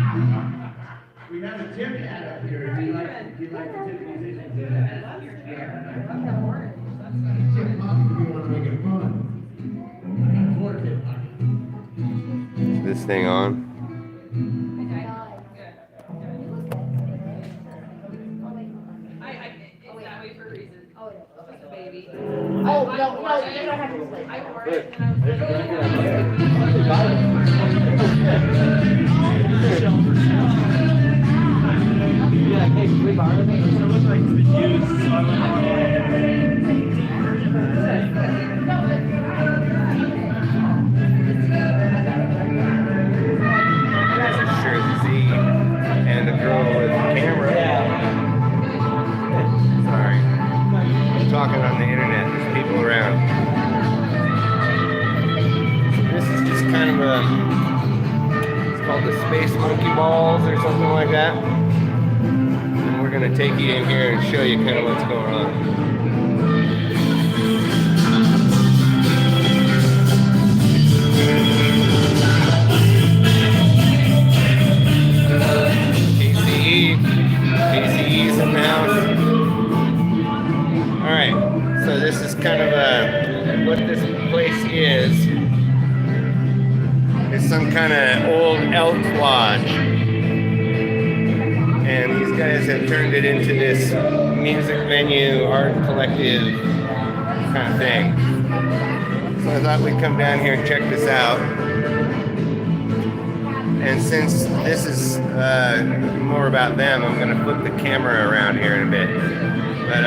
We have a tip hat up here. Do you like to tip musicians in that? I love that word. Tip up if you want to make it fun. More tip up. Is this thing on? It's that way for a reason. Oh, just a baby. Oh, no, you don't have to explain. I wore it and I was Yeah, hey, we borrowed it. It looks like it's been used, so I went on There's a shirt Z and a girl with a camera. Sorry. I'm talking on the internet. There's people around. So this is just kind of it's called the Space Monkey Balls or something like that. And we're going to take you in here and show you kind of what's going on. KCE's in the house. Alright, so this is kind of what this place is some kind of old elk lodge. And these guys have turned it into this music venue, art collective kind of thing. So I thought we'd come down here and check this out. And since this is more about them, I'm going to flip the camera around here in a bit. But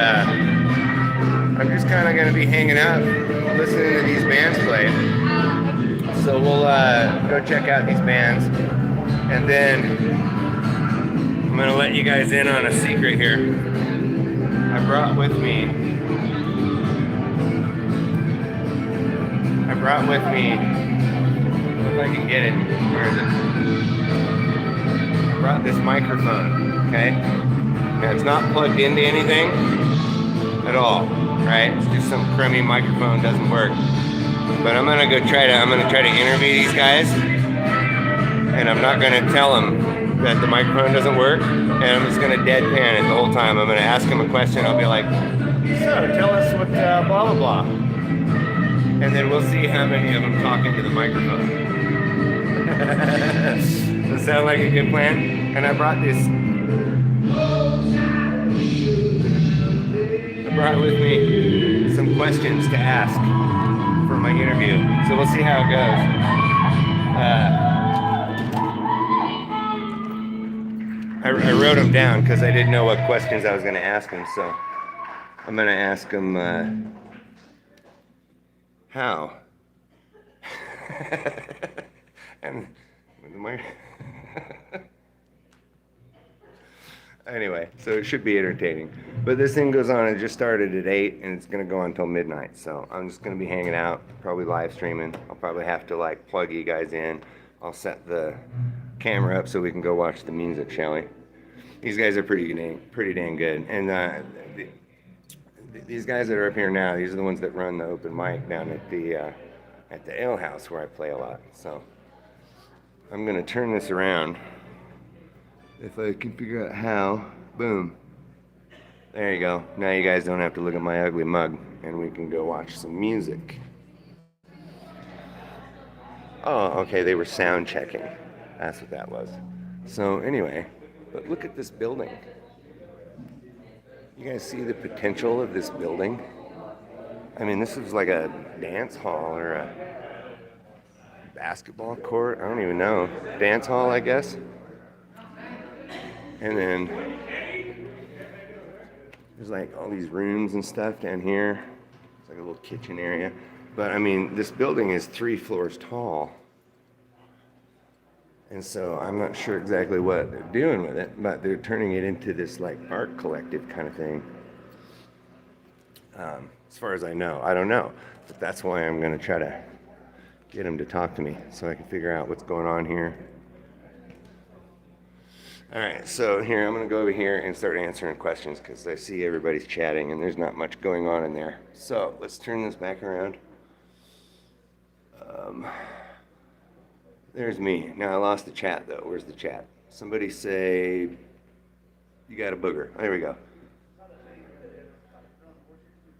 I'm just kind of going to be hanging out, listening to these bands play. So we'll go check out these bands. And then I'm going to let you guys in on a secret here. I brought with me if I can get it. Where is it? I brought this microphone, okay? Now it's not plugged into anything at all, right? It's just some crummy microphone, doesn't work. But I'm gonna try to interview these guys, and I'm not gonna tell them that the microphone doesn't work, and I'm just gonna deadpan it the whole time. I'm gonna ask them a question. I'll be like, so tell us what blah blah blah. And then we'll see how many of them talk into the microphone. Does that sound like a good plan? And I brought with me some questions to ask for my interview. So we'll see how it goes. I wrote them down because I didn't know what questions I was going to ask them. So I'm going to ask them, how? And anyway, so it should be entertaining. But this thing goes on, it just started at 8 and it's gonna go on until midnight. So I'm just gonna be hanging out, probably live streaming. I'll probably have to like plug you guys in. I'll set the camera up so we can go watch the music, shall we? These guys are pretty dang good. And these guys that are up here now, these are the ones that run the open mic down at the ale house where I play a lot. So I'm gonna turn this around. If I can figure out how, boom. There you go. Now you guys don't have to look at my ugly mug, and we can go watch some music. Oh, okay, they were sound checking. That's what that was. So anyway, but look at this building. You guys see the potential of this building? I mean, this is like a dance hall or a basketball court. I don't even know. Dance hall, I guess. And then there's like all these rooms and stuff down here. It's like a little kitchen area. But I mean, this building is 3 floors tall. And so I'm not sure exactly what they're doing with it, but they're turning it into this like art collective kind of thing. As far as I know, I don't know. But that's why I'm gonna try to get them to talk to me so I can figure out what's going on here. All right, so here, I'm gonna go over here and start answering questions because I see everybody's chatting and there's not much going on in there. So let's turn this back around. There's me. Now I lost the chat though. Where's the chat? Somebody say, you got a booger. There we go.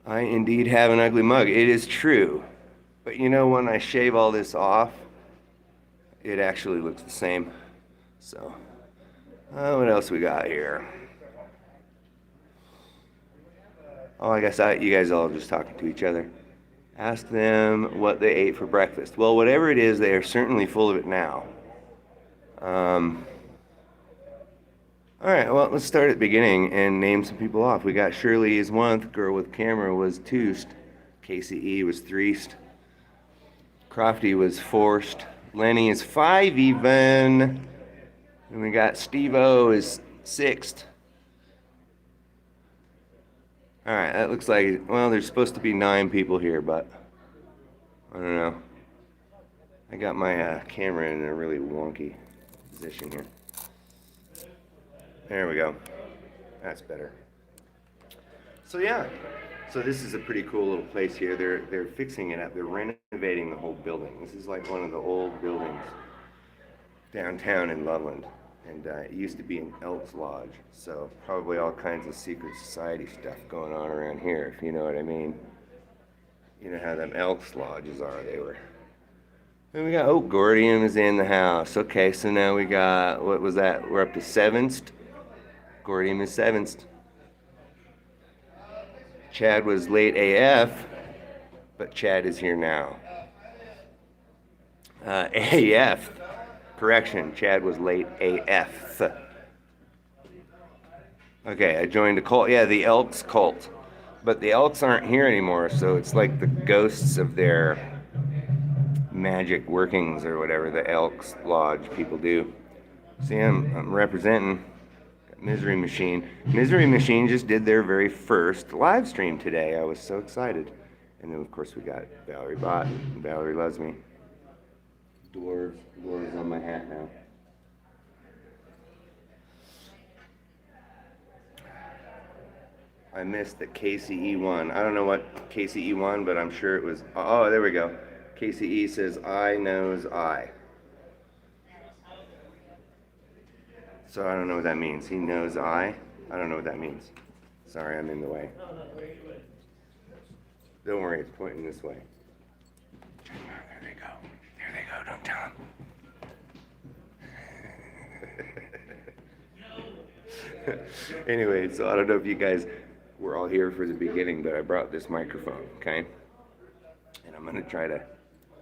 I indeed have an ugly mug. It is true. But you know, when I shave all this off, it actually looks the same. So, what else we got here? Oh, I guess you guys all just talking to each other. Ask them what they ate for breakfast. Well, whatever it is, they are certainly full of it now. All right, well, let's start at the beginning and name some people off. We got Shirley is one, girl with camera was twost, Casey E was threest, Crofty was forced, Lenny is five even, and we got Steve-O is sixth. All right, that looks like, well, there's supposed to be 9 people here, but I don't know. I got my camera in a really wonky position here. There we go. That's better. So yeah, so this is a pretty cool little place here. They're fixing it up. They're renovating the whole building. This is like one of the old buildings downtown in Loveland, and it used to be an Elks Lodge. So probably all kinds of secret society stuff going on around here, if you know what I mean. You know how them Elks Lodges are. They were. And we got, oh, Gordium is in the house. Okay, so now we got, what was that? We're up to 7th. Gordium is 7th. Chad was late AF, but Chad is here now. AF, correction, Chad was late AF. Okay, I joined a cult. Yeah, the Elks cult. But the Elks aren't here anymore, so it's like the ghosts of their magic workings or whatever the Elks Lodge people do. See, I'm representing Misery Machine. Misery Machine just did their very first live stream today. I was so excited. And then, of course, we got Valerie Bott. Valerie loves me. Dwarves on my hat now. I missed that KCE won. I don't know what KCE won, but I'm sure it was. Oh, there we go. KCE says, I knows I. So I don't know what that means. He knows I don't know what that means. Sorry, I'm in the way. Don't worry, it's pointing this way. There they go. There they go. Don't tell them. Anyway, so I don't know if you guys were all here for the beginning, but I brought this microphone, okay? And I'm going to try to...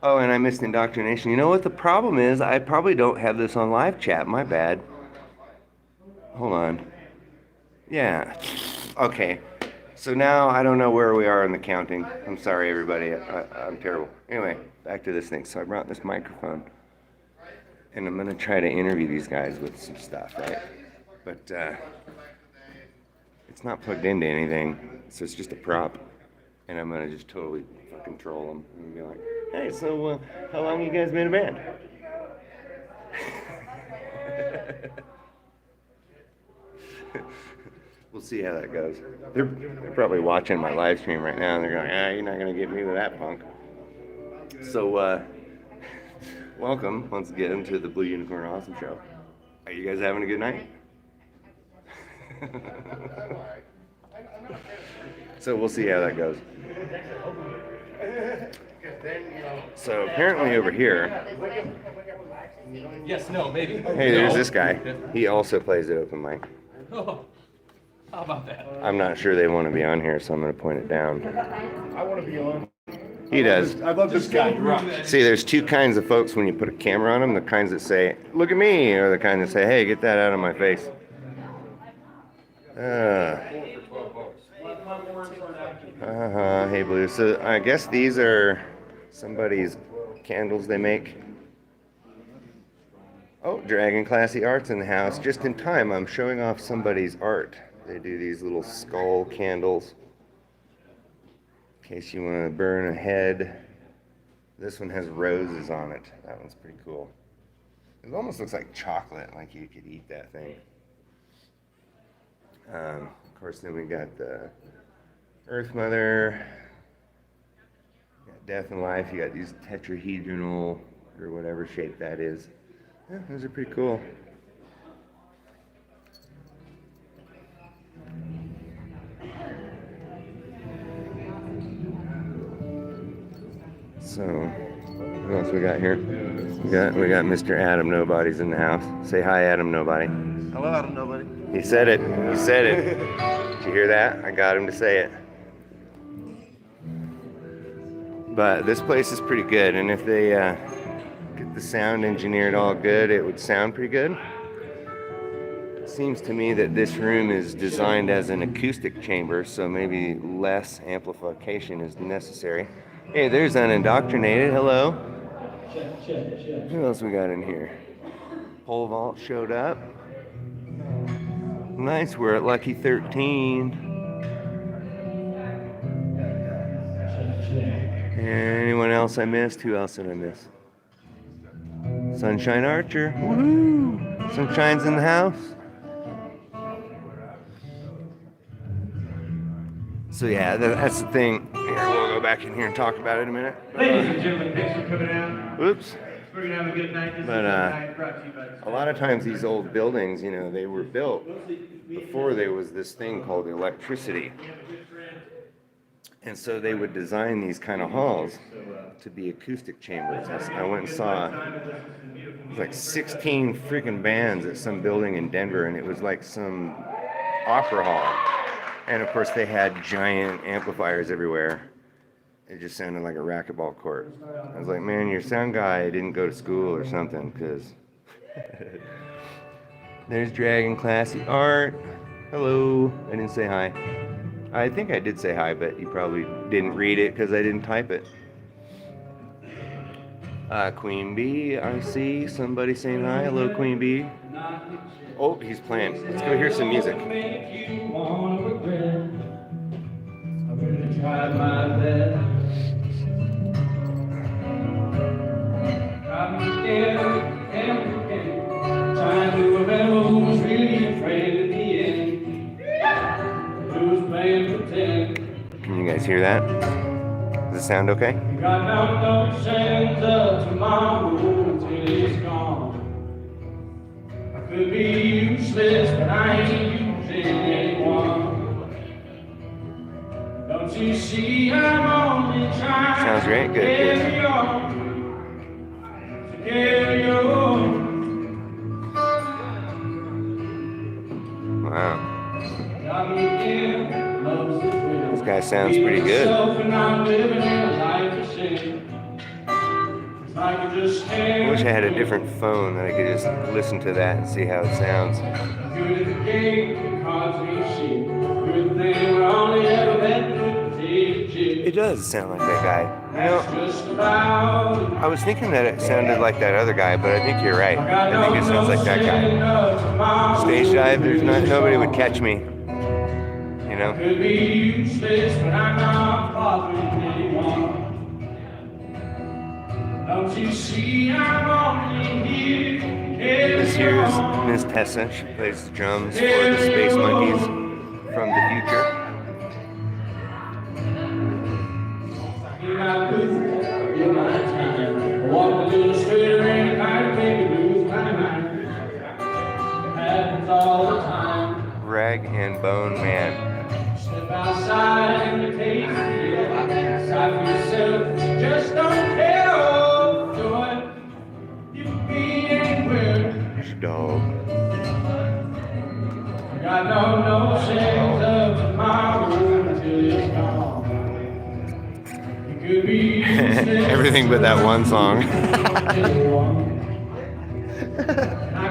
Oh, and I missed indoctrination. You know what the problem is? I probably don't have this on live chat. My bad. Hold on. Yeah. Okay. So now I don't know where we are in the counting. I'm sorry, everybody. I'm terrible. Anyway, back to this thing. So I brought this microphone, and I'm going to try to interview these guys with some stuff, right? But it's not plugged into anything, so it's just a prop. And I'm going to just totally fucking troll them and be like, hey, so how long you guys been a band? We'll see how that goes. They're probably watching my live stream right now, and they're going, you're not going to get me with that punk. So, welcome once again to the Blue Unicorn Awesome Show. Are you guys having a good night? So we'll see how that goes. So apparently over here, Yes, no, maybe. hey, there's this guy. He also plays at open mic. Oh, how about that? I'm not sure they want to be on here, so I'm going to point it down. I want to be on. He does. I love this guy. See, there's two kinds of folks when you put a camera on them. The kinds that say, look at me, or the kinds that say, hey, get that out of my face. Hey, Blue. So I guess these are somebody's candles they make. Oh, Dragon Classy Arts in the house. Just in time, I'm showing off somebody's art. They do these little skull candles. In case you want to burn a head. This one has roses on it. That one's pretty cool. It almost looks like chocolate, like you could eat that thing. Of course, then we got the Earth Mother. You got Death and Life. You got these tetrahedral, or whatever shape that is. Yeah, those are pretty cool. So, what else we got here? We got Mr. Adam Nobody's in the house. Say hi, Adam Nobody. Hello, Adam Nobody. He said it. He said it. Did you hear that? I got him to say it. But this place is pretty good, and if they get the sound engineered all good, it would sound pretty good. It seems to me that this room is designed as an acoustic chamber, so maybe less amplification is necessary. Hey, there's Unindoctrinated. Hello. Who else we got in here? Pole vault showed up. Nice, we're at Lucky 13. Anyone else I missed? Who else did I miss? Sunshine Archer. Woohoo! Sunshine's in the house. So yeah, that's the thing. Here, we'll go back in here and talk about it in a minute. Ladies and gentlemen, thanks for coming out. Whoops. We're gonna have a good night. This But, is a night brought to you by A lot of times these old buildings, you know, they were built before there was this thing called electricity. And so they would design these kind of halls to be acoustic chambers. I went and saw it was like 16 freaking bands at some building in Denver, and it was like some opera hall. And of course they had giant amplifiers everywhere. It just sounded like a racquetball court. I was like, man, your sound guy didn't go to school or something, because there's Dragon Classy Art. Hello. I didn't say hi. I think I did say hi, but you probably didn't read it because I didn't type it. Queen Bee, I see somebody saying hi. Hello, Queen Bee. Oh, he's playing. Let's go hear some music. Tried my best. I'm scared and forget. Trying to remember who was really afraid at the end. Who was playing pretend. Can you guys hear that? Does it sound okay? Got no chance of tomorrow until it's gone. I could be useless, but I ain't using anyone. Don't you see I'm only trying Sounds great. to Good. carry on, to carry on. Wow. Got me again, love's the thrill. This guy sounds pretty good. And I'm living in a life of sin. If I could just stand I wish I had a different phone that I could just listen to that and see how it sounds. good at the game, cards we shit. Good thing we're only ever met with the chip. It does sound like that guy. You know, Just about. I was thinking that it sounded like that other guy, but I think you're right. I think it sounds like that guy. Stage dive, there's nobody would catch me. You know? Could be useless, but I'm not bothering anyone. Don't you see I'm only here? This here is Miss Tessa. She plays the drums for the Space Monkeys from the future. In my booth, in my time. Walk a little straighter and kind of make me lose my mind. Happens all the time. Rag and Bone Man. Step outside and you taste it. Decide for yourself, just don't care. Oh, joy, you could be anywhere. There's your dog. Got no sense of tomorrow until it's gone. You could be useless. Everything but that one song. I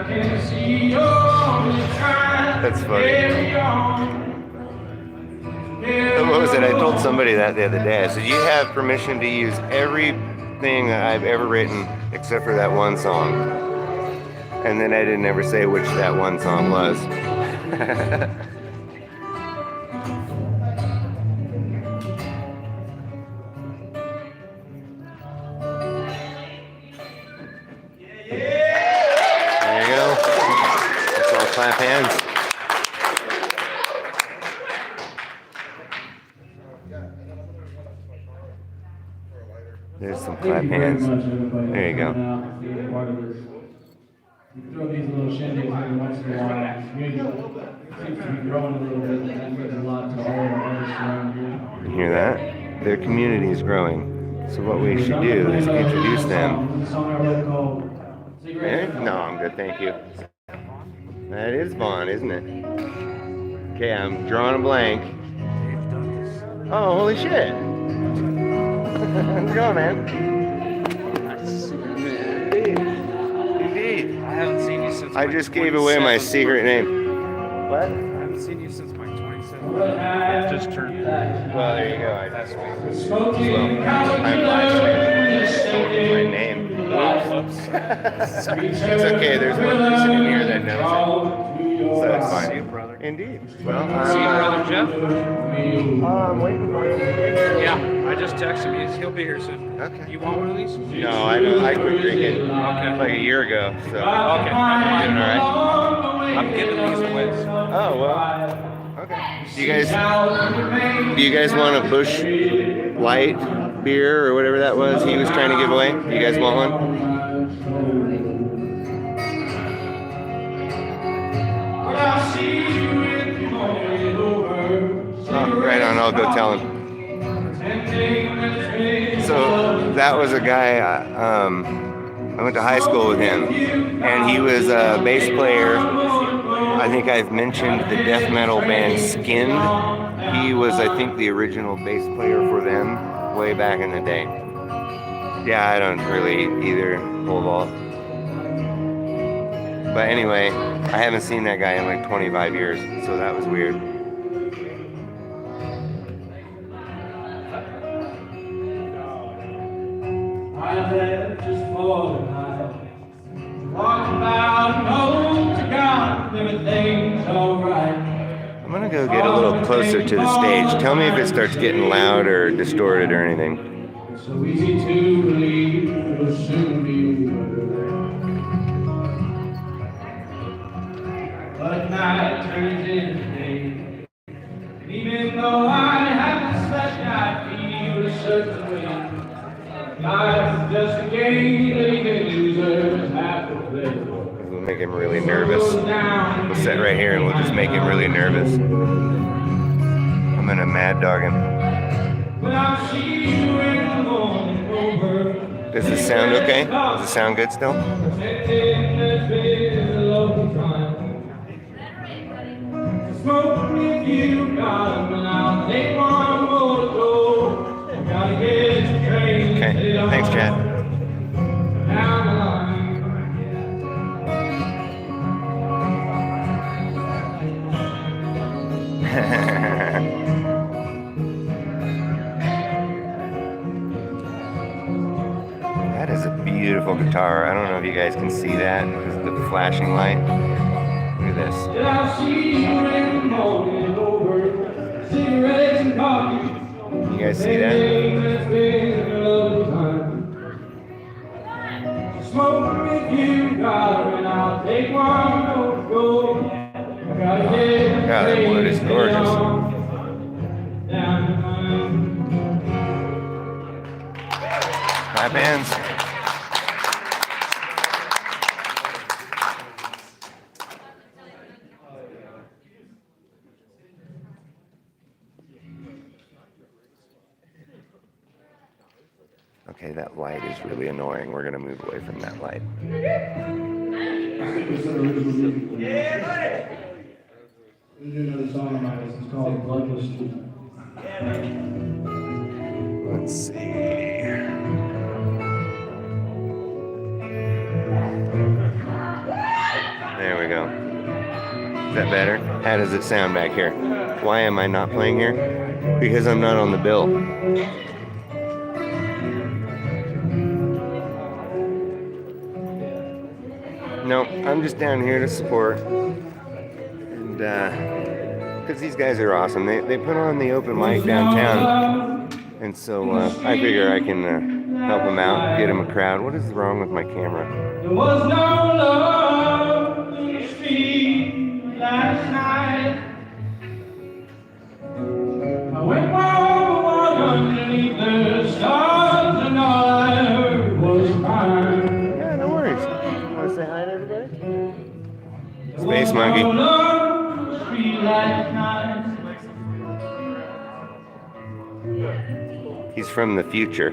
can see you're only trying That's to funny. carry on. What was it? I told somebody that the other day. I said, you have permission to use everything that I've ever written except for that one song. And then I didn't ever say which that one song was. There you go. Let's all clap hands. There's some clap hands. There you go. You throw these little shindigs every once in a while. The community seems to be growing a little bit. That means a lot to all of us around here. You hear that? Their community is growing. So what we should do is introduce them. The song I wrote called Eh? No, I'm good, thank you. That is Vaughn, isn't it? Okay, I'm drawing a blank. Oh, holy shit! How's it going, man? Indeed. I haven't seen you since I just gave away my secret name. What? I haven't seen you since my 27th. I just turned. Well, there you go. I That's just sweet. well, I'm live streaming. My name. Whoops. It's okay. There's one person in here that knows it, so it's See fine. you, brother. Indeed. Well, See you, brother Jeff. I'm waiting for you. Yeah, I just texted him. He'll be here soon. Okay. You want one of these? No, I don't. I quit drinking Okay. like a year ago. So. Okay. I'm doing all right. I'm giving these away. Oh well. Okay. Do you guys want a Bush Light beer or whatever that was he was trying to give away? Do you guys want one? Oh, right on. I'll go tell him. So that was a guy. I went to high school with him, and he was a bass player. I think I've mentioned the death metal band Skin. He was, I think, the original bass player for them way back in the day. Yeah, I don't really either pole vault. But anyway, I haven't seen that guy in like 25 years, so that was weird. I have just for the night. Walk about, know to God, everything's alright. I'm gonna go get a little closer to the stage. Tell me if it starts getting loud or distorted or anything. It's so easy to believe it'll soon be over. But night turns into day. And even though I haven't slept, I feel a certain way. Life is just a game, leaving losers have to play. We'll make him really nervous. We'll sit right here and we'll just make him really nervous. I'm gonna mad dog him. But I'll see you in the morning over. Does this sound okay? Does it sound good still? Smoke with you, God, and I'll take one more to go. Gotta get the train. Okay, thanks, Chad. Down the line. That is a beautiful guitar. I don't know if you guys can see that because of the flashing light. Look at this. I'll see you in the morning over. Cigarettes and coffee. You guys see that? Smoke with you, God, and I'll take one more to go. God, that wood is gorgeous. Clap hands. Okay, that light is really annoying. We're gonna move away from that light. We do another song of mine. It's called Bloodless Street. Let's see. There we go. Is that better? How does it sound back here? Why am I not playing here? Because I'm not on the bill. No, I'm just down here to support. And, because these guys are awesome. They put on the open mic downtown. And so I figure I can help them out, get them a crowd. What is wrong with my camera? There was no love in the street last night. I went walk underneath the stars and all I heard was crying. Yeah, no worries. You want to say hi to everybody? Space No Monkey. love in the street last night. He's from the future.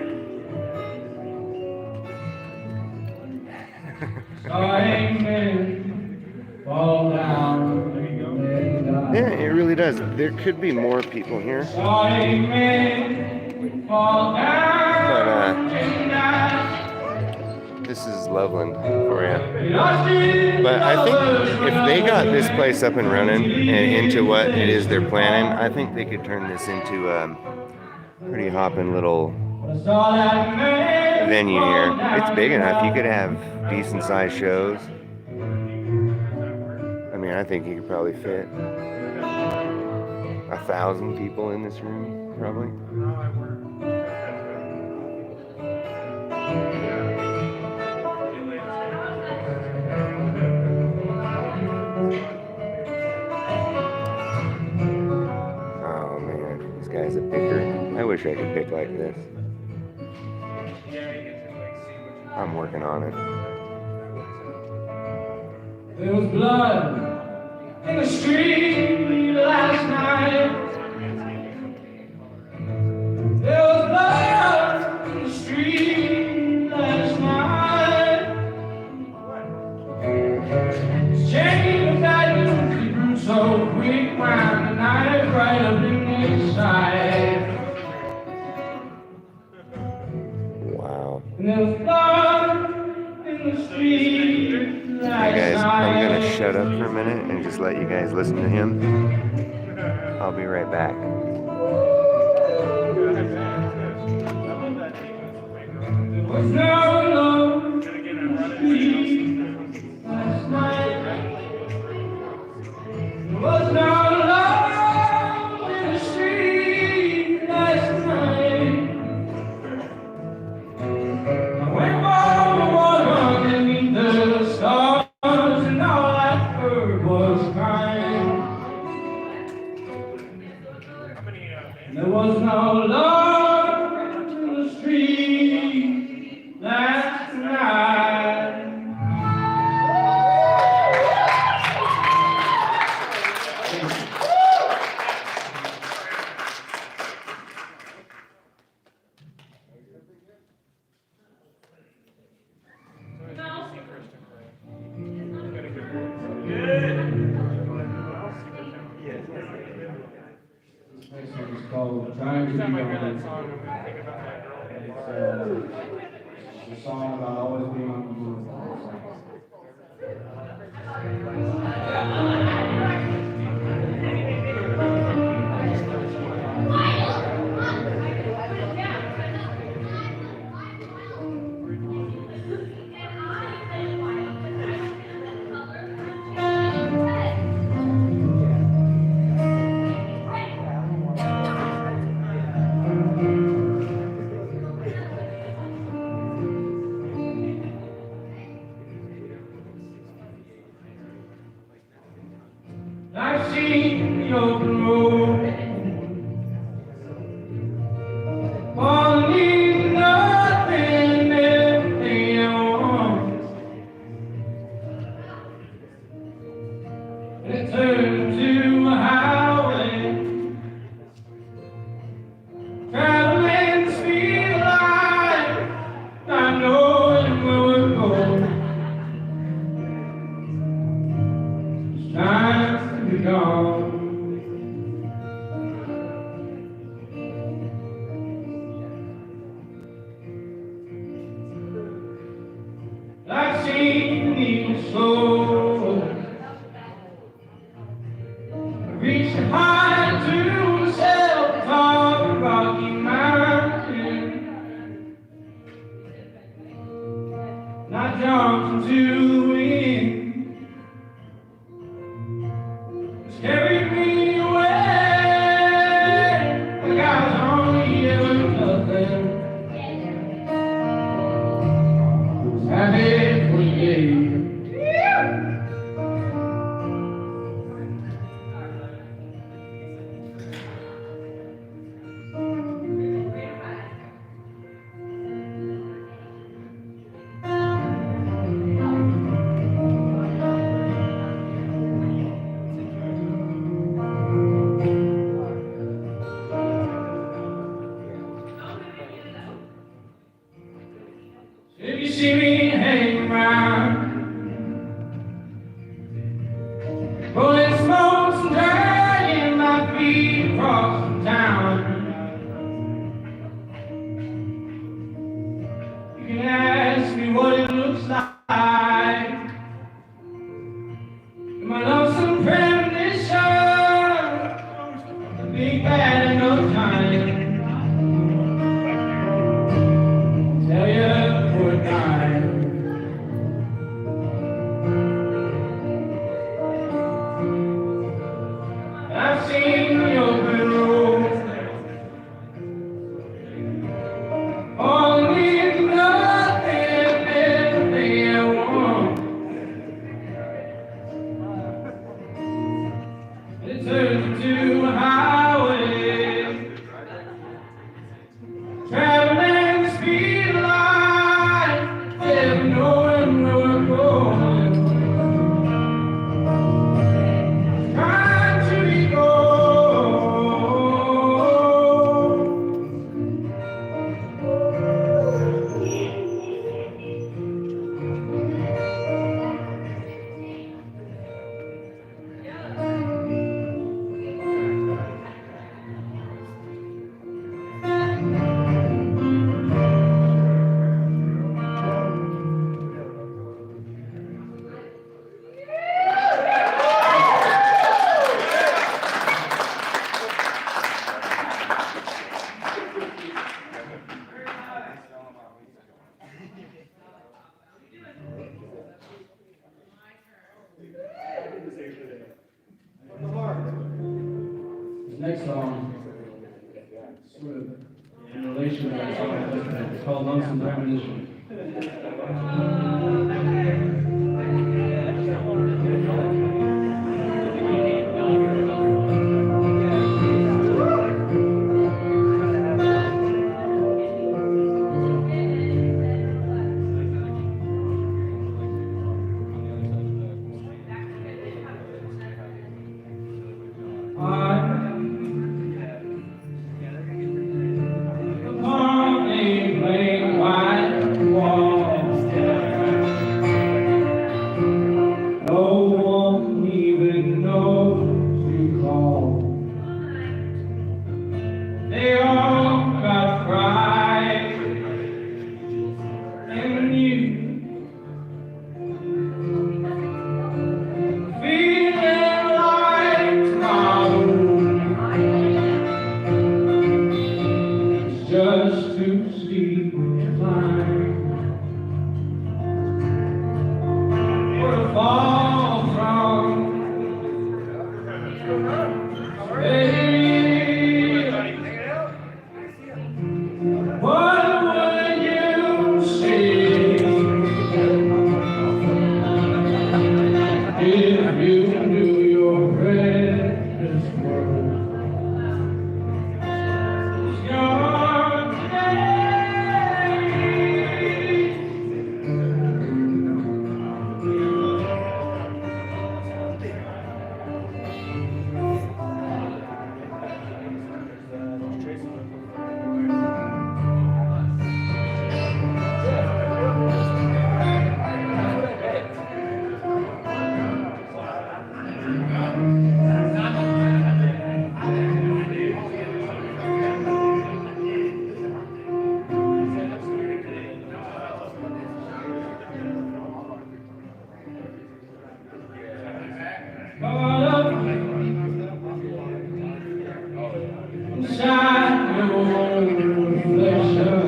Saw a man fall down. Yeah, it really does. There could be more people here, Saw a man fall down. this is Loveland for you. Lost in But I think if they got this place up and running and into what it is they're planning, I think they could turn this into a pretty hopping little saw that man venue here. It's big enough. You could have decent sized shows. I mean, I think you could probably fit 1,000 people in this room, probably. Oh man, this guy's a picker. I wish I could pick like this. I'm working on it. There was blood in the street last night. There was blood in the street last night. Chains that usually grew so quick round the night, right up in his side. Wow. And there was blood in the street. Hey guys, I'm gonna shut up for a minute and just let you guys listen to him. I'll be right back. There was no love in the street last night. There was no love in the street last night. I went for the water underneath the stars, and all I heard was crying. There was no love in the street last night. This next song is called Trying to Be Young. It's a song about always being on the move. I've seen the open road, falling nothing, everything I want. And it turned to a highway, traveling the speed of light, not knowing where we're going. It's time to be gone. I've seen people soar, reach high to the self-taught Rocky Mountain, not jump into the wind. It's carried me away, like I was only ever nothing. Happy for you. turns to a highway, traveling the speed of light, never knowing where we're going, trying to be gold. The next song, sort of in relation to that song, it's called Lonesome Premonition. Upon a plain white wall, no one even knows you call. They all got pride in you, feeling like tomorrow just too steep to climb, or to fall from. Hey, what would you say if you knew your precious worth was gone today? Caught up inside your own reflection,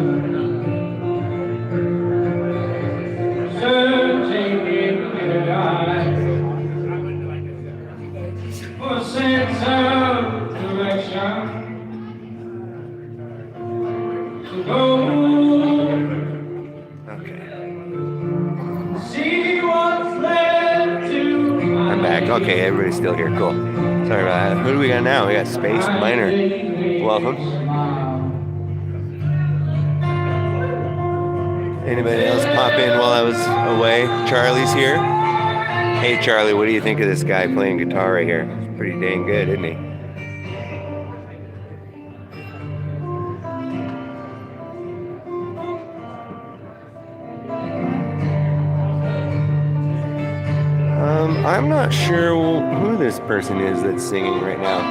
searching in your eyes for a sense of direction. So go see what's left to find. I'm back. Okay, everybody's still here. Cool. Sorry about that. Who do we got now? We got Space Minor. Welcome. Anybody else pop in while I was away? Charlie's here. Hey Charlie, what do you think of this guy playing guitar right here? He's pretty dang good, isn't he? I'm not sure who this person is that's singing right now.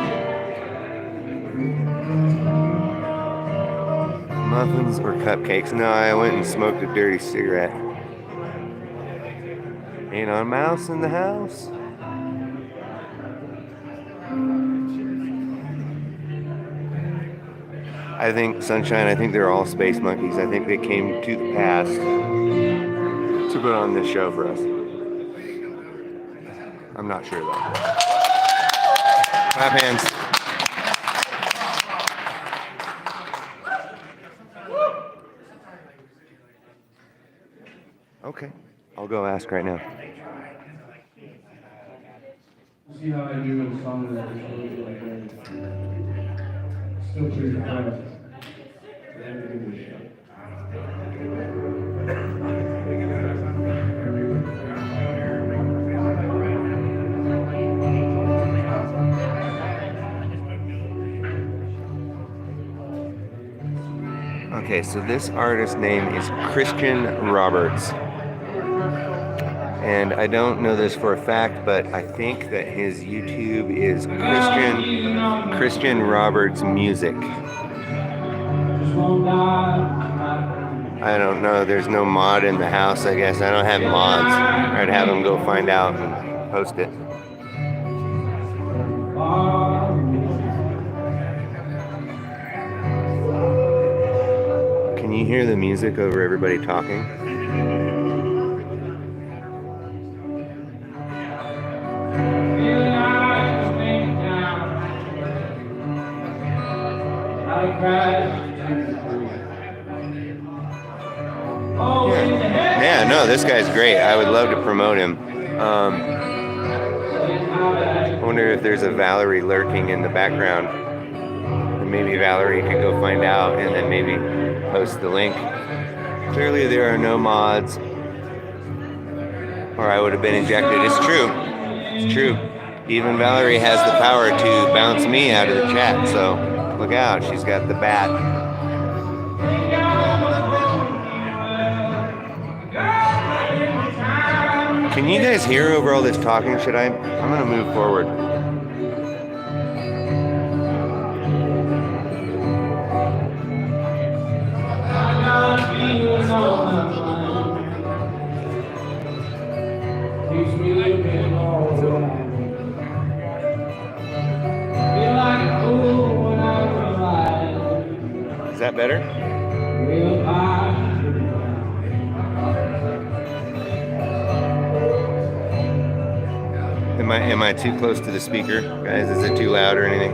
Muffins or cupcakes? No, I went and smoked a dirty cigarette. Ain't a mouse in the house. I think, Sunshine, I think they're all space monkeys. I think they came to the past to put on this show for us. I'm not sure though. Clap hands. Okay, I'll go ask right now. See how I do in songs that are still pretty fast. Okay, so this artist's name is Christian Roberts. And I don't know this for a fact, but I think that his YouTube is Christian Roberts Music. I don't know. There's no mod in the house, I guess. I don't have mods. I'd have him go find out and post it. Can you hear the music over everybody talking? Yeah, no, this guy's great. I would love to promote him. I wonder if there's a Valerie lurking in the background. And maybe Valerie could go find out and then maybe post the link. Clearly there are no mods, or I would have been ejected. It's true. It's true. Even Valerie has the power to bounce me out of the chat, so look out. She's got the bat. Can you guys hear over all this talking? I'm gonna move forward. Is that better? Am I too close to the speaker, guys? Is it too loud or anything?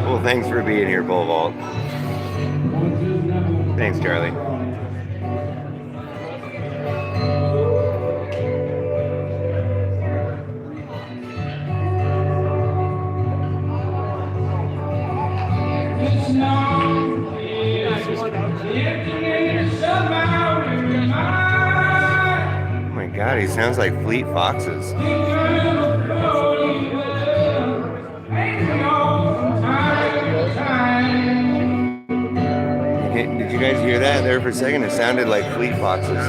Well, thanks for being here, Pole Vault. Thanks, Charlie. Oh my God, he sounds like Fleet Foxes. Did you guys hear that there for a second? It sounded like Fleet Foxes.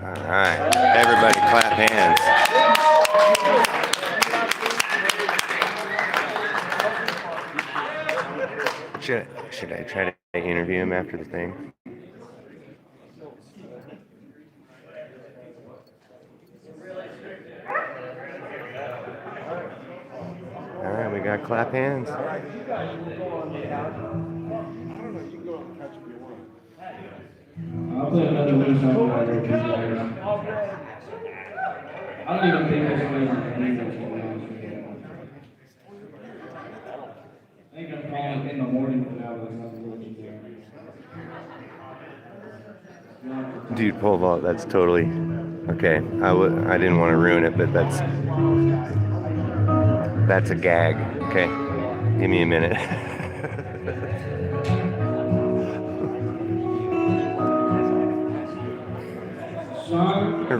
All right, everybody clap hands. Should I try to interview him after the thing? All right, we got clap hands. I'll put another one song on there. I don't even think this one is I think I'm calling in the morning for now, but it's not working there. Dude, Pole Vault, that's totally okay. I didn't want to ruin it, but that's a gag. Okay, give me a minute.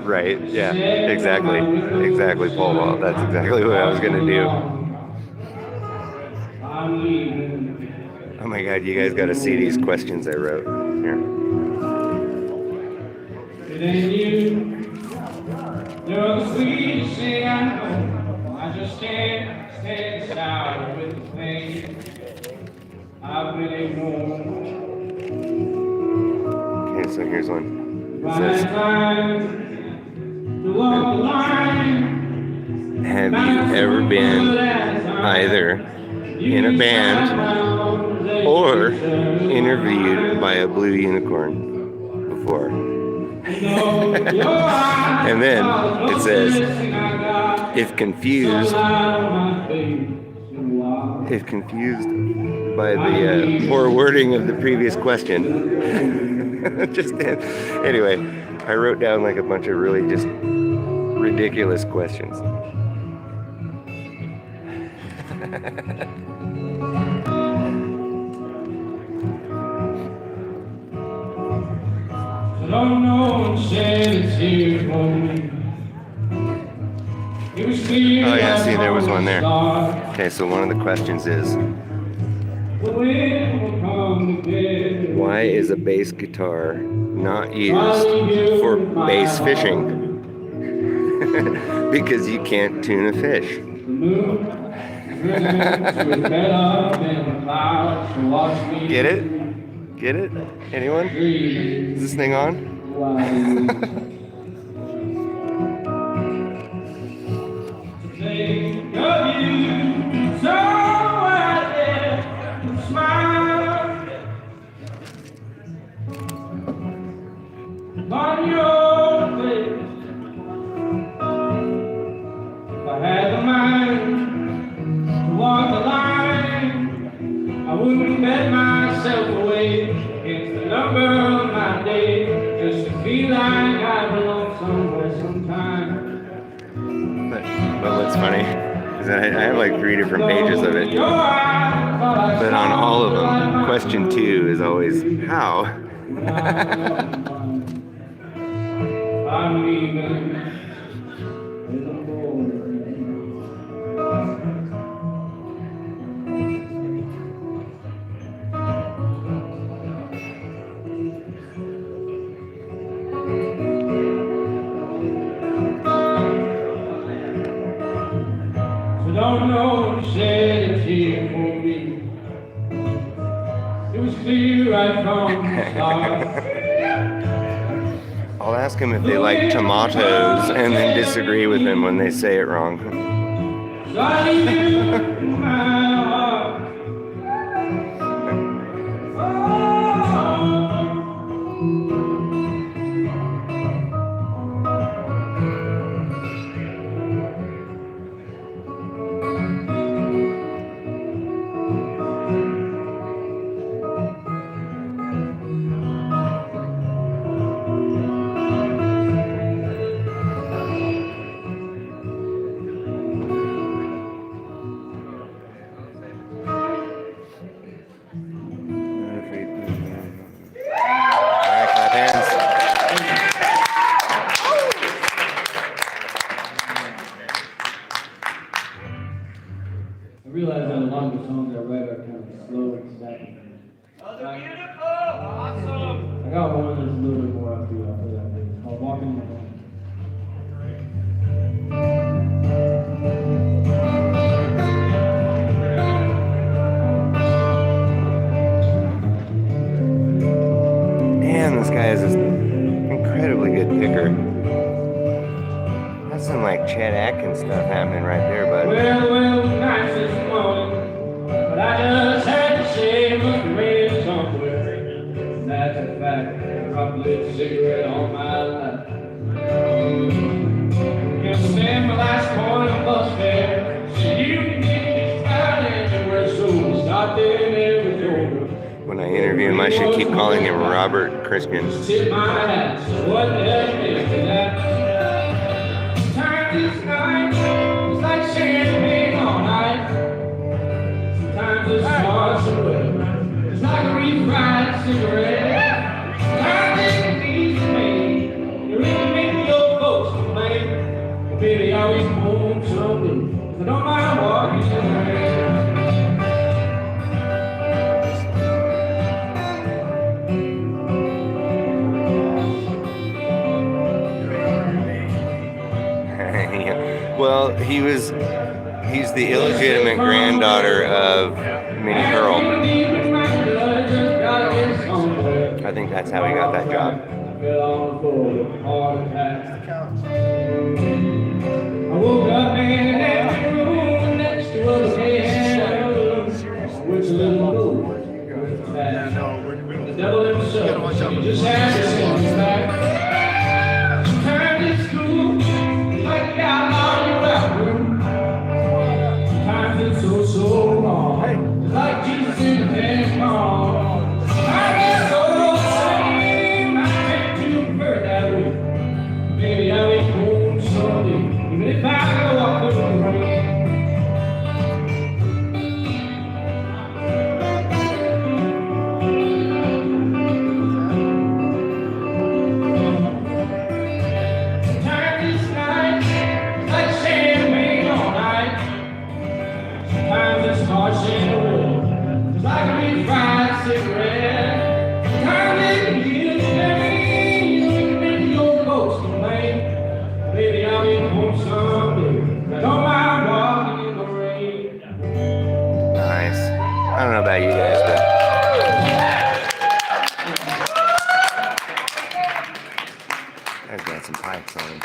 Right? Yeah. Exactly. Pole Vault. That's exactly what I was gonna do. Oh my God, you guys got to see these questions I wrote. Here. It ain't you. You're the sweetest thing I know. I just can't stay aside with the pain. I I've been ignored. Okay, so here's one. It Right says, time to walk the line. have you ever been either in a band or interviewed by a blue unicorn before? And then it says, if confused by the poor wording of the previous question. Just anyway, I wrote down like a bunch of really just ridiculous questions. Don't know said it's here for me. It was clear. Oh yeah, see, there was one there. start. Okay, so one of the questions is, The wind will come again. why is a bass guitar not used for bass fishing? Because you can't tune a fish. The moon risen to a bed up in the clouds to watch me. Get it? Get it? Anyone? breathe Is this thing on? while think of you, so I dare smile on your face. If I had the mind to walk the line, I wouldn't bet myself away against the number of my day, just to feel like I belong somewhere sometime. But what's funny is that I have like 3 different pages of it. But on all of them, question 2 is always, how? I'm leaving. So don't know who said it's here for me. It was clear right from the start. I'll ask them if they like tomatoes and then disagree with them when they say it wrong. So I leave you in my heart. Alright, clap hands. I realize that a lot of the songs I write are kind of slow and snappy. Awesome! I got one that's a little bit more upbeat after that. It's called Walking in the Rain. Man, this guy is an incredibly good picker. That's some like Chet Atkins stuff happening right there, bud. Well, nice this morning, but I just had to say it must be raining somewhere. And that's a fact. I probably lit a cigarette all my life. Can't stand my last coin on bus fare. So you can get me out anywhere, so stop there and every door. When I interview him, I should keep calling him Robert Christian. Tip my hat, so what the heck is that? Sometimes it's night, it's like champagne all night. Sometimes it's far away, it's like a refried cigarette. Sometimes it's easy made, you really make the old folks complain. But baby, I always home someday, 'cause I don't mind walking in the rain. Well, he's the illegitimate granddaughter of Minnie Pearl. I think that's how he got that job. Fell on the floor with a heart attack. I woke up in an empty room next to a bed with a little gold. The devil himself, he just had to send me back. Sometimes it's cool, like the outlaw you out. Sometimes it's so wrong, just like Jesus in the past call. Sometimes it's so same, I can't do prefer that way. Maybe I'll be home someday, even if I go up the rain. Nice. I don't know about you guys, but I've got some pipes on him.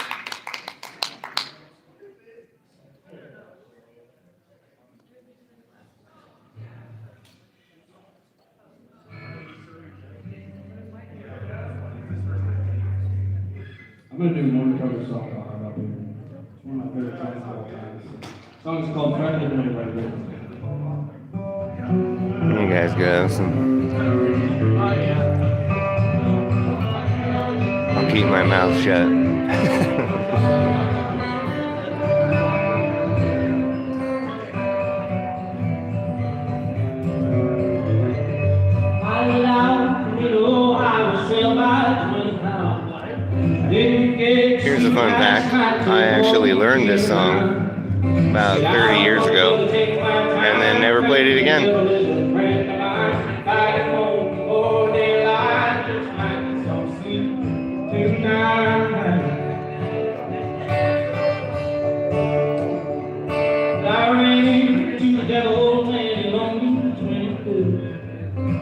I'm gonna do one cover song while I'm up here. It's one of my favorite songs of all time. The song is called Try to Get Away Right There. You guys go. I'll keep my mouth shut. Here's a fun fact. I actually learned this song about 30 years ago and then never played it again.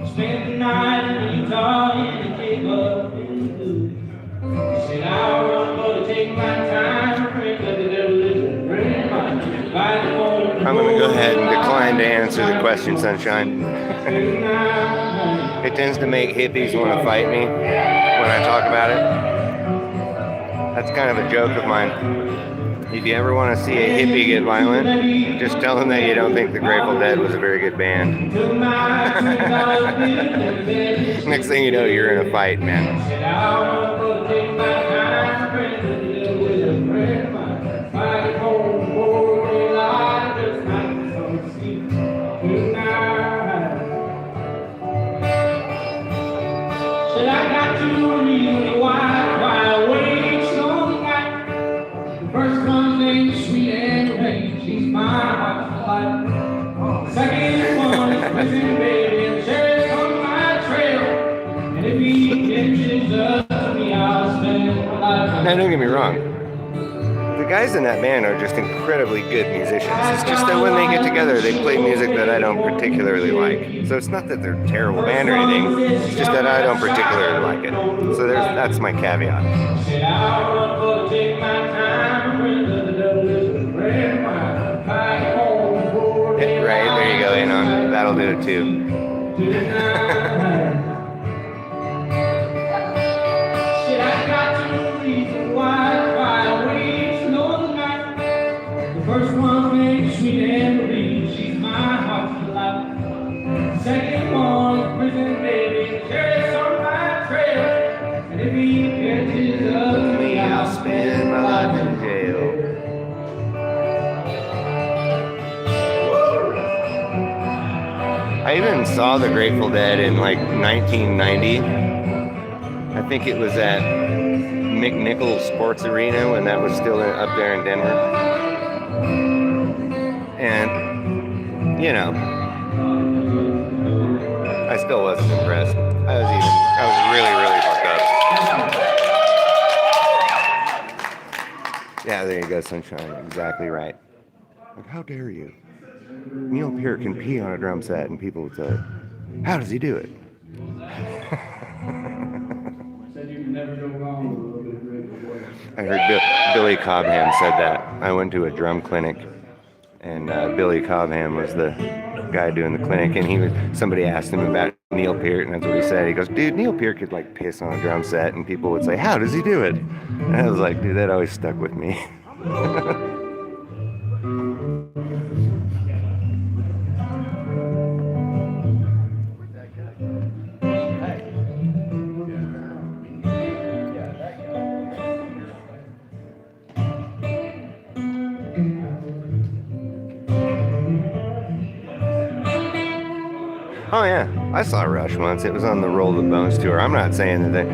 Spent the night in Utah in the cave up in the blue. He said, I'll run, but take my time. The devil is a friend of mine. I'm going to go ahead and decline to answer the question, Sunshine. It tends to make hippies want to fight me when I talk about it. That's kind of a joke of mine. If you ever want to see a hippie get violent, just tell them that you don't think the Grateful Dead was a very good band. Next thing you know, you're in a fight, man. Said I got to read why I wait so night. The first one named Sweet and Rain, she's my heart's life. Second one is Prison Baby, and Cherry's on my trail. And if he catches up to me, I'll spend my life. Now, don't get me wrong. The guys in that band are just incredibly good musicians. It's just that when they get together, they play music that I don't particularly like. So it's not that they're a terrible band or anything. It's just that I don't particularly like it. So that's my caveat. Yeah, right, there you go, Anon. That'll do it too. First one named Sweet and Marie, she's my heart's delight. Second one, Prison Baby, Cherry's on my trail. And if he catches up to me, I'll spend my life in jail. I even saw the Grateful Dead in like 1990. I think it was at McNichols Sports Arena when that was still up there in Denver. And, you know, I still wasn't impressed. I was really, really fucked up. Yeah, there you go, Sunshine. Exactly right. Like, how dare you? Neil Peart can pee on a drum set, and people would say, how does he do it? never go wrong with a little bit of great work. I heard Billy Cobham said that. I went to a drum clinic, and Billy Cobham was the guy doing the clinic, and somebody asked him about Neil Peart, and that's what he said. He goes, dude, Neil Peart could like piss on a drum set, and people would say, how does he do it? And I was like, dude, that always stuck with me. Oh yeah, I saw Rush once. It was on the Roll the Bones tour. I'm not saying that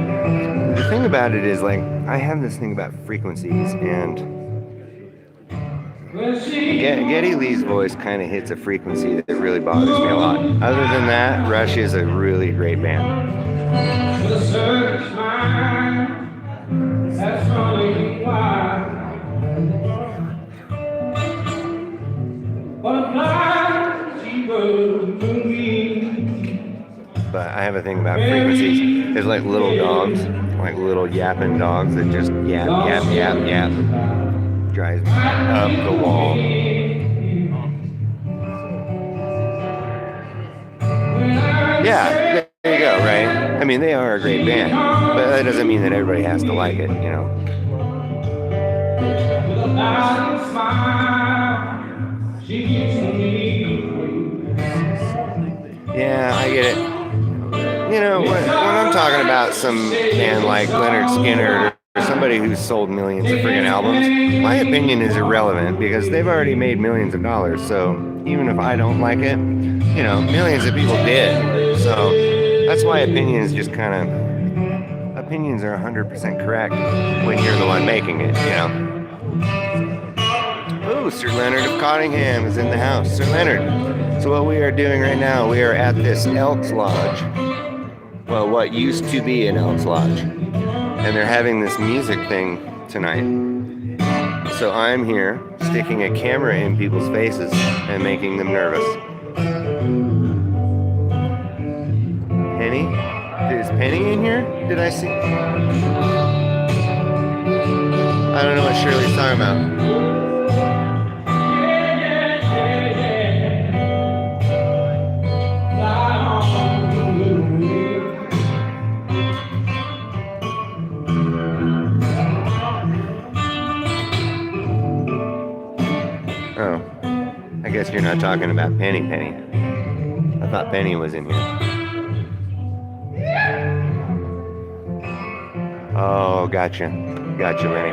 the thing about it is, like, I have this thing about frequencies, and Geddy Lee's voice kind of hits a frequency that really bothers me a lot. Other than that, Rush is a really great band. But I have a thing about frequencies. It's like little dogs, like little yapping dogs that just yap, yap, yap, yap. Drives me up the wall. Yeah, there you go, right? I mean, they are a great band, but that doesn't mean that everybody has to like it, you know? Yeah, I get it. You know, when I'm talking about some band like Leonard Skinner or somebody who's sold millions of friggin' albums, my opinion is irrelevant because they've already made millions of dollars. So even if I don't like it, you know, millions of people did. So that's why opinions are 100% correct when you're the one making it, you know. Oh, Sir Leonard of Cottingham is in the house. Sir Leonard. So what we are doing right now, we are at this Elks Lodge. Well, what used to be an Elks Lodge. And they're having this music thing tonight. So I'm here sticking a camera in people's faces and making them nervous. Penny? Is Penny in here? Did I see? I don't know what Shirley's talking about. Oh, I guess you're not talking about Penny. I thought Penny was in here. Oh, gotcha, Lenny.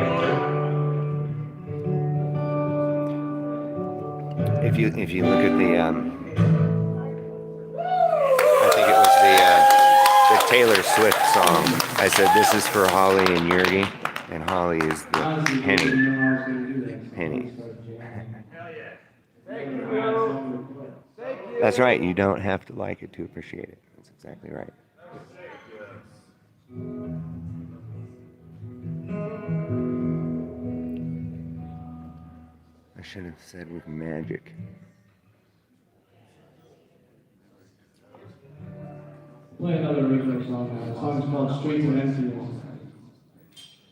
If you look at the, I think it was the Taylor Swift song. I said this is for Holly and Yergi, and Holly is the Penny. That's right. You don't have to like it to appreciate it. That's exactly right. I should have said with magic. Play another remix song now. The song's called Streets of Emptiness.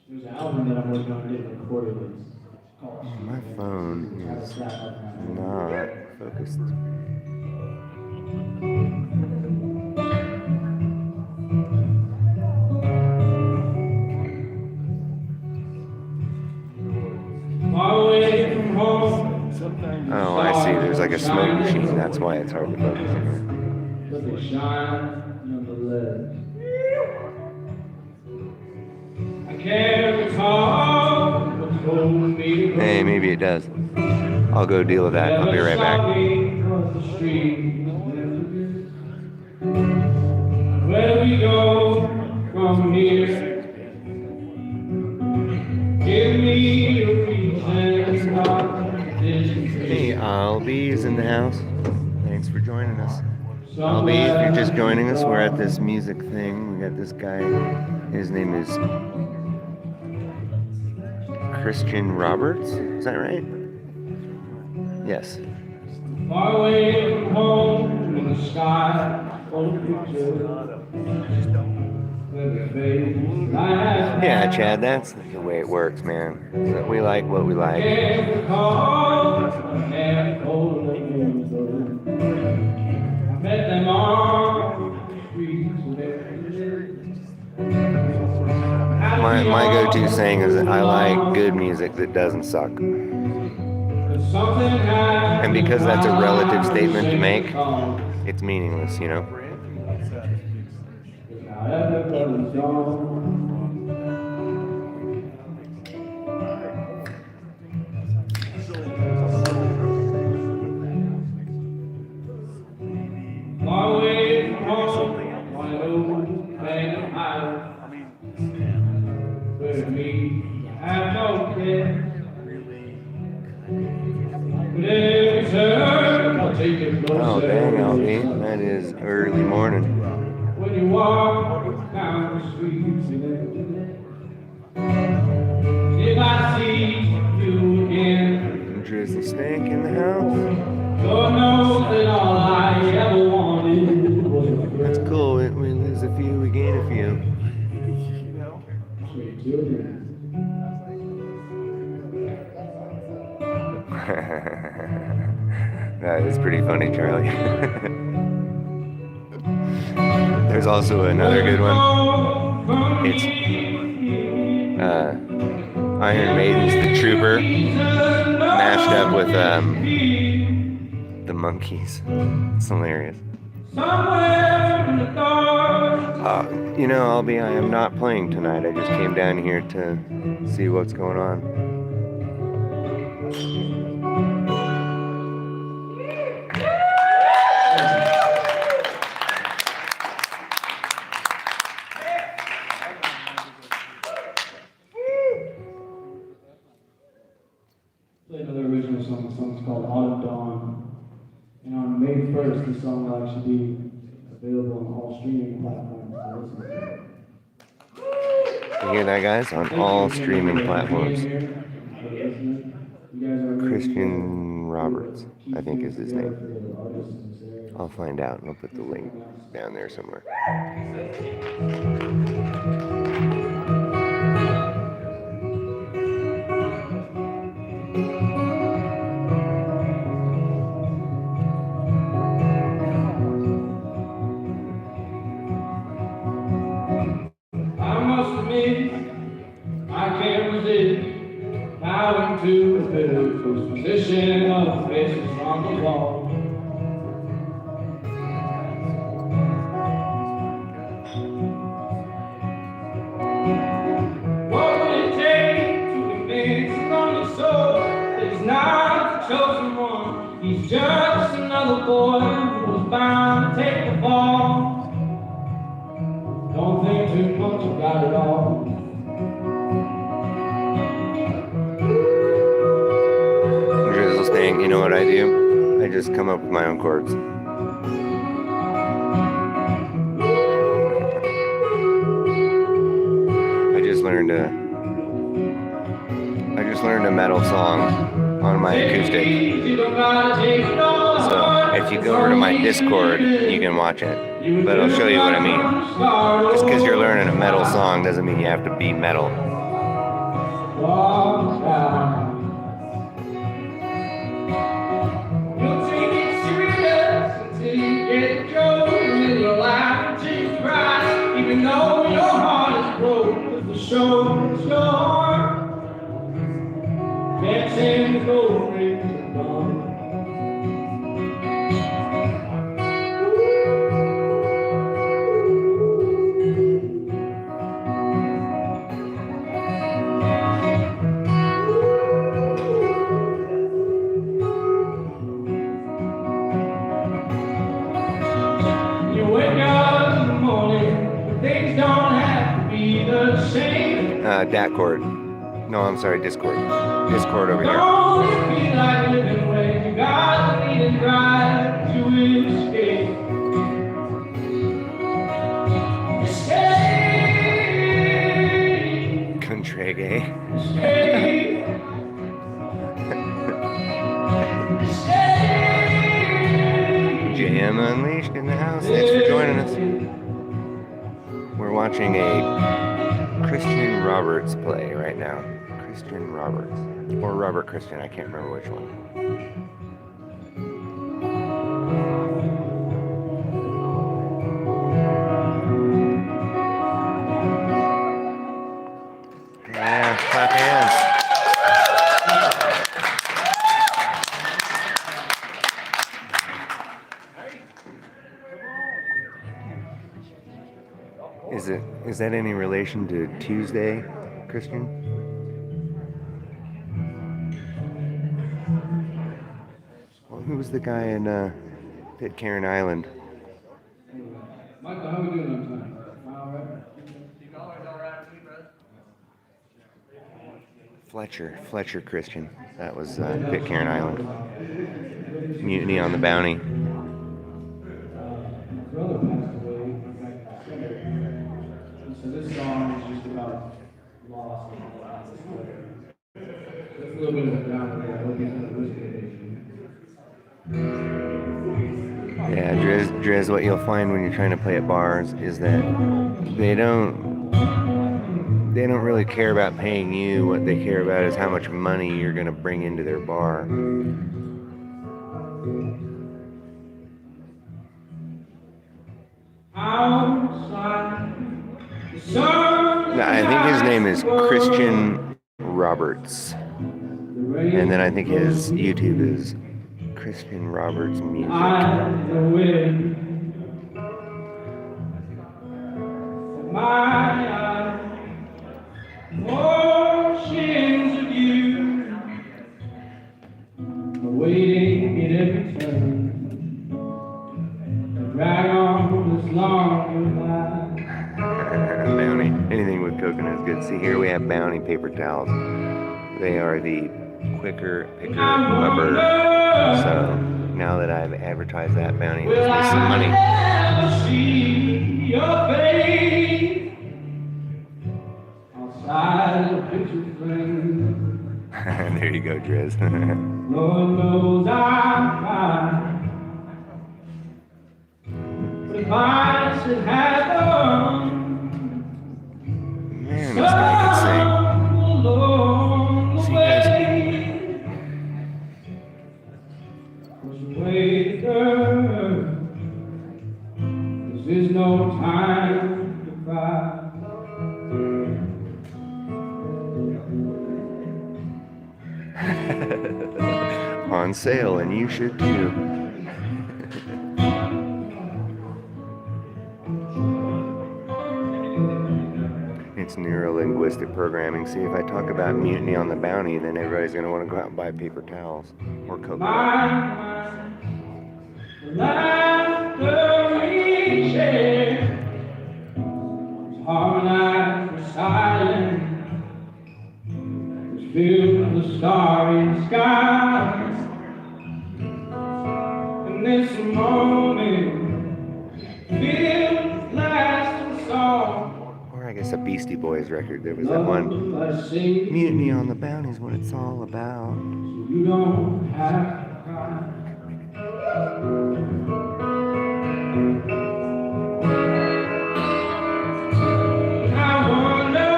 There's an album that I'm working on getting recorded. It's called My phone is not focused. Oh, I see. There's like a smoke machine. That's why it's hard to focus. But they shine nonetheless. I can't recall what's holding me. Hey, maybe it does. I'll go deal with that. I'll be right back. Where we go from here? Give me a reason. Hey, Albie's in the house. Thanks for joining us. Albie, if you're just joining us, we're at this music thing. We got this guy. His name is Christian Roberts. Is that right? Yes. Far away from home in the sky, full of pictures. Yeah, Chad, that's the way it works, man. So we like what we like. My go-to saying is that I like good music that doesn't suck. And because that's a relative statement to make, it's meaningless, you know? Oh, dang, Alfie. That is early morning. When you walk down the street, if I see you again, Drizzle Snake in the house. Lord knows that all I ever wanted was a That's cool. We lose a few, we gain a few. sweet children. That is pretty funny, Charlie. There's also another good one. It's Iron Maiden's The Trooper mashed up with the Monkees. It's hilarious. You know, I am not playing tonight. I just came down here to see what's going on. Play another original song. The song's called Autumn Dawn. And on May 1st, the song will actually be available on all streaming platforms to listen to. You hear that, guys? On all streaming platforms. Christian Roberts, I think is his name. I'll find out and I'll put the link down there somewhere. I must admit, I can't resist bowing to the very first position of faces on the wall. What would it take to convince a lonely soul that he's not the chosen one? He's just another boy who was bound to take the fall. Don't think too much about it all. Drizzle Snake, you know what I do? I just come up with my own chords. I just learned a metal song on my acoustic. So if you go over to my Discord, you can watch it. But I'll show you what I mean. Just because you're learning a metal song doesn't mean you have to be metal. You'll take it serious until you get going in your life until you cry. Even though your heart is broke, the show is your heart. Can't sing the gold rings of dawn. You wake up in the morning, but things don't have to be the same. Dat chord. No, I'm sorry, Discord. Discord over here. Don't you feel like living when you got to need and drive to escape? Escape. Contrage. Escape. Escape. Jam Unleashed in the house. Thanks for joining us. We're watching watching a Christian Roberts play right now. Christian Roberts. Or Robert Christian, I can't remember which one. Yeah, clap hands. Is that any relation to Tuesday, Christian? Well, who was the guy in Pitcairn Island? Michael, how we doing on time? Am I all right? Fletcher Christian. That was Pitcairn Island. Mutiny on the Bounty. Brother passed away back in December. And so this song is just about loss and loss. It's a little bit of a downer there. I hope he's not listening. Yeah, Drez, what you'll find when you're trying to play at bars is that they don't really care about paying you. What they care about is how much money you're going to bring into their bar. No, I think his name is Christian Roberts. And then I think his YouTube is Christian Roberts Music. Motions of you, waiting at every turn, to drag on this long goodbye. Bounty. Anything with coconut is good. See, here we have Bounty paper towels. They are the quicker picker upper. So now that I've advertised that, Bounty gives me some money. There you go, Driz. Lord knows I'm fine. But if I should have done Man, this guy can sing. along the See, way, guys. push away the curve. This is no time to cry. On sale, and you should too. It's neuro-linguistic programming. See, if I talk about mutiny on the bounty, then everybody's going to want to go out and buy paper towels or coconut. Laughter we share, harmonized for silence, which filled the starry skies. And this moment feels lasting song. Or I guess a Beastie Boys record. There was that one. Mutiny on the bounty is what it's all about. You don't have to cry. I wonder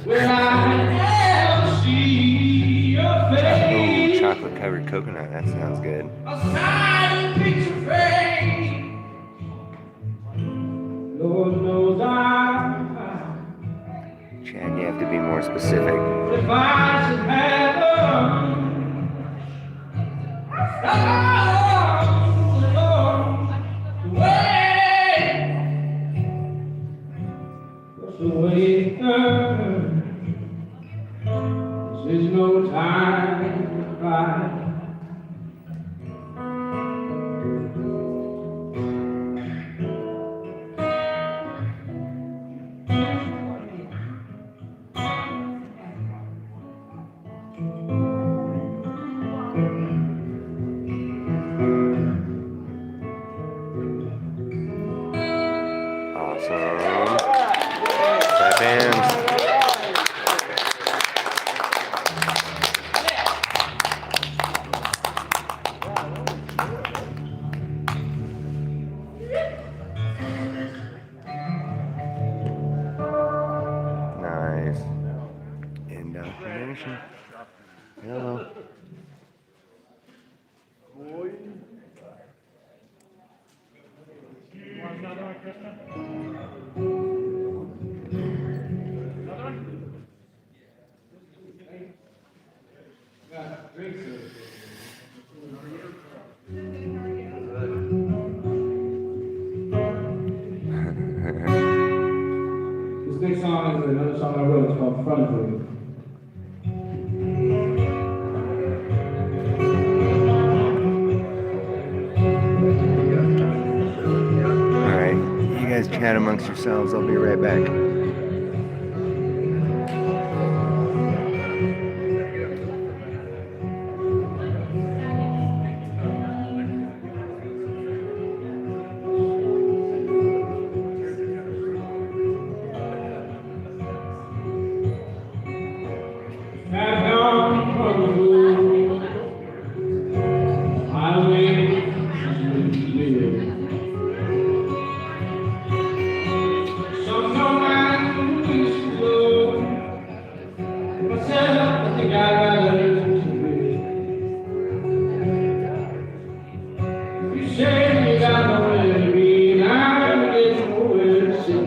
will I ever see your Ooh, face? chocolate covered coconut. That sounds good. A silent picture frame. Lord knows I'm fine. Chad, you have to be more specific. If I should have along the way, push away the this is no time to cry. Awesome. Clap hands. finishing. Hello. This next song is another song I wrote. It's called Front of You. Alright, you guys chat amongst yourselves. I'll be right back. Have gone from the moon. Highway to some no man is slow. Myself, I think I got to be. You say you got nowhere to be, and I'm getting nowhere to see.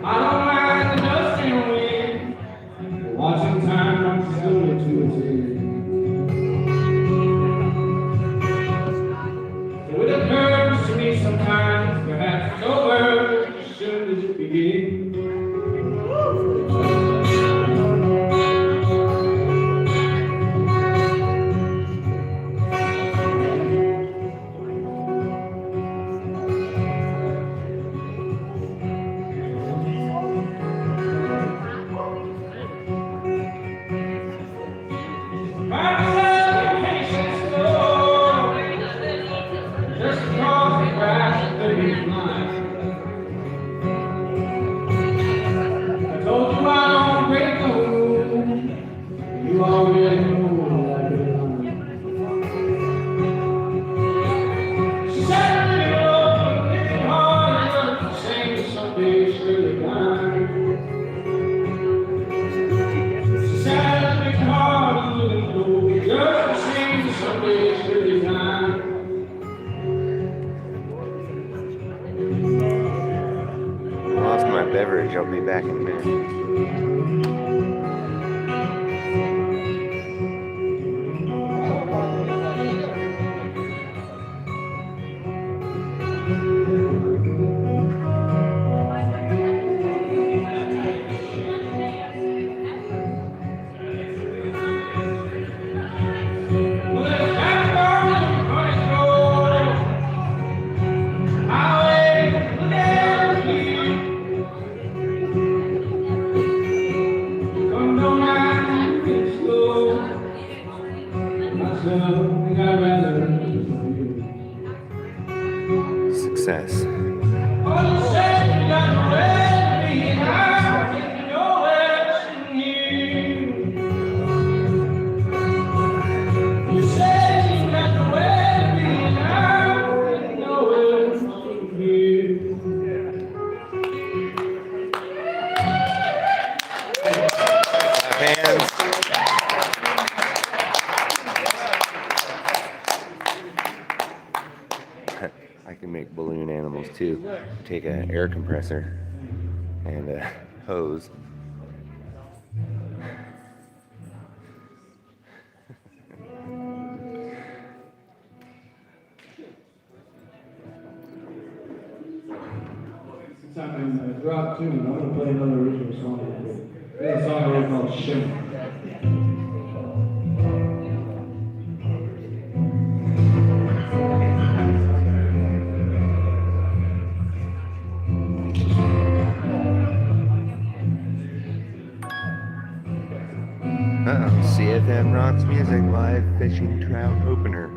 I don't mind the dust and wind, watching time run slowly to its end. So it occurs to me sometimes, perhaps it's over as soon as it begins. Lost my beverage. I'll be back in a minute. Success. Hands. I can make balloon animals too. Take an air compressor and a hose. Since I'm in drop tune, I'm going to play another original song. There's a song I wrote called Shimmer. CFM Rocks Music Live Fishing Trout Opener.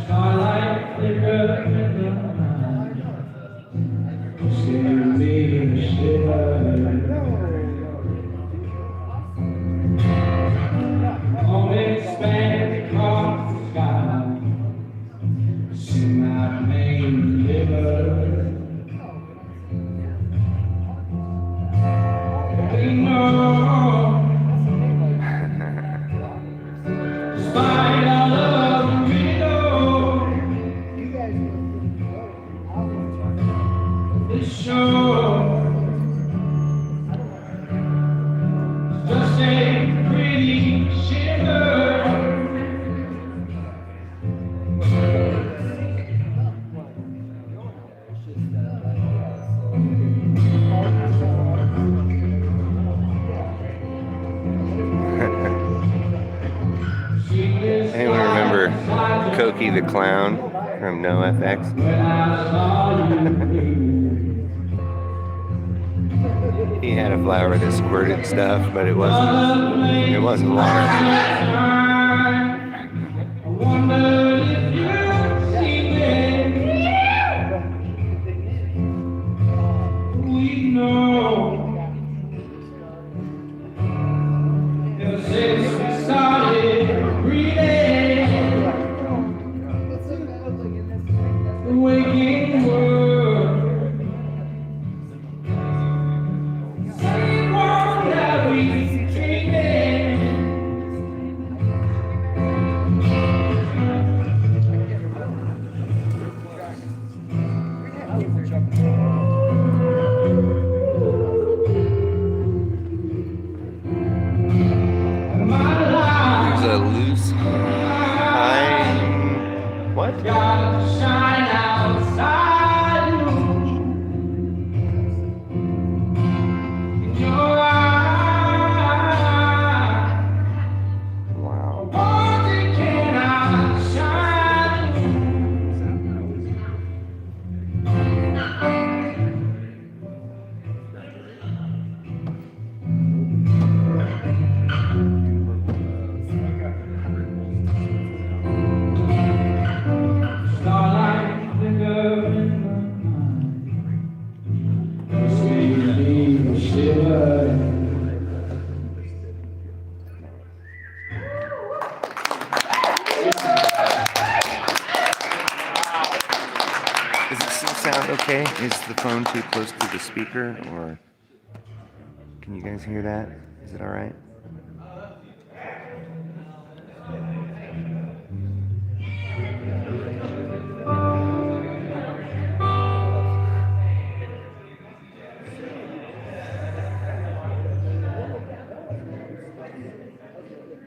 Starlight flickered in the night. Despite all of we know, this show is just a pretty shimmer. Anyone remember Cokie the Clown from NoFX? He had a flower that squirted stuff, but it wasn't water. I wonder if you've seen it. We know ever since we started breathing, the waking world. Same one that we dreamed. My life There's a loose what? got to shine outside you. In your eyes, Wow. only can I shine. Starlight flicker in my mind, sweet me shiver. Does it still sound okay? Is the phone too close to the speaker, or can you guys hear that? Is it all right?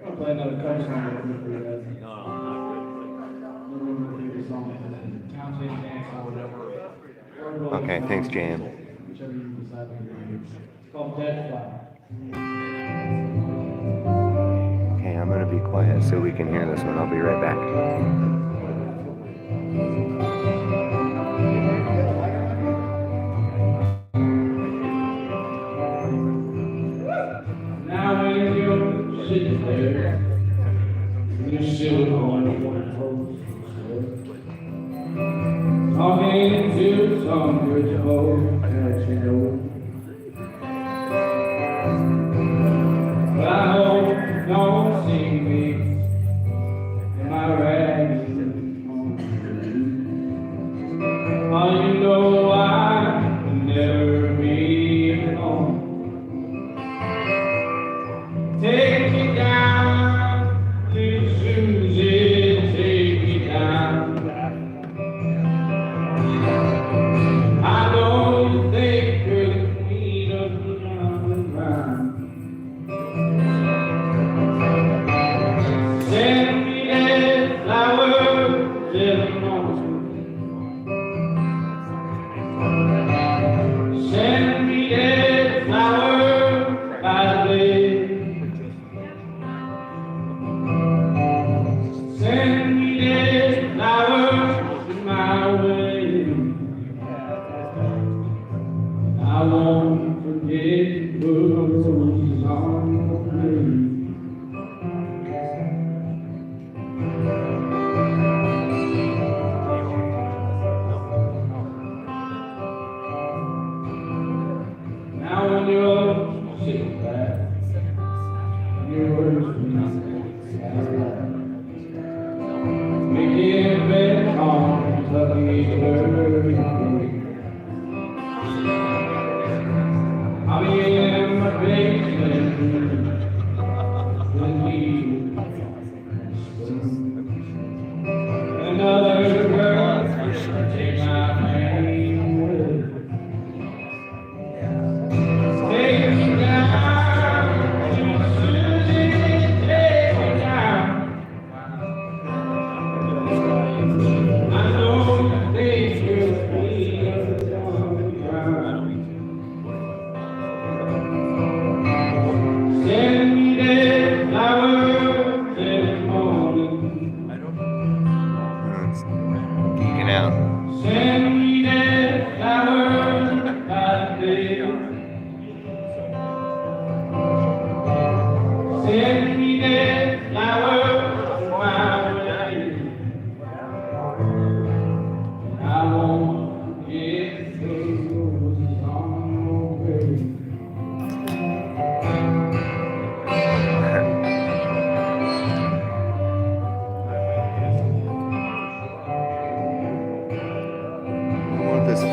I'll play another cover song real quick for you guys. One of my favorite songs. Townsend Dance or whatever. Okay, thanks, Jan. Whichever you decide to do. It's called Dead Fly. Okay, I'm gonna be quiet so we can hear this one. I'll be right back. Now when you're sitting there, in your silicone clothes, talking to some good old that you know. But I hope you don't see me in my rags and all you know I can never be alone. Take me down, little Susie, take me down. I know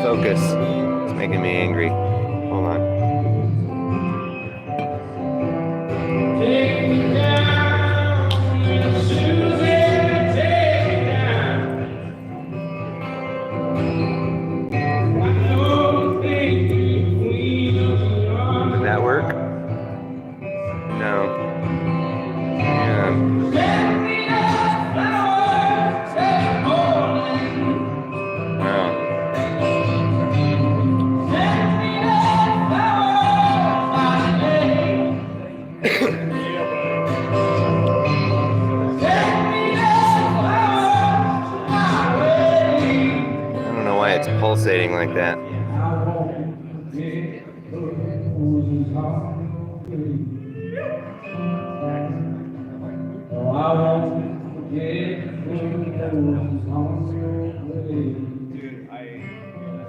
focus. It's making me angry. Hold on. Take me down, Susan, take me down. I know things between us Did that work? No. Yeah. Send me the flowers every morning. Wow. Send me the flowers by day. Send me the flowers my way. I don't know why it's pulsating like that. I won't forget who's on the way. Oh, I won't forget who's on the way.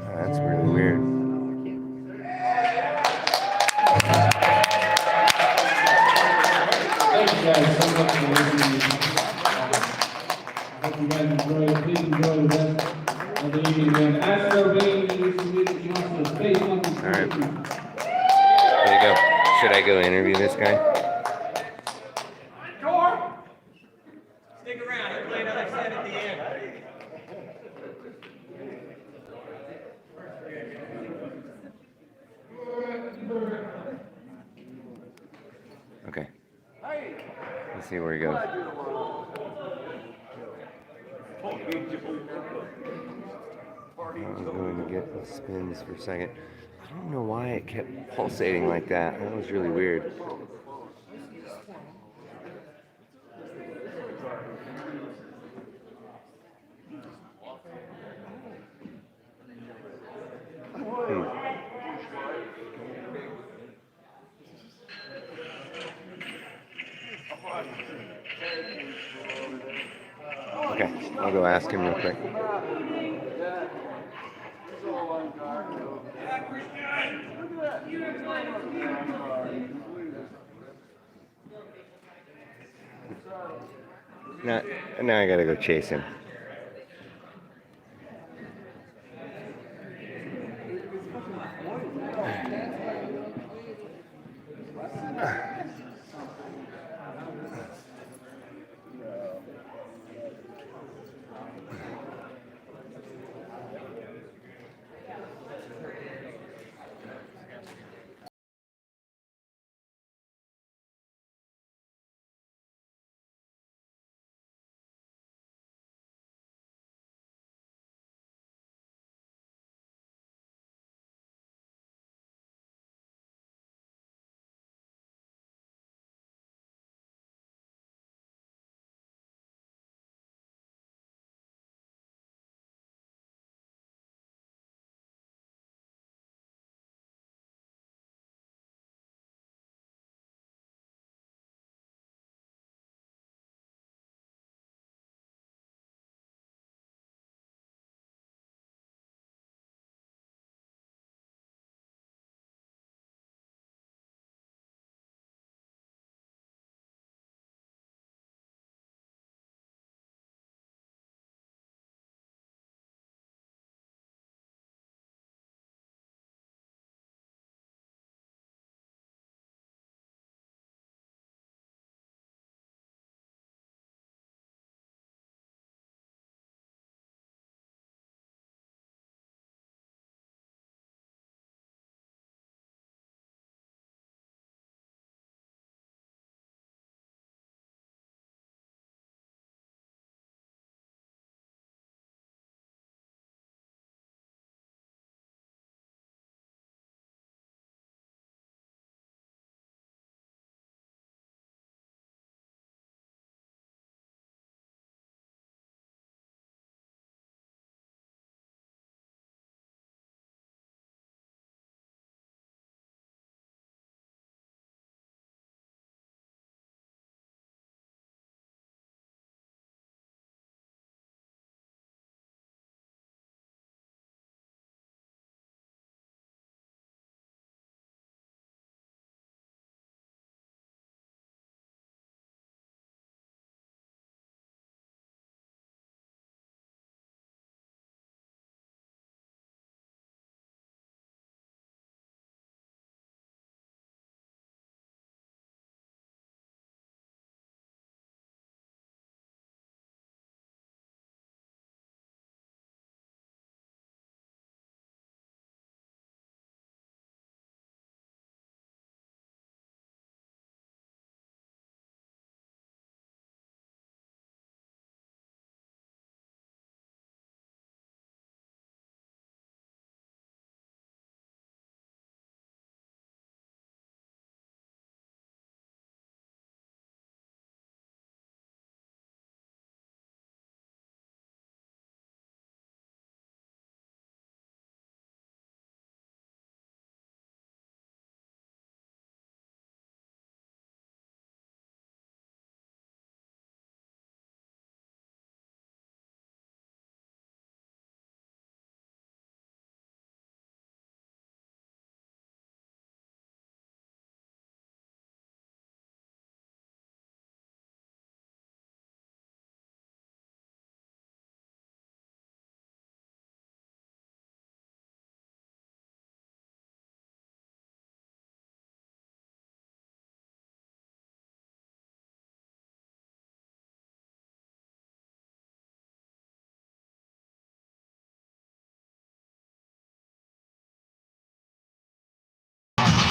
Oh, that's really weird. Thank you guys so much for listening. I hope you guys enjoy it. Please enjoy the rest of the evening. And as they're waiting for this music, you want to say something. All right. There you go. Should I go interview this guy? Stick around, he'll play another set at the end. Okay. Let's see where he goes. I'm going to get the spins for a second. I don't know why it kept pulsating like that. That was really weird. Okay, I'll go ask him real quick. Now I gotta go chase him.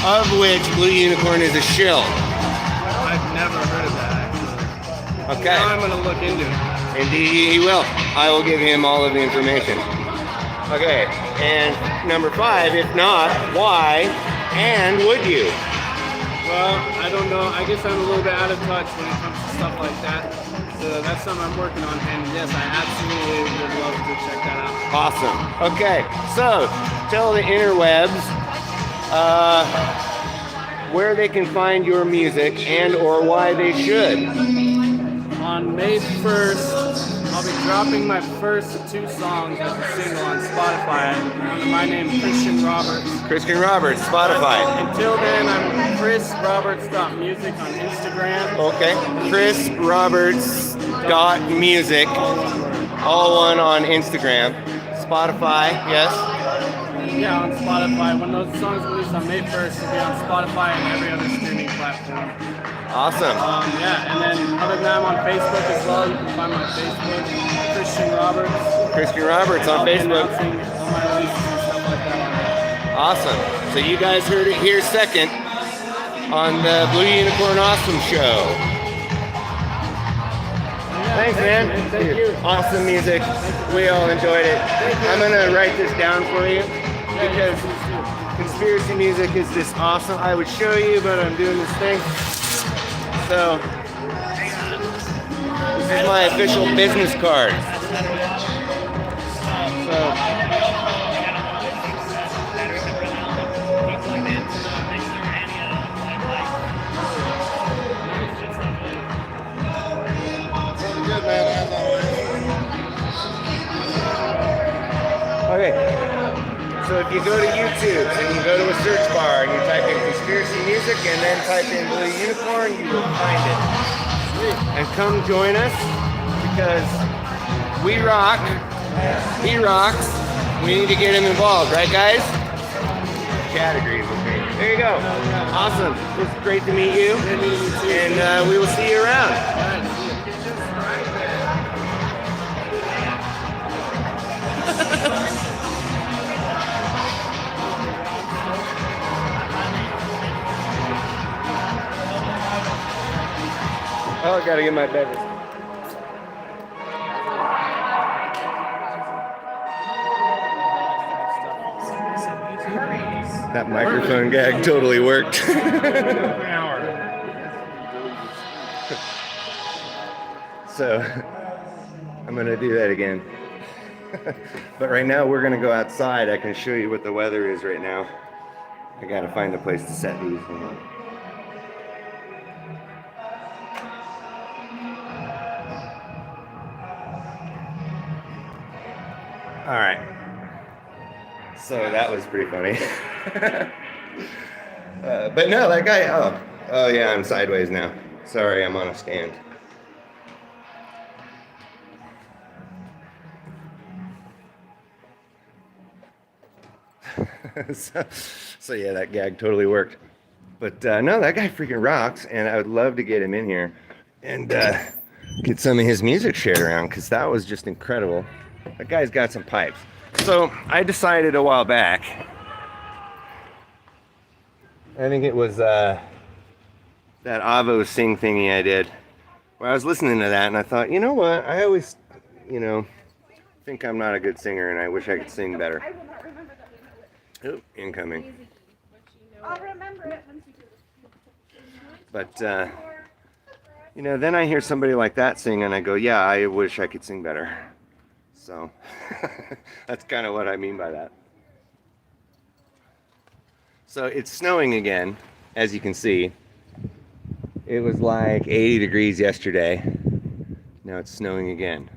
of which Blue Unicorn is a shill. I've never heard of that, actually. Okay. Now I'm going to look into it. Indeed, he will. I will give him all of the information. Okay, and number 5, if not, why and would you? Well, I don't know. I guess I'm a little bit out of touch when it comes to stuff like that. So that's something I'm working on. And yes, I absolutely would love to check that out. Awesome. Okay, so tell the interwebs where they can find your music and or why they should. On May 1st, I'll be dropping my first 2 songs as a single on Spotify under my name, Christian Roberts. Christian Roberts, Spotify. Until then, I'm chrisroberts.music on Instagram. Okay, chrisroberts.music, all one on Instagram. Spotify, yes? Yeah, on Spotify. When those songs release on May 1st, it'll be on Spotify and every other streaming platform. Awesome. Yeah, and then other than that, I'm on Facebook as well. You can find my Facebook, Christian Roberts. Christian Roberts on I'll be Facebook. announcing all my releases and stuff like that on there. Awesome. So you guys heard it here second on the Blue Unicorn Awesome Show. Thanks, man. Thank you. Awesome music. We all enjoyed it. I'm going to write this down for you because conspiracy music is just awesome. I would show you, but I'm doing this thing. So, this is my official business card. So, okay, so if you go to YouTube and you go to a search bar and you type in conspiracy music and then type in Blue Unicorn, you will find it. And come join us because we rock, he rocks, we need to get him involved, right guys? Chad agrees with me. There you go. Awesome. It was great to meet you and we will see you around. Oh, I gotta get my beverage. That microphone gag totally worked. So, I'm gonna do that again. But right now we're gonna go outside. I can show you what the weather is right now. I gotta find a place to set these. All right. So that was pretty funny. But no, that guy, oh yeah, I'm sideways now. Sorry, I'm on a stand. so yeah, that gag totally worked. But no, that guy freaking rocks, and I would love to get him in here and get some of his music shared around, because that was just incredible. That guy's got some pipes. So I decided a while back, I think it was that Avo Sing thingy I did, where I was listening to that and I thought, you know what, I always, think I'm not a good singer and I wish I could sing better. Oh, incoming. I'll remember it once you do it. But, then I hear somebody like that sing and I go, yeah, I wish I could sing better. So, that's kind of what I mean by that. So, it's snowing again, as you can see. It was like 80 degrees yesterday. Now it's snowing again.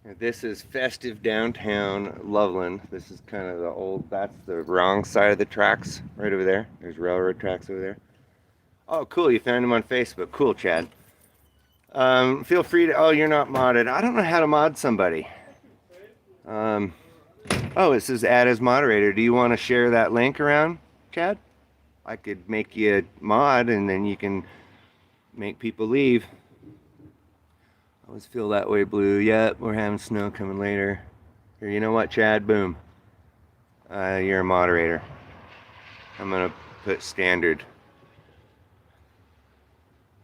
And this is festive downtown Loveland. This is kind of that's the wrong side of the tracks right over there. There's railroad tracks over there. Oh, cool, you found him on Facebook. Cool, Chad. Feel free to, you're not modded. I don't know how to mod somebody. It says add as moderator. Do you want to share that link around, Chad? I could make you a mod and then you can make people leave. I always feel that way, Blue. Yep, we're having snow coming later. Here, you know what, Chad? Boom. You're a moderator. I'm gonna put standard.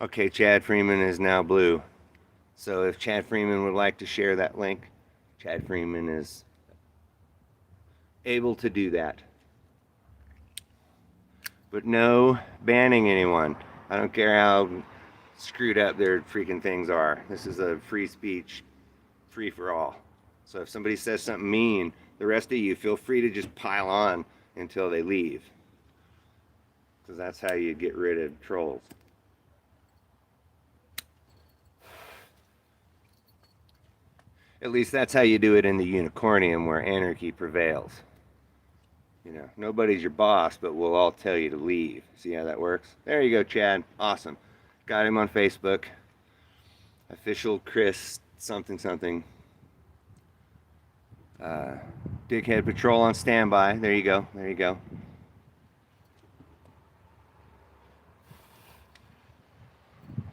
Okay, Chad Freeman is now blue. So if Chad Freeman would like to share that link, Chad Freeman is able to do that. But no banning anyone. I don't care how screwed up their freaking things are. This is a free speech, free for all. So if somebody says something mean, the rest of you feel free to just pile on until they leave. Because that's how you get rid of trolls. At least that's how you do it in the Unicornium, where anarchy prevails. You know, nobody's your boss, but we'll all tell you to leave. See how that works? There you go, Chad. Awesome. Got him on Facebook. Official Chris something something. Dickhead Patrol on standby. There you go. There you go.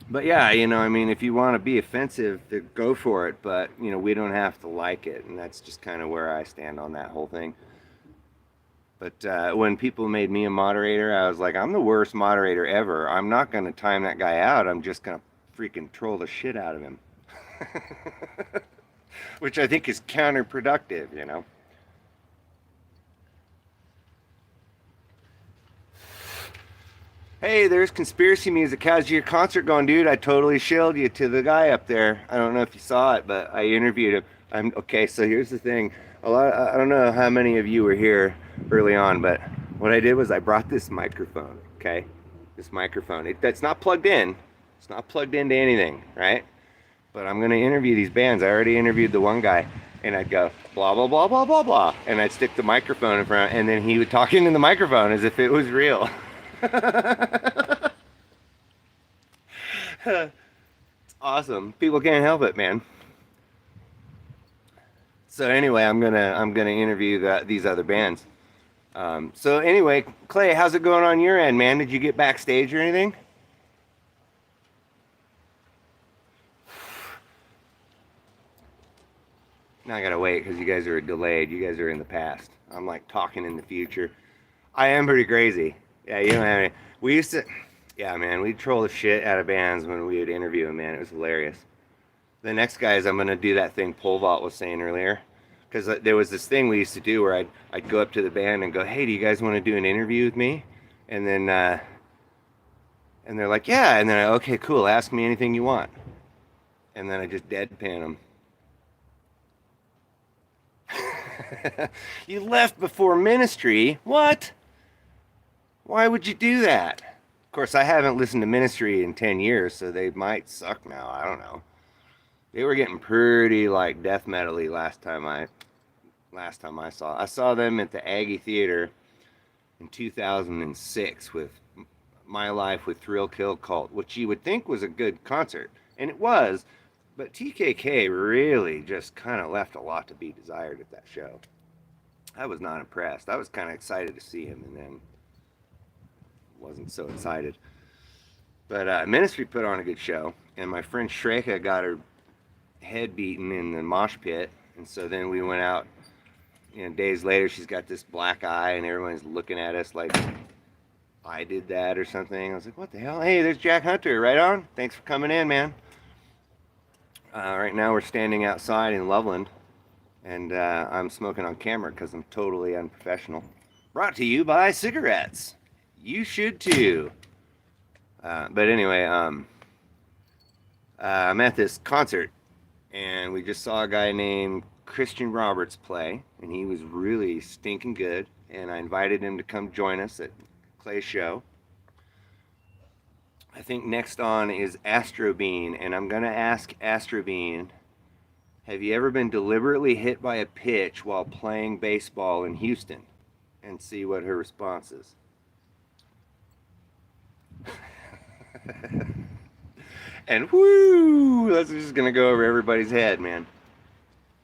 But yeah, you know, I mean, if you want to be offensive, go for it. But, you know, we don't have to like it. And that's just kind of where I stand on that whole thing. But when people made me a moderator, I was like, I'm the worst moderator ever. I'm not going to time that guy out. I'm just going to freaking troll the shit out of him. Which I think is counterproductive, you know. Hey, there's conspiracy music. How's your concert going, dude? I totally shilled you to the guy up there. I don't know if you saw it, but I interviewed him. Okay, so here's the thing. I don't know how many of you were here early on, but what I did was I brought this microphone, okay? This microphone. That's not plugged in. It's not plugged into anything, right? But I'm going to interview these bands. I already interviewed the one guy, and I'd go, blah, blah, blah, blah, blah, blah. And I'd stick the microphone in front, and then he would talk into the microphone as if it was real. It's awesome. People can't help it, man. So anyway, I'm gonna interview these other bands. So anyway, Clay, how's it going on your end, man? Did you get backstage or anything? Now I gotta wait because you guys are delayed. You guys are in the past. I'm like talking in the future. I am pretty crazy. Yeah, you don't have any. We used to, yeah, man, we'd troll the shit out of bands when we would interview them, man. It was hilarious. The next guy is I'm gonna do that thing Pole Vault was saying earlier, because there was this thing we used to do where I'd go up to the band and go, hey, do you guys want to do an interview with me? And then and they're like, yeah. And then okay, cool. Ask me anything you want. And then I just deadpan them. You left before Ministry? What? Why would you do that? Of course, I haven't listened to Ministry in 10 years, so they might suck now. I don't know. They were getting pretty like death metal-y last time I saw them at the Aggie Theater in 2006 with My Life with Thrill Kill Cult, which you would think was a good concert, and it was. But TKK really just kind of left a lot to be desired at that show. I was not impressed. I was kind of excited to see him, and then wasn't so excited. But Ministry put on a good show, and my friend Shreka got her head beaten in the mosh pit, and so then we went out. You know, days later, she's got this black eye, and everyone's looking at us like I did that or something. I was like, what the hell? Hey, there's Jack Hunter. Right on. Thanks for coming in, man. Right now we're standing outside in Loveland, and I'm smoking on camera because I'm totally unprofessional. Brought to you by cigarettes. You should too. But anyway, I'm at this concert, and we just saw a guy named Christian Roberts play, and he was really stinking good, and I invited him to come join us at Clay's show. I think next on is Astrobean, and I'm going to ask Astrobean, have you ever been deliberately hit by a pitch while playing baseball in Houston? And see what her response is. And whoo, that's just going to go over everybody's head, man.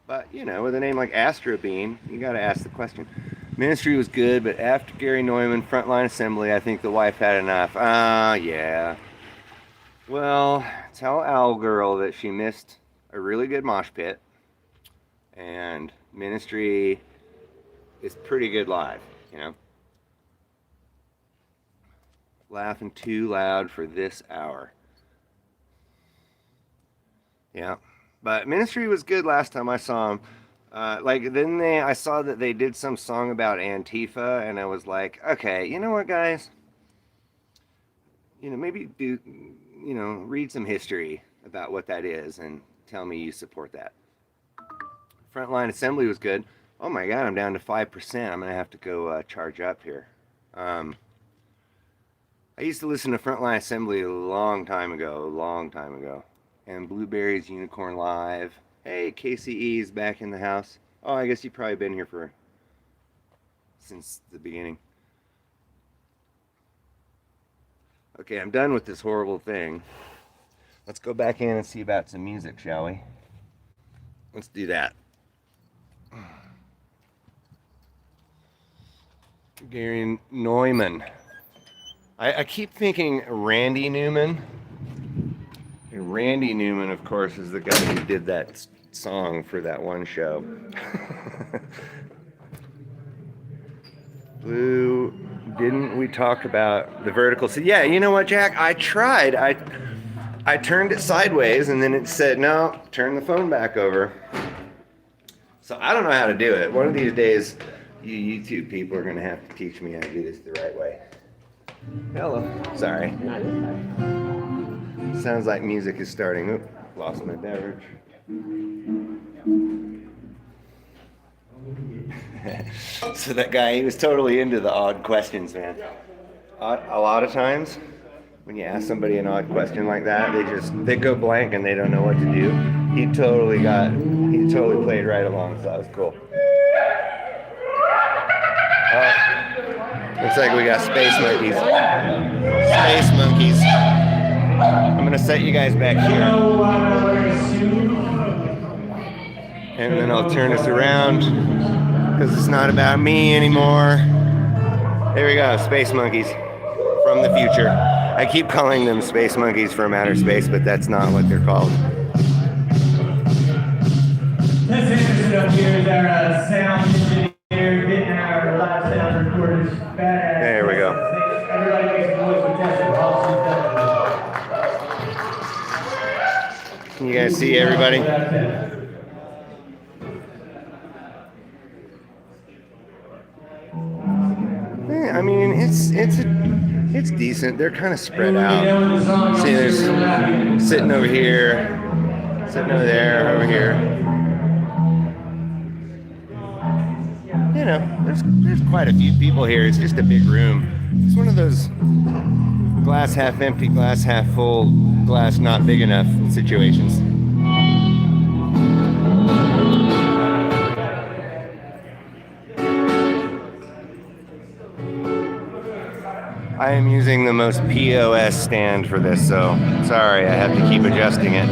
But, you know, with a name like Astrobean, you got to ask the question. Ministry was good, but after Gary Neumann, Frontline Assembly, I think the wife had enough. Yeah. Well, tell Owl Girl that she missed a really good mosh pit, and Ministry is pretty good live, you know. laughing too loud for this hour. Yeah, but Ministry was good last time I saw them. I saw that they did some song about Antifa, and I was like, okay, you know what, guys? Maybe read some history about what that is and tell me you support that. Frontline Assembly was good. Oh my God, I'm down to 5%. I'm gonna have to go charge up here. I used to listen to Frontline Assembly a long time ago. And Blueberry's Unicorn Live. Hey, KCE's back in the house. Oh, I guess you've probably been here since the beginning. Okay, I'm done with this horrible thing. Let's go back in and see about some music, shall we? Let's do that. Gary Neumann. I keep thinking Randy Newman. And Randy Newman, of course, is the guy who did that song for that one show. Blue, didn't we talk about the vertical? So yeah, you know what, Jack? I tried. I turned it sideways, and then it said, no, turn the phone back over. So I don't know how to do it. One of these days, you YouTube people are going to have to teach me how to do this the right way. Hello. Sorry. Sounds like music is starting. Oop, lost my beverage. So that guy, he was totally into the odd questions, man. A lot of times, when you ask somebody an odd question like that, they go blank and they don't know what to do. He totally played right along, so that was cool. Looks like we got space monkeys. Space monkeys. I'm gonna set you guys back here. And then I'll turn us around, because it's not about me anymore. There we go, space monkeys from the future. I keep calling them space monkeys from outer space, but that's not what they're called. This interesting up here is our sound engineer getting our live sound recorders badass. There we go. Everybody makes a noise with Tesla. Can you guys see everybody? Yeah, I mean, it's decent. They're kind of spread out. See, there's sitting over here, sitting over there, over here. You know, there's quite a few people here. It's just a big room. It's one of those glass half empty, glass half full, glass not big enough situations. I am using the most POS stand for this, so sorry, I have to keep adjusting it.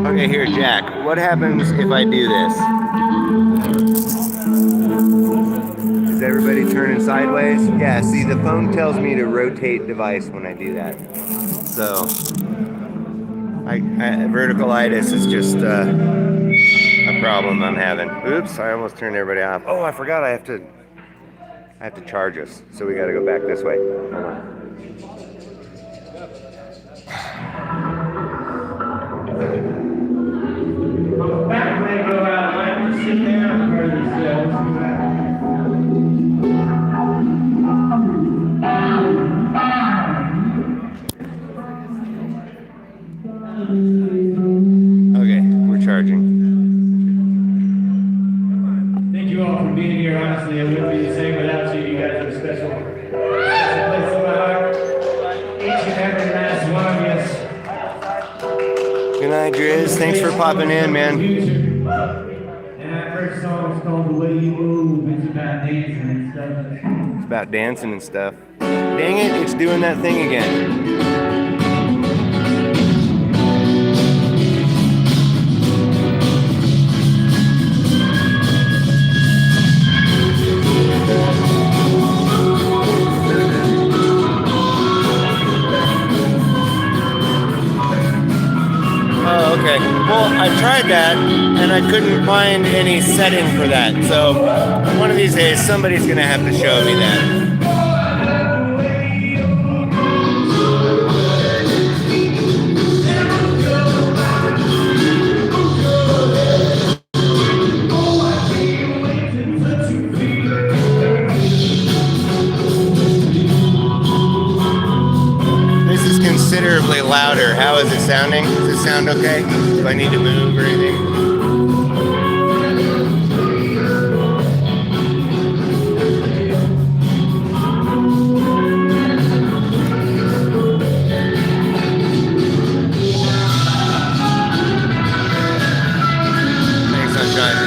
Okay, here, Jack, what happens if I do this? Is everybody turning sideways? Yeah, see, the phone tells me to rotate device when I do that. So, verticalitis is just a problem I'm having. Oops, I almost turned everybody off. Oh, I forgot I have to charge us. So we gotta go back this way. Hold on. Back when they go out, I just sit down for themselves. Okay, we're charging. Thank you all for being here. Honestly, it wouldn't be the same without you. You guys are special. Place in my heart. Each and every last one of you. Good night, Driz. Thanks for popping in, man. And that first song is called The Way You Move. It's about dancing and stuff. It's about dancing and stuff. Dang it, it's doing that thing again. Oh, okay. Well, I tried that and I couldn't find any setting for that. So one of these days somebody's gonna have to show me that. This is considerably louder. How is it sounding? Does it sound okay? Do I need to move or anything? Thanks, sunshine.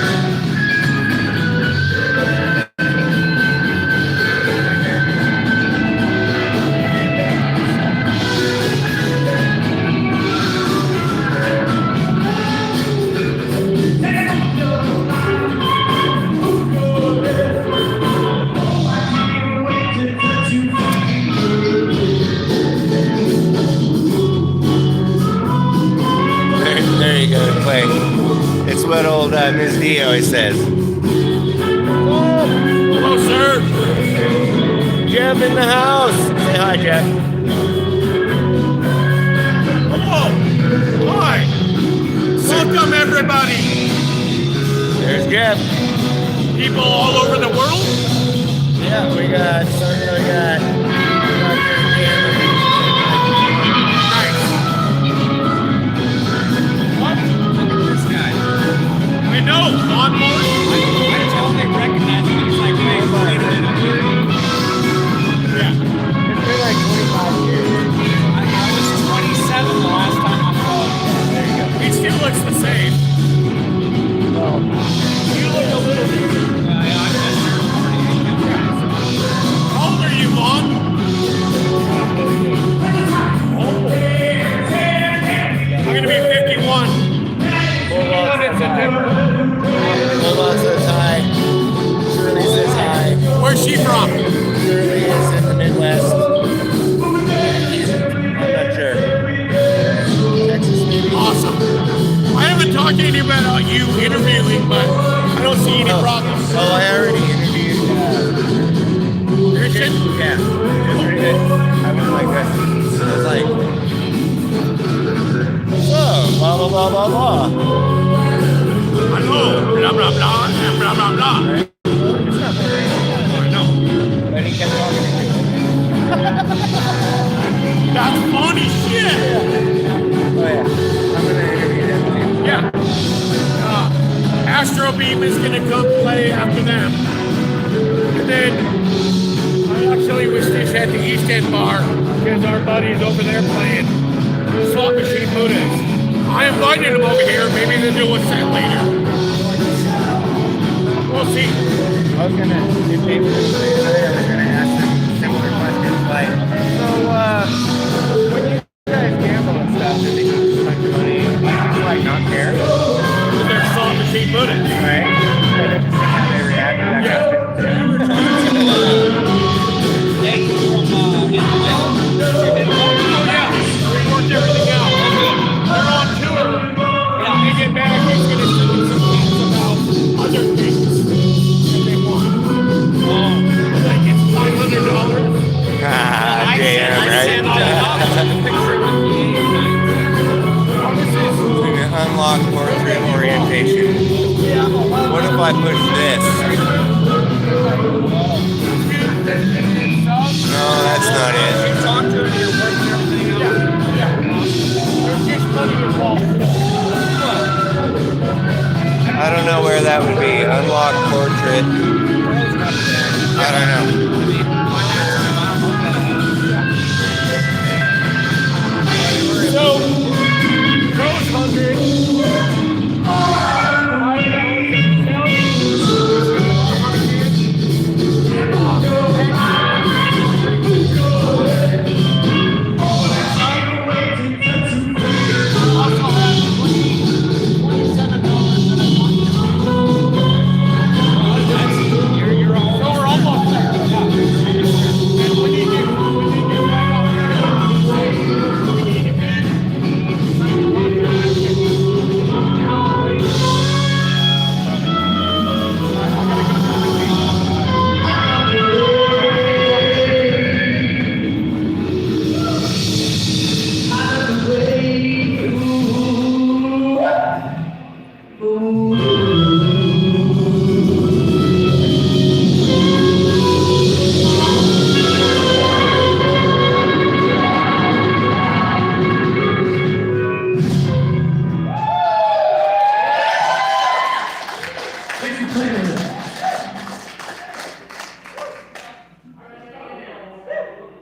There you go, play. It's what old Ms. D always says. Hello, sir. Jeff in the house. Say hi, Jeff. Hello. Hi. Welcome, everybody. There's Jeff. People all over the world. Yeah, we got This guy. I know. Lawnmower. I tell they recognize me. It's like, wait a minute. Yeah. It's been like 25 years. I was 27 the last time I saw him. There you go. He still looks the same. Oh. You look a little different. Yeah, I'm just How old are you, Mom? I'm gonna be 51. Hold on, says hi. Shirley says hi. Where's she from? Shirley is in the Midwest. I'm not sure. Texas, maybe? Awesome. I haven't talked to anybody about you interviewing, but I don't see any problems. Oh, I already interviewed. Christian? Yeah. It's pretty good. I was like that. So I was like, so, blah, blah, blah, blah, blah. Hello. Blah, blah, blah, and blah, blah, blah. It's not very I know. but he kept talking to me. That's funny shit. Oh, yeah. I'm going to interview him too. Yeah. Astro Beam is going to come play after them. And then I actually was just at the East End bar because our buddy's over there playing slot machine Buddhas. I invited him over here. Maybe they'll do a set later. We'll see. I was gonna, if they were I was gonna ask them similar questions like, so, when you guys gamble and stuff, do they use a bunch of money? Do you like not care? Because they're slot machine Buddhas. Right? And it's just how they react to that kind of Oh, yeah. We worked everything out. They're on tour. When they get back, he's going to send them some things about other things that they want. Like it's $500. Ah, JM, right? Unlock portrait orientation. What if I push this? No, that's not it. Talk to him, you're working everything out. Yeah. There's just money involved. I don't know where that would be. Unlock portrait. I don't know. So, Rose 100. So we're almost there.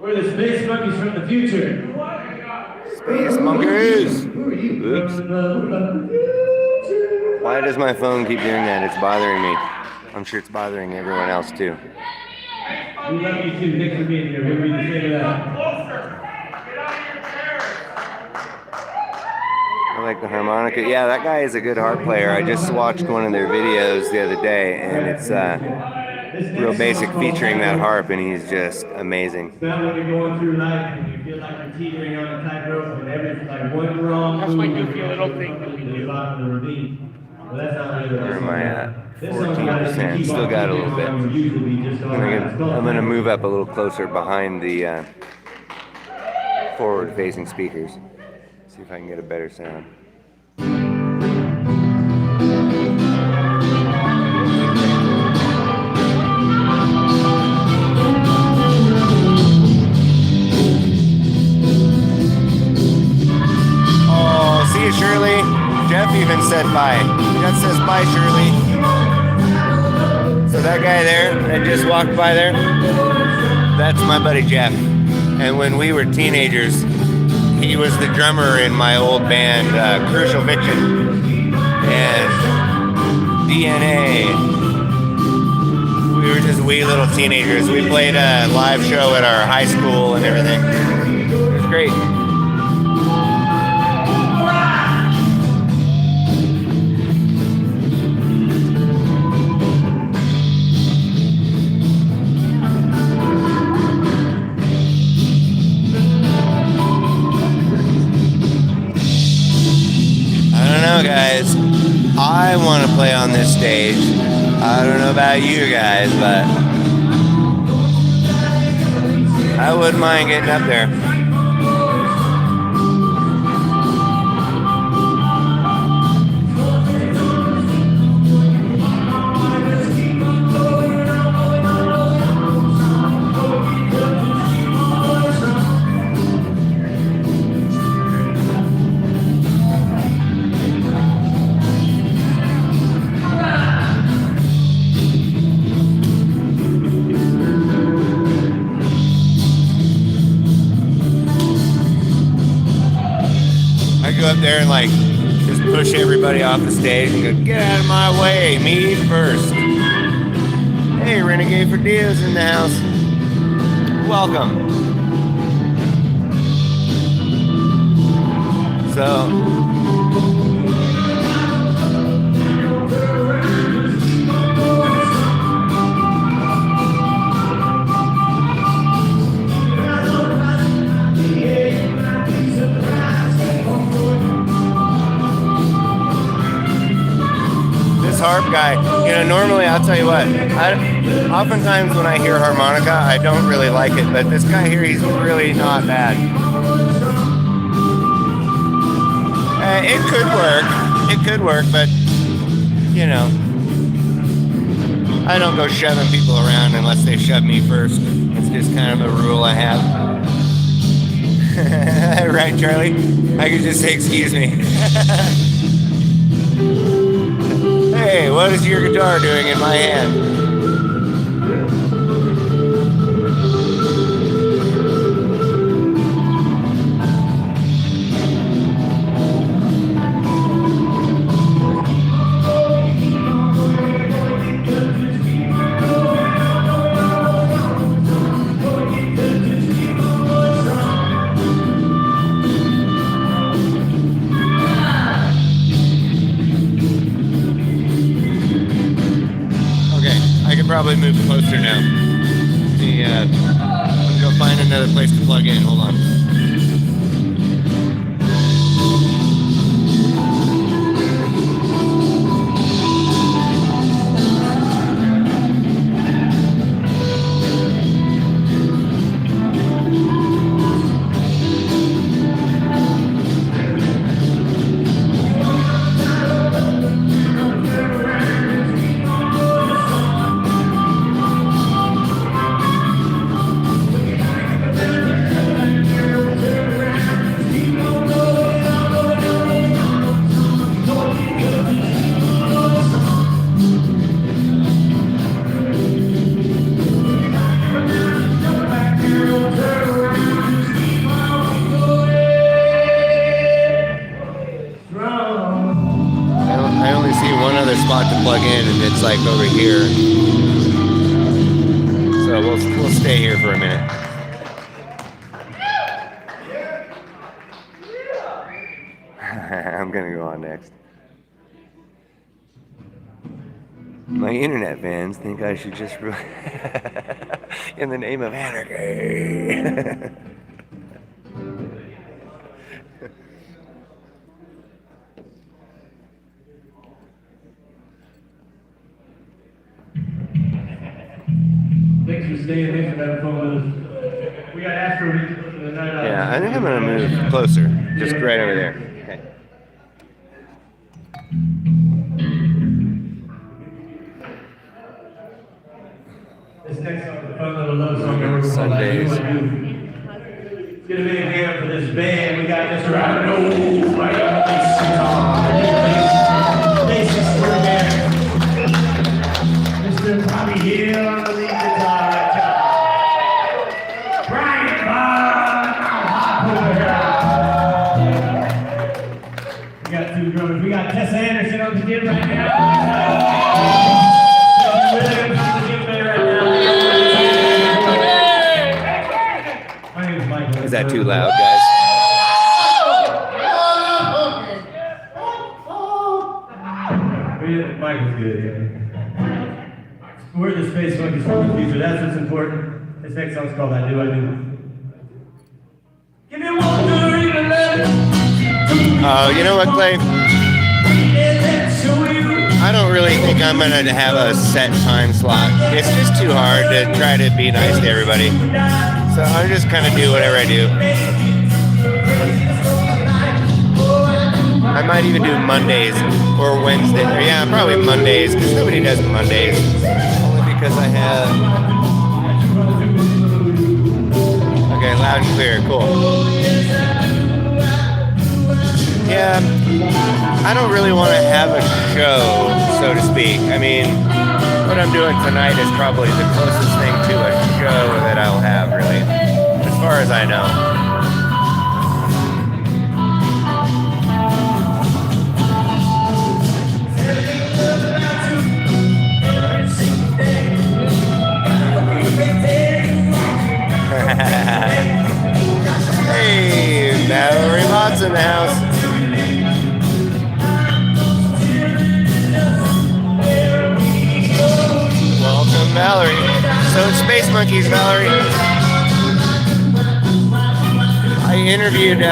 We're the space monkeys from the future. Space monkeys. Oops. Why does my phone keep doing that? It's bothering me. I'm sure it's bothering everyone else too. We love you too. Thanks for being here. We'll be the same of that. I like the harmonica. Yeah, that guy is a good harp player. I just watched one of their videos the other day, and it's real basic featuring that harp, and he's just amazing. It's not when you're going through life and you feel like you're teetering on a tightrope and everything like one wrong That's my move goofy little thing that we to the do. bottom of the ravine. Well, that's not really Where am I at? This song you gotta 14%. keep Still on got a keeping little bit. on would usually be just all right. It's called- I'm gonna move up a little closer behind the forward-facing speakers. See if I can get a better sound. Oh, see you, Shirley. Jeff even said bye. Jeff says bye, Shirley. So that guy there that just walked by there, that's my buddy Jeff. And when we were teenagers, he was the drummer in my old band, Crucial Fiction and DNA. We were just wee little teenagers. We played a live show at our high school and everything. It was great. Guys, I want to play on this stage. I don't know about you guys, but I wouldn't mind getting up there. Go up there and like just push everybody off the stage and go, get out of my way, me first. Hey, Renegade for Diaz in the house. Welcome. So harp guy, you know, normally I'll tell you what, oftentimes when I hear harmonica, I don't really like it, but this guy here, he's really not bad. It could work, but, you know, I don't go shoving people around unless they shove me first. It's just kind of a rule I have. Right, Charlie? I could just say, excuse me. Hey, what is your guitar doing in my hand? Probably move closer now. I'm gonna go find another place to plug in. Hold on. sounds like over here. So we'll stay here for a minute. I'm gonna go on next. My internet fans think I should just in the name of anarchy. Thanks for staying. Thanks for having fun with us. We got Astro for the night out. Yeah, I think I'm gonna move closer, just right over there. Okay. This next song is a fun little love song that we're gonna Sundays. It's gonna be a hand for this band. We got Mr. Robert Old right on the bass extraordinaire. Mr. Bobby Hill on the lead guitar right now. Brian Bond over here. We got two drummers. We got Tessa Anderson on the gym right now. Is that too loud, guys? Michael's good, yeah. We're the Space Monkeys for the future. That's what's important. This next song's called I Do, I Do. Give me one good reason, let it. Oh, you know what, Clay? I don't really think I'm gonna have a set time slot. It's just too hard to try to be nice to everybody. So I just kind of do whatever I do. I might even do Mondays or Wednesdays. Yeah, probably Mondays, because nobody does Mondays. Only because I have... Okay, loud and clear, cool. Yeah, I don't really want to have a show, so to speak. I mean, what I'm doing tonight is probably the closest thing to a show that I'll have, really, as far as I know. Hey, Valerie Mott's in the house. Welcome, Valerie. So Space Monkeys, Valerie. I interviewed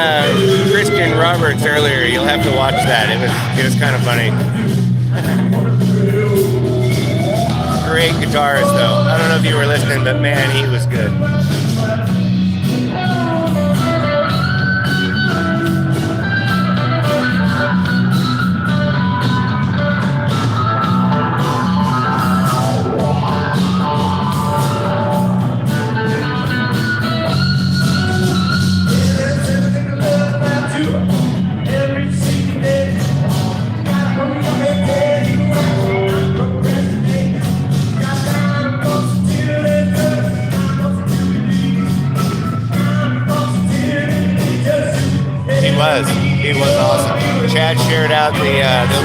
Christian Roberts earlier. You'll have to watch that. It was kind of funny. Great guitarist, though. I don't know if you were listening, but man, he was good. He was awesome. Chad shared out the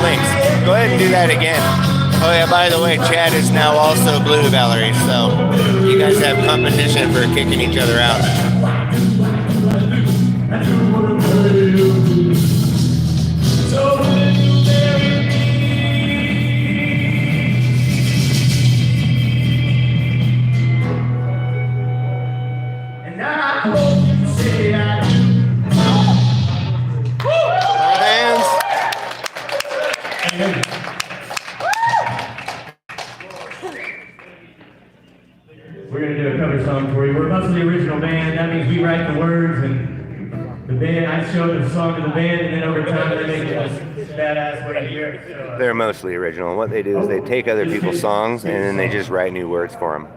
links. Go ahead and do that again. Oh yeah, by the way, Chad is now also blue, Valerie, so you guys have competition for kicking each other out. And I hope you say I do. We're going to do a cover song for you. We're mostly the original band. That means we write the words and the band. I show the song to the band, and then over time they make it this badass way to hear it. So, They're mostly original. What they do is they take other people's songs and then they just write new words for them.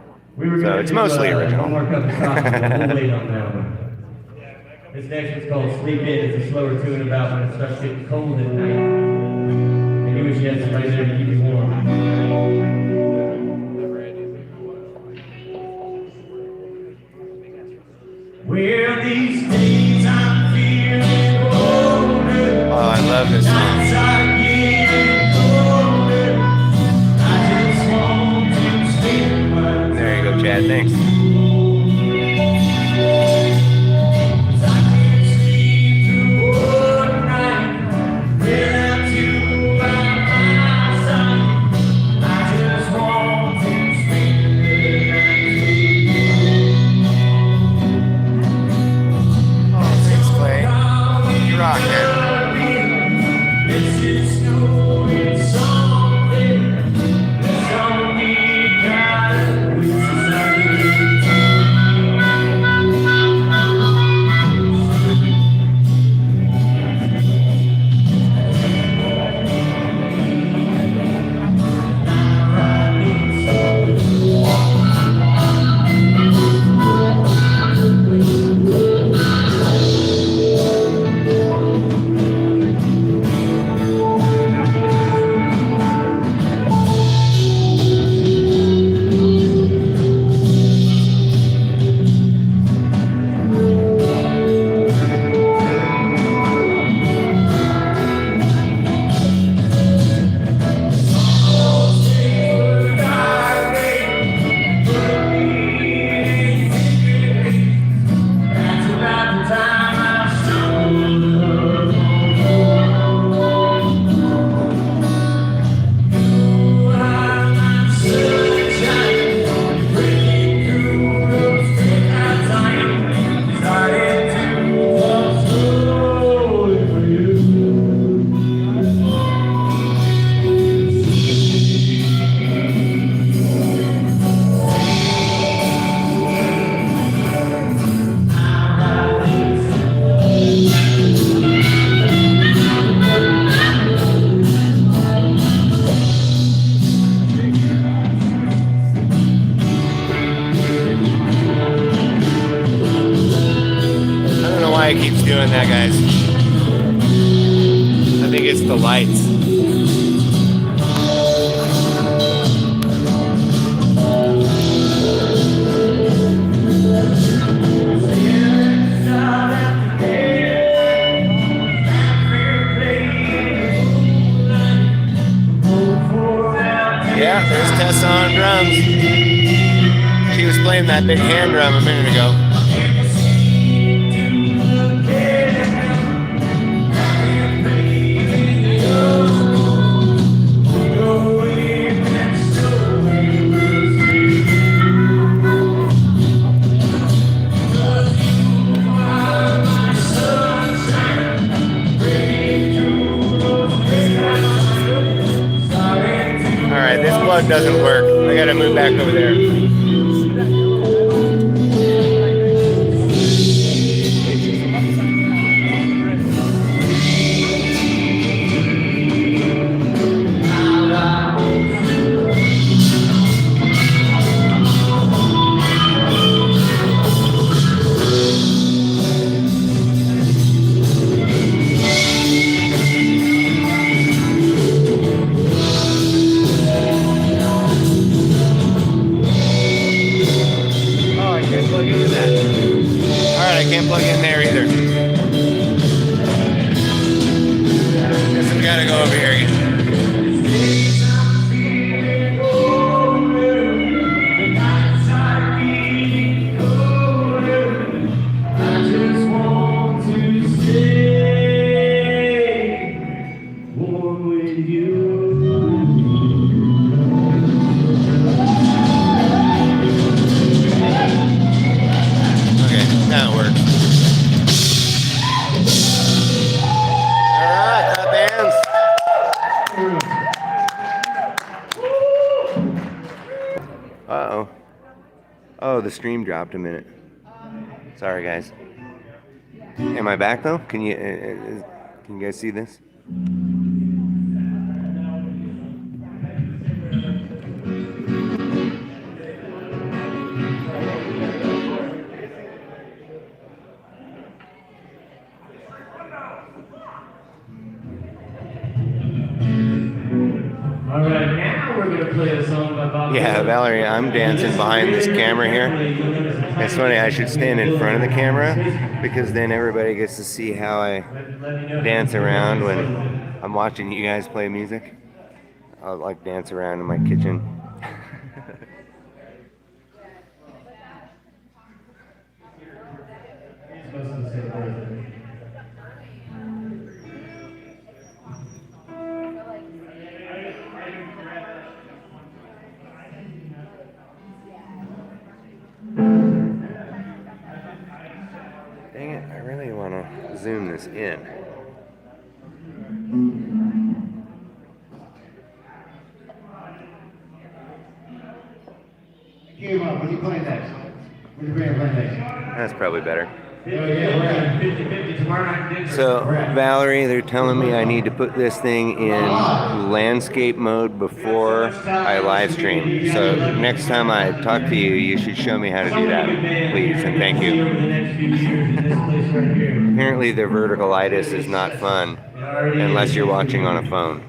So it's mostly original. One more cup of coffee. We'll wait on that one. This next one's called Sleep In. It's a slower tune about when it starts getting cold at night. And you wish you had somebody there to keep you warm. Well, these days I'm feeling older. Oh, I love this song. Nights are getting colder. I just Yeah, thanks. Oh, thanks, Clay. You rock, man. I don't know why it keeps doing that, guys. I think it's the lights. Yeah, there's Tessa on drums. She was playing that big hand drum a minute ago. Alright, this plug doesn't work. I gotta move back over there. Alright, I can't plug in there either. Guess we gotta go over here again. Okay, that works. Alright, top hands. Uh-oh. Oh, the stream dropped a minute. Sorry, guys. Am I back, though? Can you guys see this? All right, now we're gonna play a song by Bob. Yeah, Valerie, I'm dancing behind this camera here. It's funny, I should stand in front of the camera because then everybody gets to see how I dance around when I'm watching you guys play music. I'll like dance around in my kitchen. Dang it, I really want to zoom this in. Cue up. What are you playing next? What are you playing next? That's probably better. Oh yeah, we're at 50-50 tomorrow night in Denver. So, Correct. Valerie, they're telling me I need to put this thing in landscape mode before I live stream. So, next time I talk to you, you should show me how to do that, please, and thank you. Apparently, the verticalitis is not fun unless you're watching on a phone.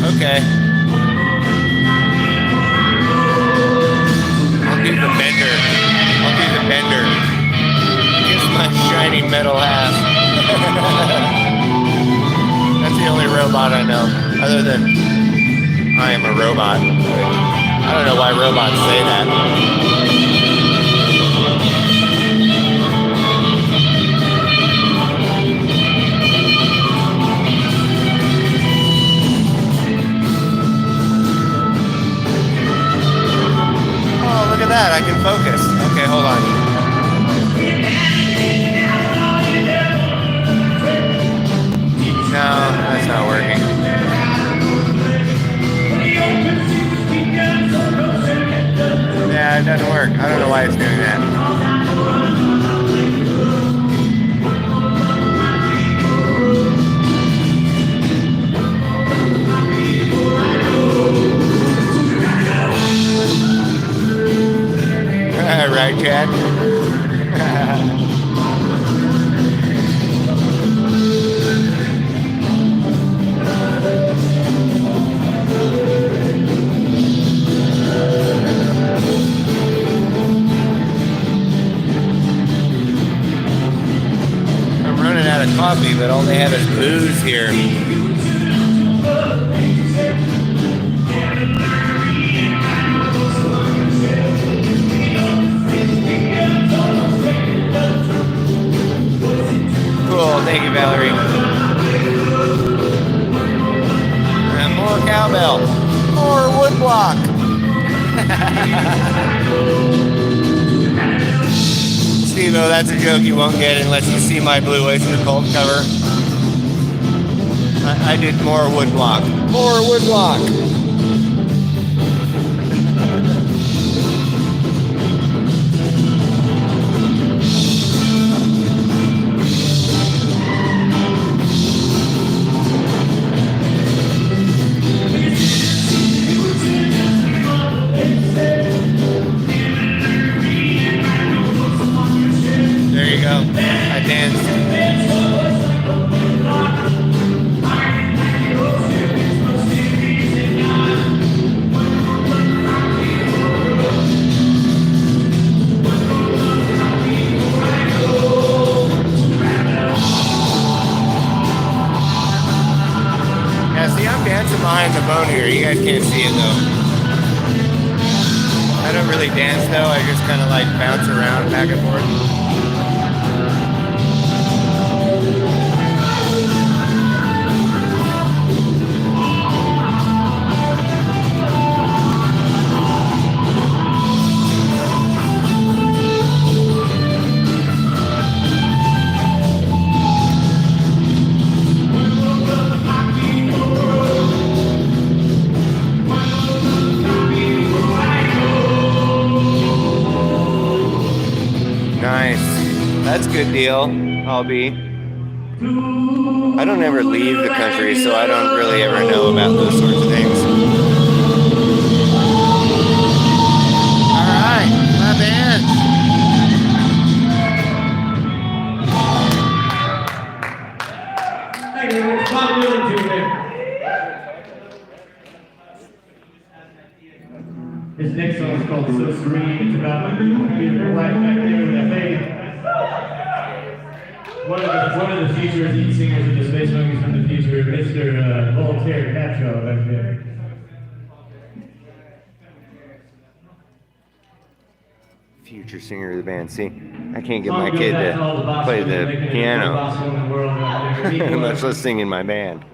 Okay. I'll do the bender. I'll do the bender. Here's my shiny metal ass. That's the only robot I know. Other than I am a robot. I don't know why robots say that. Look at that, I can focus. Okay, hold on. No, that's not working. Yeah, it doesn't work. I don't know why it's doing that. Right, Chad? I'm running out of coffee, but all they have is booze here. Cool, thank you, Valerie. And more cowbell. More woodblock. Steve-O, that's a joke you won't get unless you see my Blue Oyster Cult cover. I did more woodblock. More woodblock. There you go. I danced. Yeah, see, I'm dancing behind the phone here. You guys can't see it though. I don't really dance though. I just kind of like bounce around back and forth. Nice. That's a good deal, I'll be. I don't ever leave the country, so I don't really ever know about those sorts of things. Alright, my band. Thank you. It's Bob Dylan too there. This next song is called So Serene. It's about my beautiful wife back there with that baby. One of the future lead singers of the Space Monkeys from the future, Mr. Voltaire Capshaw back there. Future singer of the band. See, I can't get my kid to play the piano, much less sing in my band.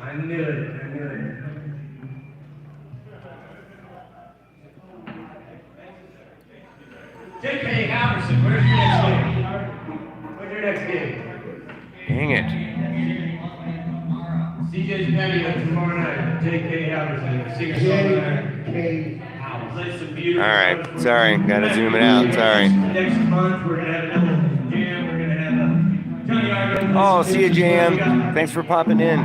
I knew it. J.K. Halverson, where's your next gig? Where's your next gig? Dang it. CJ's patio tomorrow night. J.K. Halverson, singer-songwriter. All right, sorry, gotta zoom it out. Sorry. Next month we're gonna have another jam. We're gonna have Johnny Argo. Oh, see you, Jam. Thanks for popping in.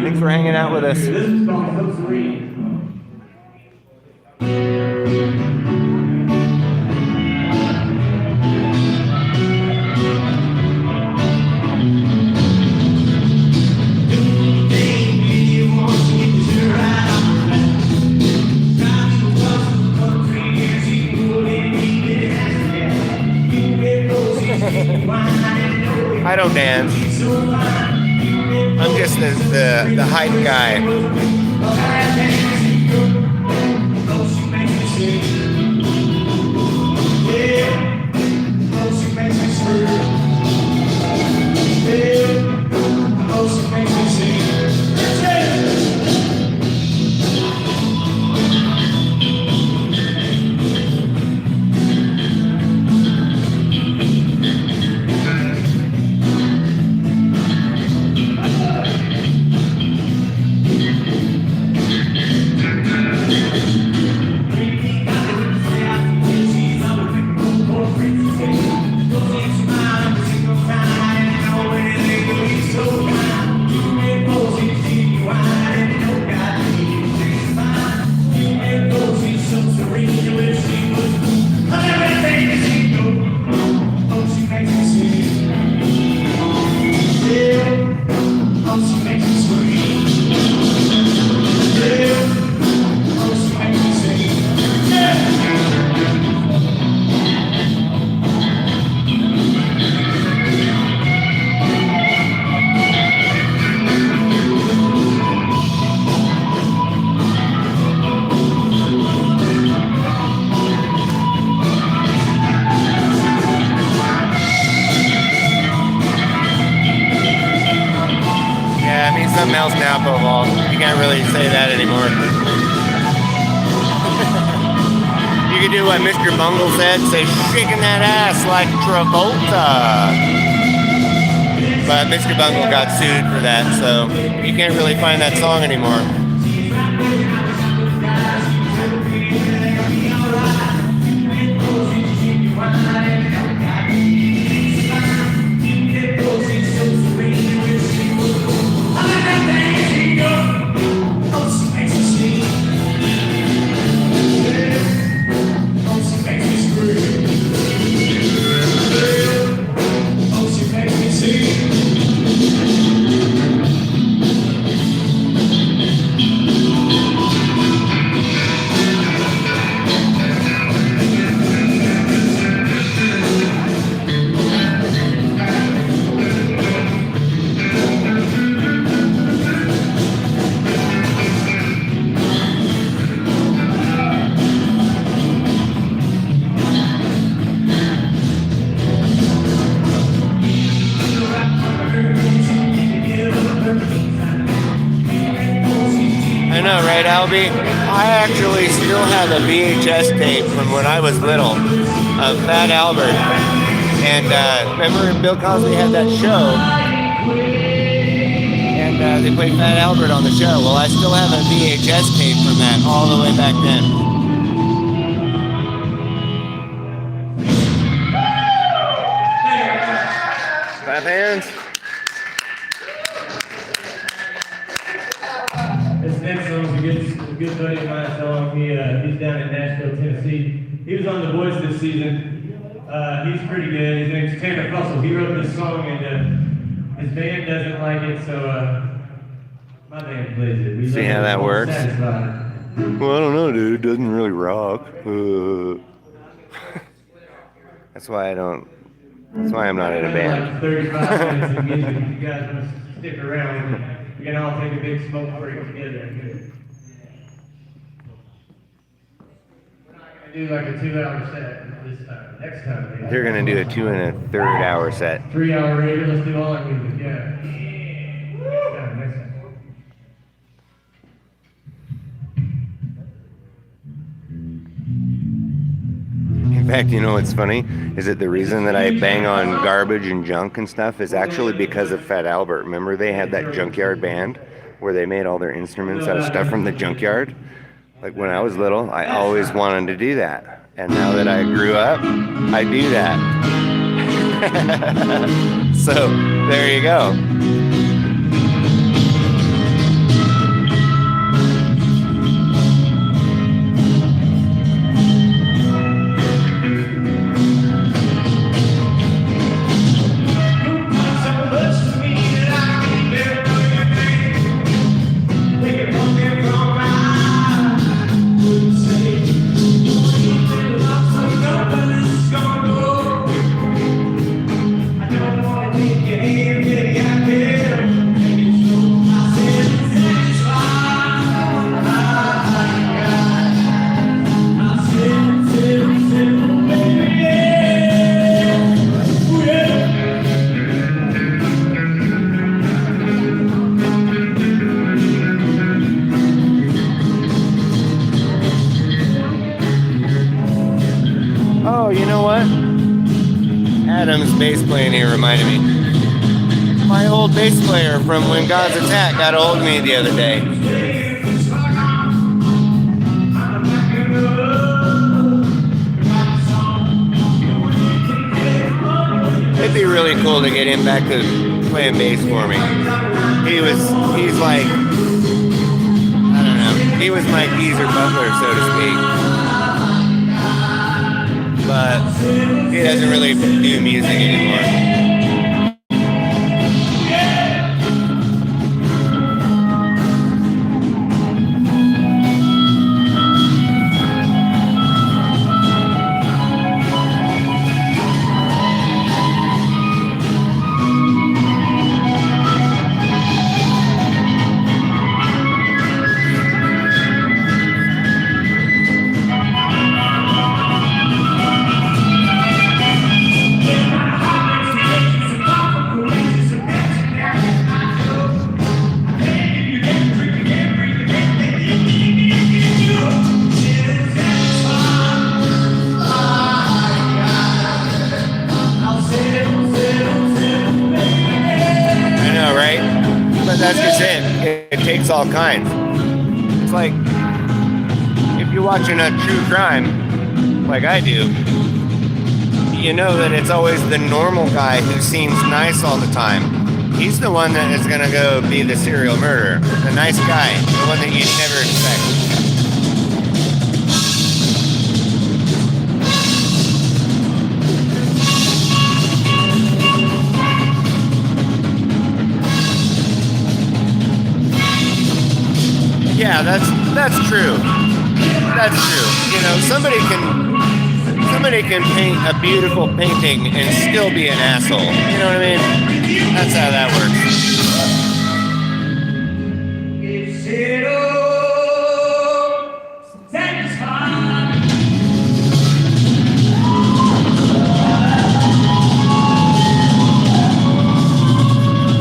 Thanks for hanging out with us. This is called So Serene. I don't dance. I'm just the hype guy. Something else now, Koval. You can't really say that anymore. You could do what Mr. Bungle said, say shaking that ass like Travolta. But Mr. Bungle got sued for that, so you can't really find that song anymore. I know, right, Albie? I actually still have a VHS tape from when I was little of Fat Albert. And remember Bill Cosby had that show? And they played Fat Albert on the show. Well, I still have a VHS tape from that all the way back then. Clap hands. This next song is a good buddy of mine song. He's down in Nashville, Tennessee. He was on The Voice this season. He's pretty good. His name's Tanner Fussell. He wrote this song, and his band doesn't like it, so my band plays it. We See love how it. that All works? satisfied. Well, I don't know, dude. It doesn't really rock. That's why I'm not in a band. Like 35 minutes of music. If you guys want to stick around, we can all take a big smoke break together. We're not going to do like a 2-hour set this time. Next time. They're gonna do a 2 1/3 hour set. 3-hour radio. Let's do all our music. Yeah. Next time. Next time. In fact, you know what's funny is that the reason that I bang on garbage and junk and stuff is actually because of Fat Albert. Remember they had that junkyard band where they made all their instruments out of stuff from the junkyard? Like when I was little, I always wanted to do that. And now that I grew up, I do that. So there you go. Oh, you know what? Adam's bass playing here reminded me. My old bass player from When Gods Attack got a hold of me the other day. It'd be really cool to get him back to playing bass for me. He's like, I don't know, he was my geezer butler, so to speak. But he doesn't really do music anymore. That's just it. It takes all kinds. It's like if you're watching a true crime, like I do, you know that it's always the normal guy who seems nice all the time. He's the one that is going to go be the serial murderer. The nice guy, the one that you never expect. Yeah, that's true. That's true. You know, somebody can paint a beautiful painting and still be an asshole. You know what I mean? That's how that works.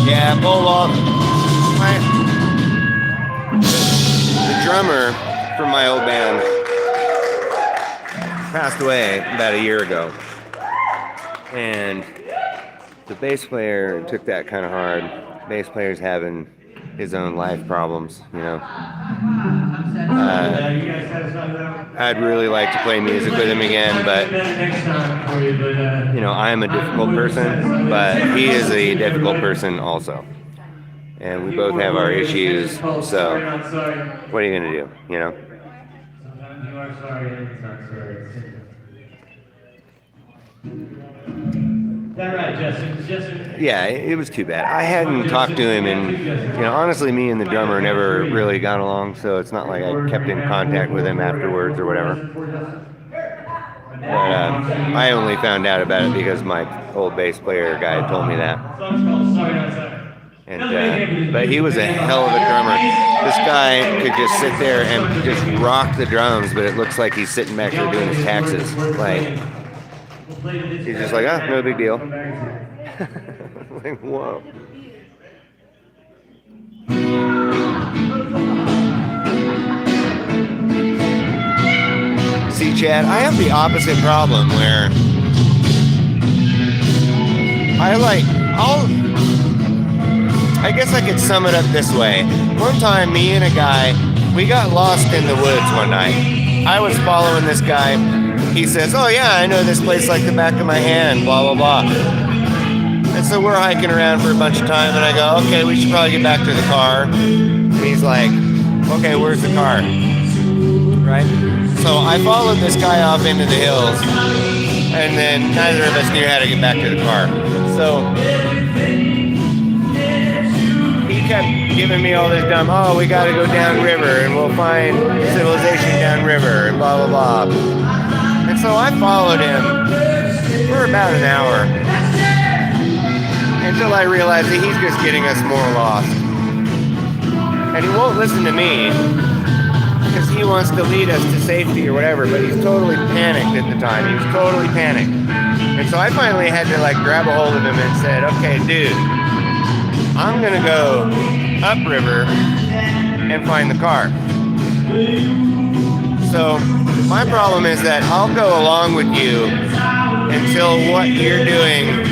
Yeah, pull off. The drummer from my old band passed away about a year ago, and the bass player took that kind of hard. Bass player's having his own life problems, you know. I'd really like to play music with him again, but you know, I'm a difficult person, but he is a difficult person also. And we both have our issues, so what are you going to do, you know? Sometimes you are sorry and it's not sorry. Is that right, Justin? Yeah, it was too bad. I hadn't talked to him, and honestly, me and the drummer never really got along, so it's not like I kept in contact with him afterwards or whatever. But I only found out about it because my old bass player guy told me that. And but he was a hell of a drummer. This guy could just sit there and just rock the drums, but it looks like he's sitting back there doing his taxes. Like, he's just like, ah, no big deal. Like, whoa. See, Chad, I have the opposite problem where I guess I could sum it up this way. One time, me and a guy, we got lost in the woods one night. I was following this guy. He says, oh yeah, I know this place like the back of my hand, blah, blah, blah. And so we're hiking around for a bunch of time, and I go, okay, we should probably get back to the car. And he's like, okay, where's the car? Right? So I followed this guy off into the hills, and then neither of us knew how to get back to the car. So he kept giving me all this dumb, oh, we got to go downriver, and we'll find civilization downriver, and blah, blah, blah. And so I followed him for about an hour until I realized that he's just getting us more lost. And he won't listen to me because he wants to lead us to safety or whatever, but he's totally panicked at the time. He was totally panicked. And so I finally had to like grab a hold of him and said, okay, dude, I'm going to go upriver and find the car. So my problem is that I'll go along with you until what you're doing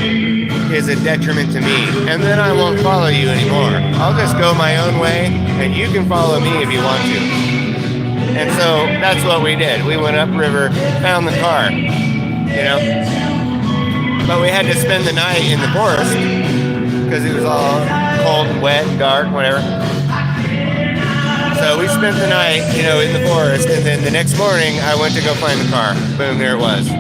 is a detriment to me, and then I won't follow you anymore. I'll just go my own way, and you can follow me if you want to. And so that's what we did. We went upriver, found the car, you know. But we had to spend the night in the forest because it was all cold and wet and dark, whatever. So we spent the night, you know, in the forest, and then the next morning I went to go find the car. Boom, there it was.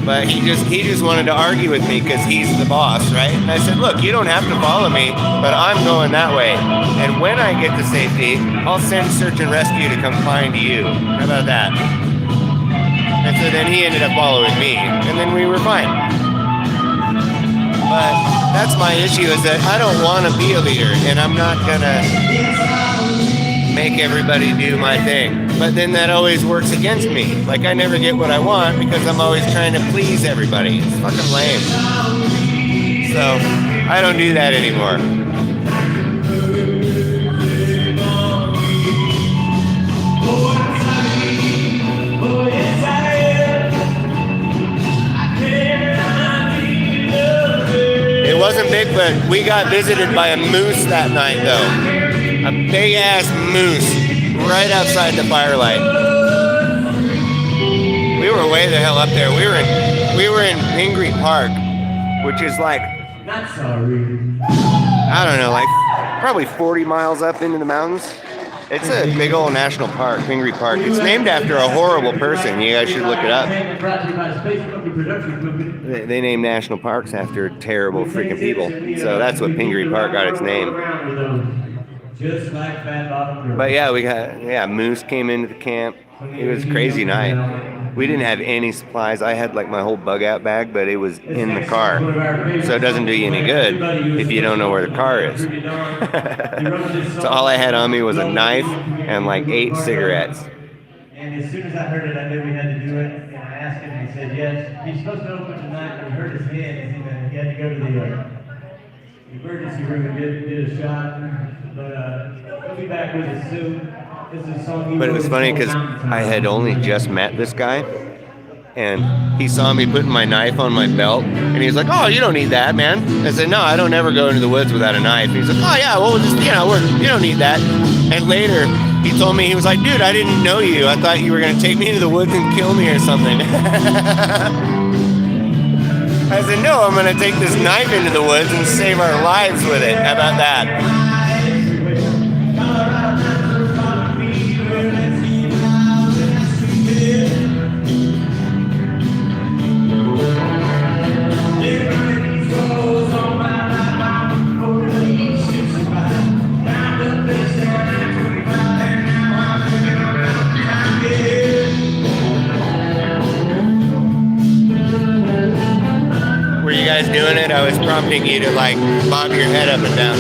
But he just wanted to argue with me because he's the boss, right? And I said, look, you don't have to follow me, but I'm going that way. And when I get to safety, I'll send search and rescue to come find you. How about that? And so then he ended up following me, and then we were fine. But that's my issue, is that I don't want to be a leader, and I'm not going to make everybody do my thing. But then that always works against me. Like, I never get what I want because I'm always trying to please everybody. It's fucking lame. So I don't do that anymore. It wasn't big, but we got visited by a moose that night, though. A big-ass moose right outside the firelight. We were way the hell up there. We were in Pingree Park, which is like, I don't know, like probably 40 miles up into the mountains. It's a big old national park, Pingree Park. It's named after a horrible person. You guys should look it up. They name national parks after terrible freaking people. So that's what Pingree Park got its name. But yeah, moose came into the camp. It was a crazy night. We didn't have any supplies. I had like my whole bug out bag, but it was in the car. So it doesn't do you any good if you don't know where the car is. So all I had on me was a knife and like 8 cigarettes. And as soon as I heard it, I knew we had to do it. And I asked him, and he said yes. He's supposed to open tonight, but he hurt his head. He had to go to the emergency room and did a shot. But he'll be back with us soon. This is a song. But it was funny because I had only just met this guy, and he saw me putting my knife on my belt, and he's like, "Oh, you don't need that, man." I said, "No, I don't ever go into the woods without a knife." And he's like, "Oh yeah, well, just you don't need that." And later, he told me, he was like, "Dude, I didn't know you. I thought you were gonna take me into the woods and kill me or something." I said, "No, I'm gonna take this knife into the woods and save our lives with it. How about that?" guys doing it, I was prompting you to like bob your head up and down.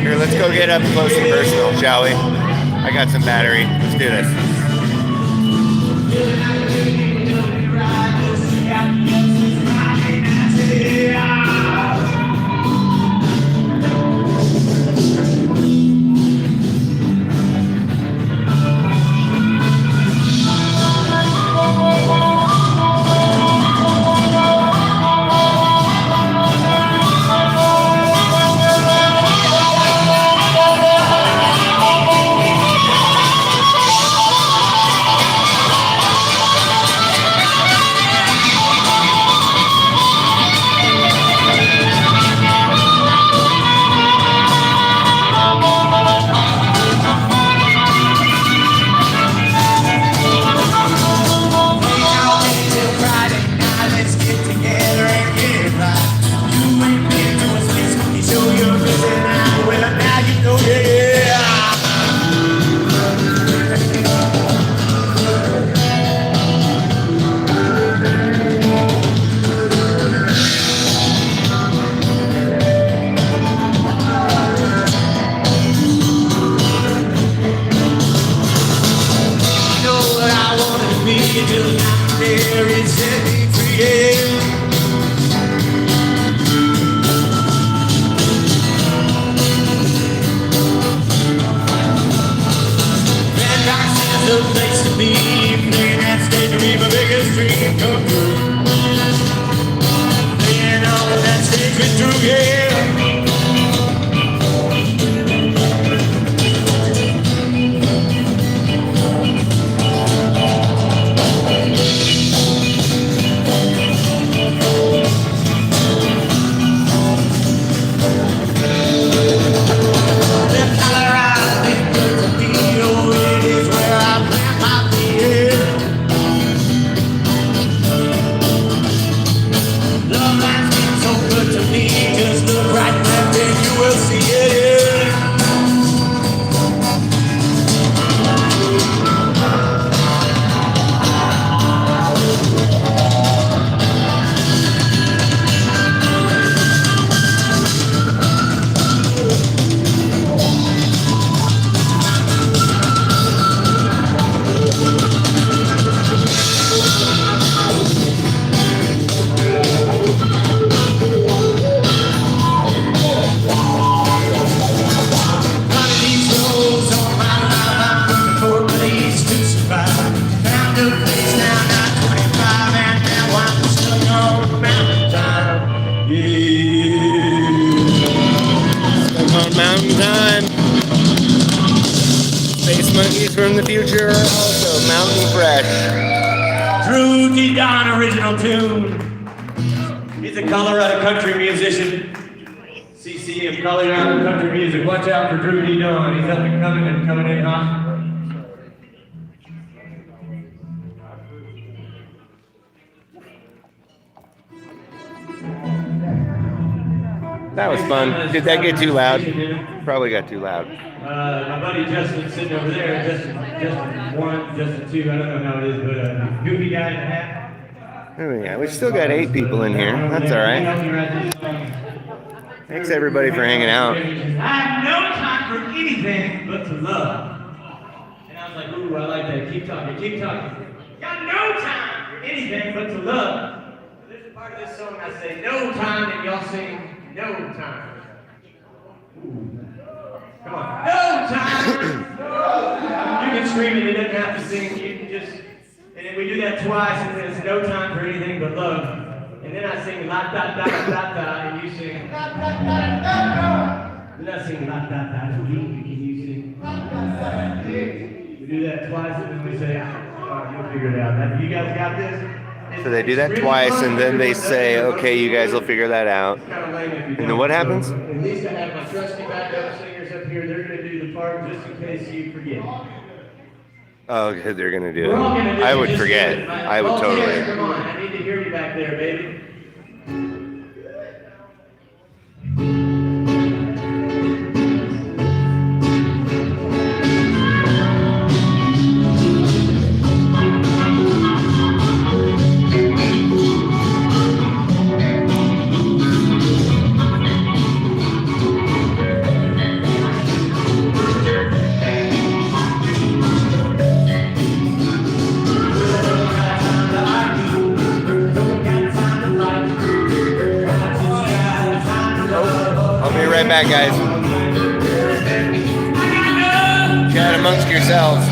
Here, let's go get up close and personal, shall we? I got some battery. Let's do this. Mountain time. Space monkeys from the future are also mountain fresh. Drew D. Don original tune. He's a Colorado country musician. CC of Colorado country music. Watch out for Drew D. Don. He's up and coming in hot. That was fun. Did that get too loud? Probably got too loud. My buddy Justin sitting over there. Justin 1, Justin 2. I don't know how it is, but goofy guy in the hat. Oh yeah, we still got 8 people in here. That's all right. Thanks everybody for hanging out. I have no time for anything but to love. And I was like, ooh, I like that. Keep talking, keep talking. Got no time for anything but to love. There's a part of this song I say no time, and y'all sing no time. Ooh. Come on. No time! You can scream it, it doesn't have to sing. You can just, and then we do that twice, and then it's no time for anything but love. And then I sing la da da da da, and you sing la da da da da. Then I sing la da da da, and you sing la da da da. We do that twice, and then we say, oh, you'll figure it out. You guys got this? So they do that twice, and then they say, okay, you guys will figure that out. And then what happens? At least I have my trusty backup singers up here. They're going to do the part just in case you forget. Oh, okay, they're gonna do We're all going to it. do I it would just forget. good. I would Volunteers, totally. Come on, I need to hear you back there, baby. I'll be right back, guys. Chat amongst yourselves.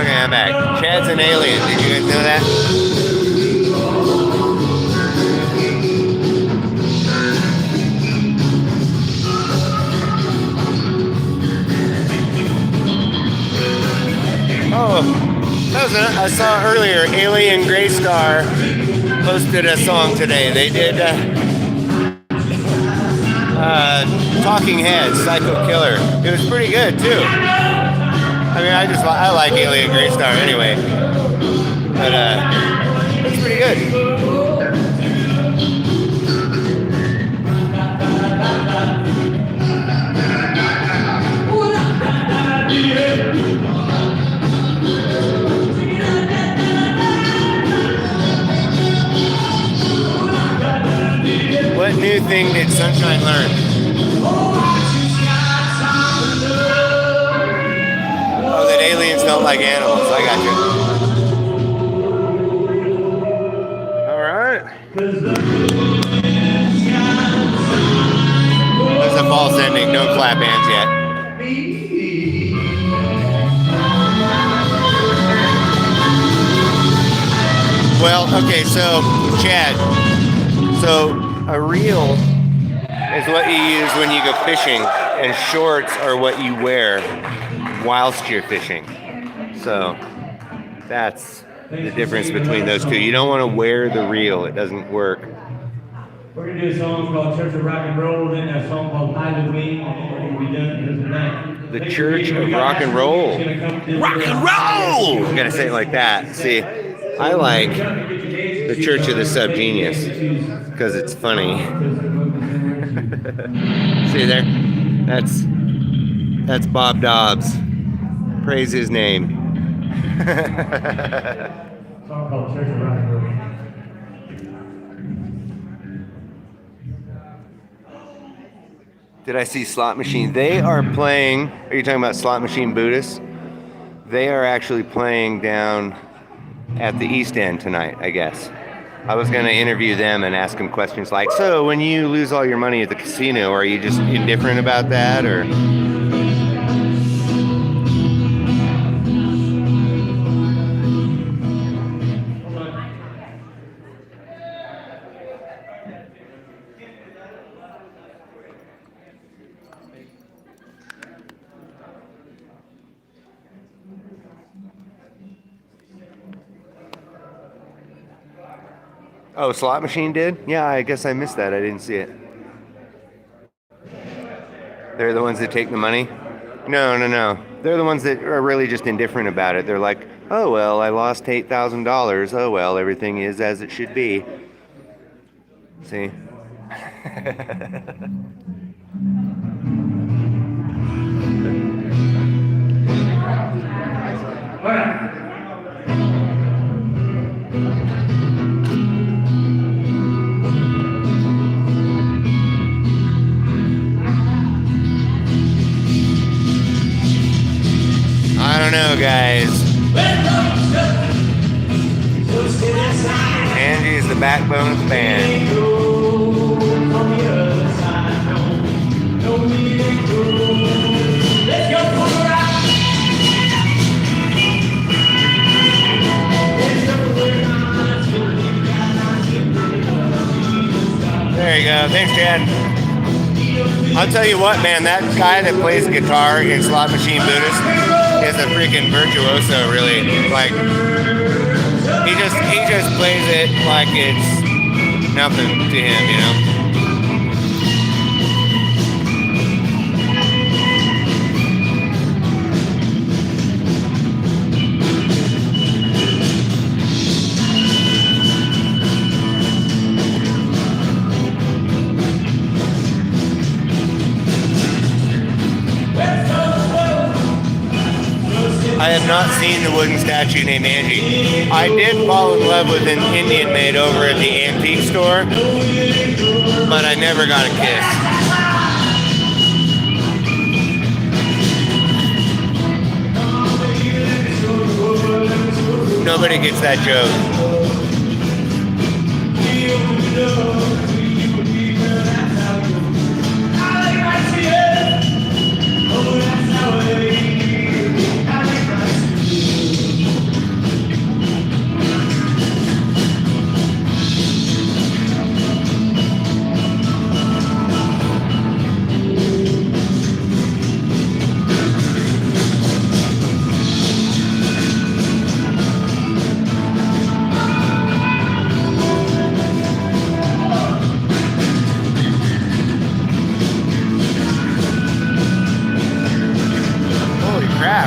Okay, I'm back. Chad's an alien. Did you guys know that? Oh, that was I saw earlier. Alien Graystar posted a song today. They did Talking Heads, Psycho Killer. It was pretty good too. I mean, I like Alien Graystar anyway, but it's pretty good. What new thing did Sunshine learn? Oh, that aliens don't like animals. I got you. All right. That's a false ending. Don't clap hands yet. Well, okay, so Chad, so a reel is what you use when you go fishing, and shorts are what you wear whilst you're fishing. So that's the difference between those two. You don't want to wear the reel, it doesn't work. We're going to do a song called Church of Rock and Roll, then a song called Pilot Wing, and we're going to be done here tonight. The Church of Rock and Roll. Rock and Roll! You gotta say it like that. See, I like the Church of the Subgenius because it's funny. See there? That's Bob Dobbs. Praise his name. Song called Church of Rock and Roll. Did I see Slot Machine? They are playing. Are you talking about Slot Machine Buddhists? They are actually playing down at the East End tonight, I guess. I was going to interview them and ask them questions like, so when you lose all your money at the casino, are you just indifferent about that, or? Oh, Slot Machine did? Yeah, I guess I missed that. I didn't see it. They're the ones that take the money? No. They're the ones that are really just indifferent about it. They're like, oh, well, I lost $8,000. Oh, well, everything is as it should be. See? All right. I don't know, guys. Angie is the backbone of the band. There you go. Thanks, Chad. I'll tell you what, man, that guy that plays guitar in Slot Machine Buddhist is a freaking virtuoso, really. Like, he just plays it like it's nothing to him, you know? I have not seen the wooden statue named Angie. I did fall in love with an Indian maid over at the antique store, but I never got a kiss. Nobody gets that joke.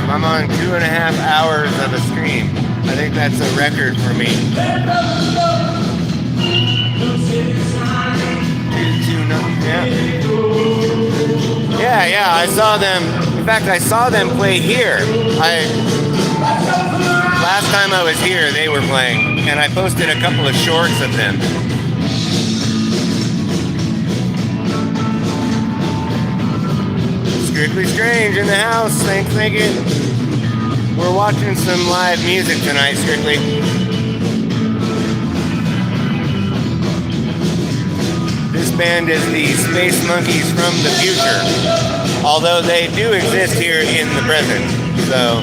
I'm on 2.5 hours of a stream. I think that's a record for me. Yeah, I saw them. In fact, I saw them play here. Last time I was here, they were playing, and I posted a couple of shorts of them. Strictly Strange in the house. Thank you. We're watching some live music tonight, Strictly. This band is the Space Monkeys from the future, although they do exist here in the present. So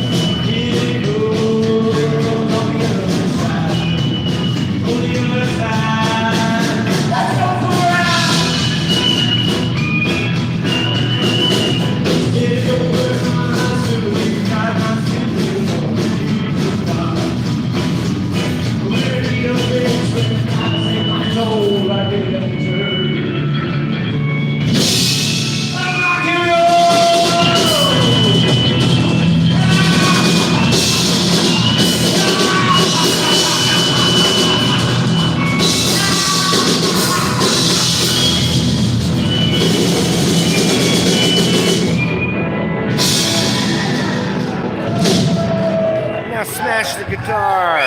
Now smash the guitar.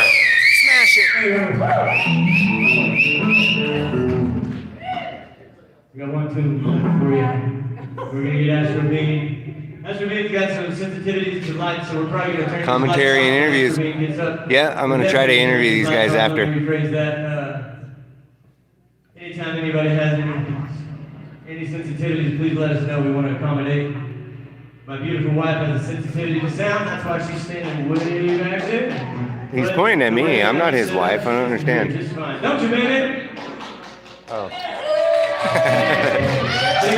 Smash it. We got 1, 2 for you. We're gonna get Astro Bean. Astro Bean's got some sensitivities to light, so we're probably gonna turn Commentary the and lights on. interviews. Astro Bean gets up. Yeah, I'm gonna try to interview these guys after. Let me rephrase that. Anytime anybody has any sensitivities, please let us know. We want to accommodate. My beautiful wife has a sensitivity to sound. That's why she's standing way back there. He's pointing at me. I'm not his wife. I don't understand. Just fine. Don't you, baby? Oh. Big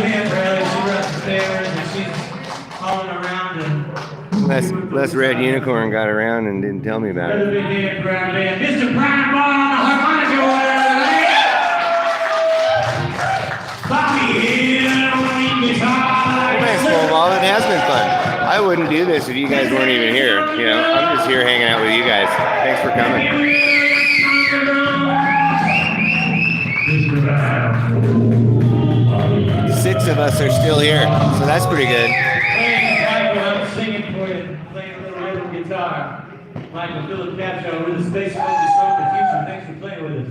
hand for Ellie. She runs the stairs and she's hauling around and Less red unicorn got around and didn't tell me about another it. big hand for our man, Mr. Brian Ball on the harmonica. Bobby Hill on the guitar. Nice, well, it has been fun. I wouldn't do this if you guys weren't even here. You know, I'm just here hanging out with you guys. Thanks for coming. 6 of us are still here, so that's pretty good. I'm singing for you, playing a little rhythm guitar. Michael Philip Capshaw, we're the Space Film Discover the Future. Thanks for playing with us.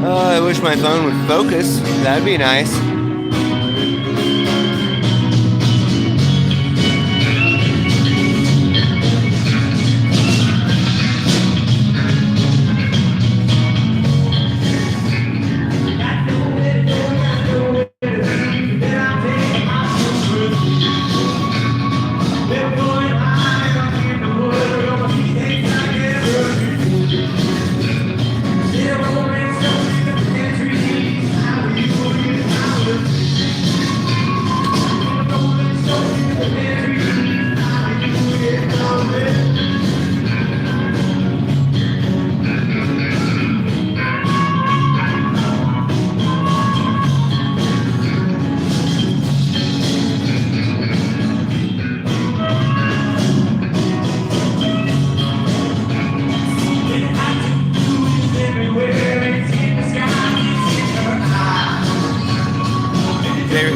Oh, I wish my phone would focus. That'd be nice.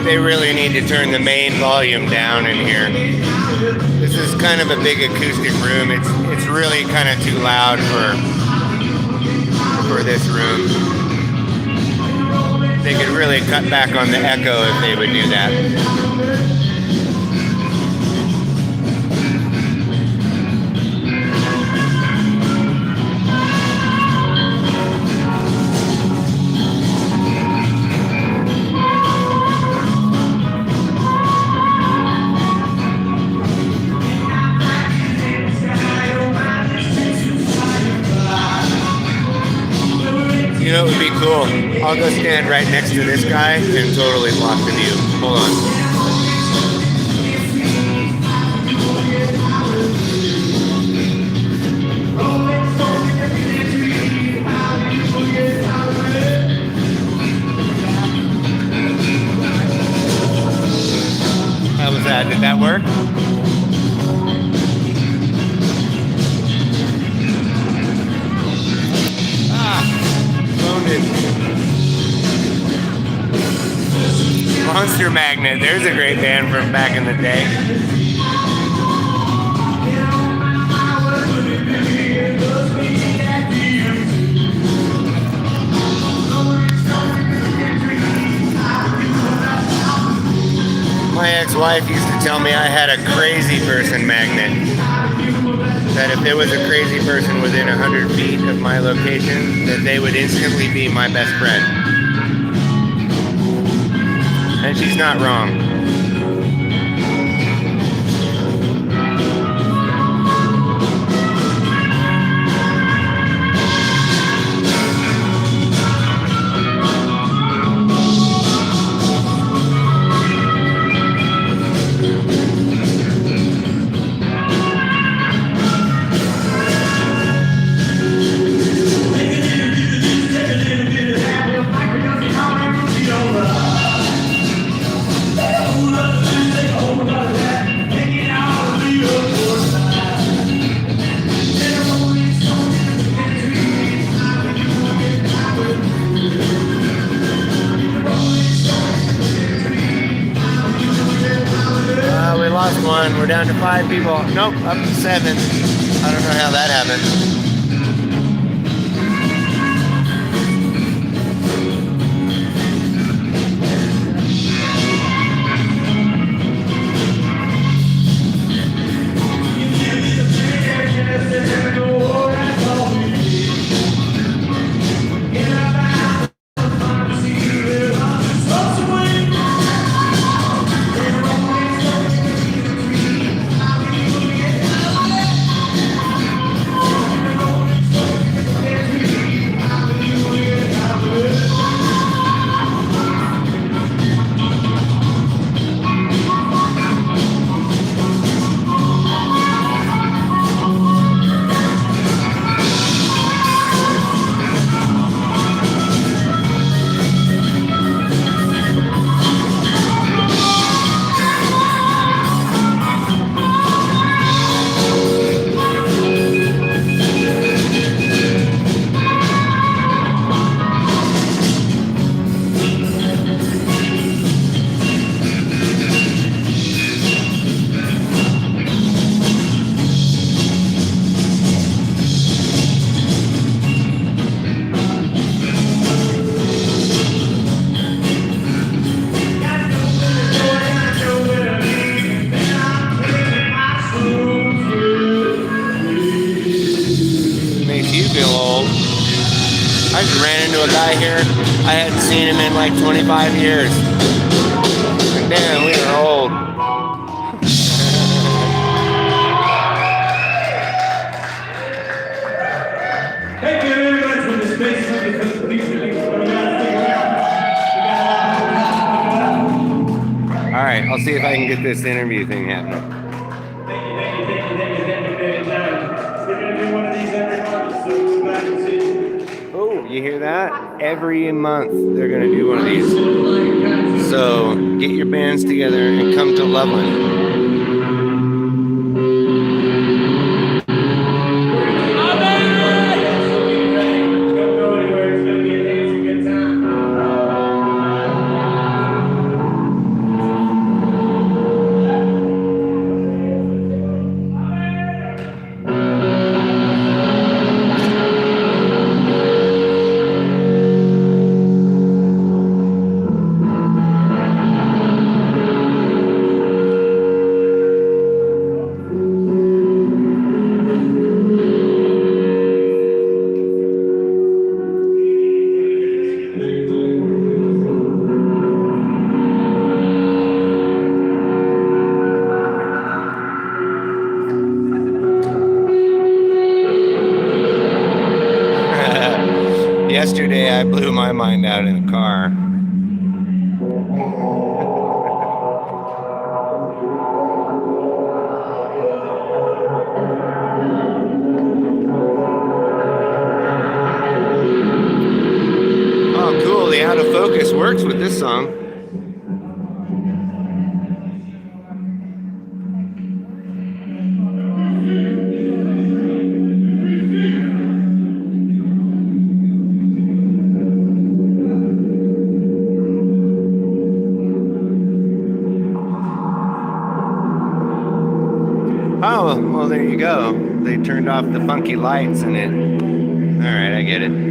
They really need to turn the main volume down in here. This is kind of a big acoustic room. It's really kind of too loud for this room. They could really cut back on the echo if they would do that. You know, it would be cool. I'll go stand right next to this guy and totally block the view. Hold on. How was that? Did that work? Monster Magnet, there's a great band from back in the day. My ex-wife used to tell me I had a crazy person magnet. That if there was a crazy person within 100 feet of my location, that they would instantly be my best friend. And she's not wrong. on. We're down to 5 people. Nope, up to 7. I don't know how that happened. I just ran into a guy here. I hadn't seen him in like 25 years. And damn, we are old. Thank you very much for the space because please release what we got to All right, I'll see if I can get this interview thing happening. Thank you. We're going to do one of these every month, so come back and see. Oh, you hear that? Every month they're going to do one of these. So get your bands together and come to Loveland. Yesterday I blew my mind out in the car. Oh cool, the autofocus works with this song. Oh, well, there you go. They turned off the funky lights and it. All right, I get it.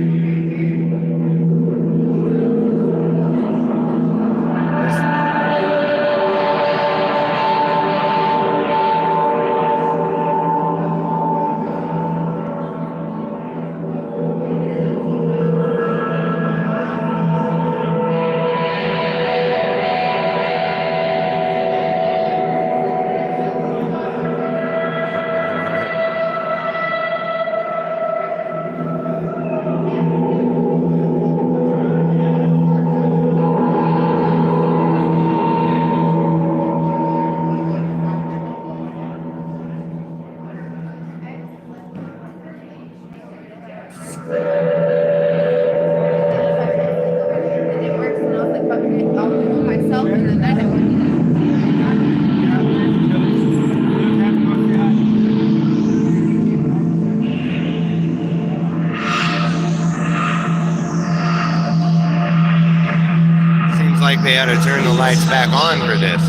Like they ought to turn the lights back on for this.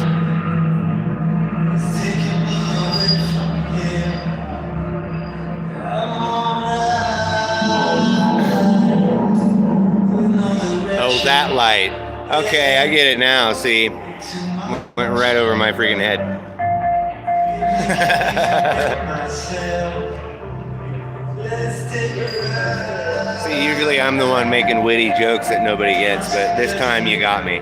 that light. Okay, I get it now. See, went right over my freaking head. See, usually I'm the one making witty jokes that nobody gets, but this time you got me.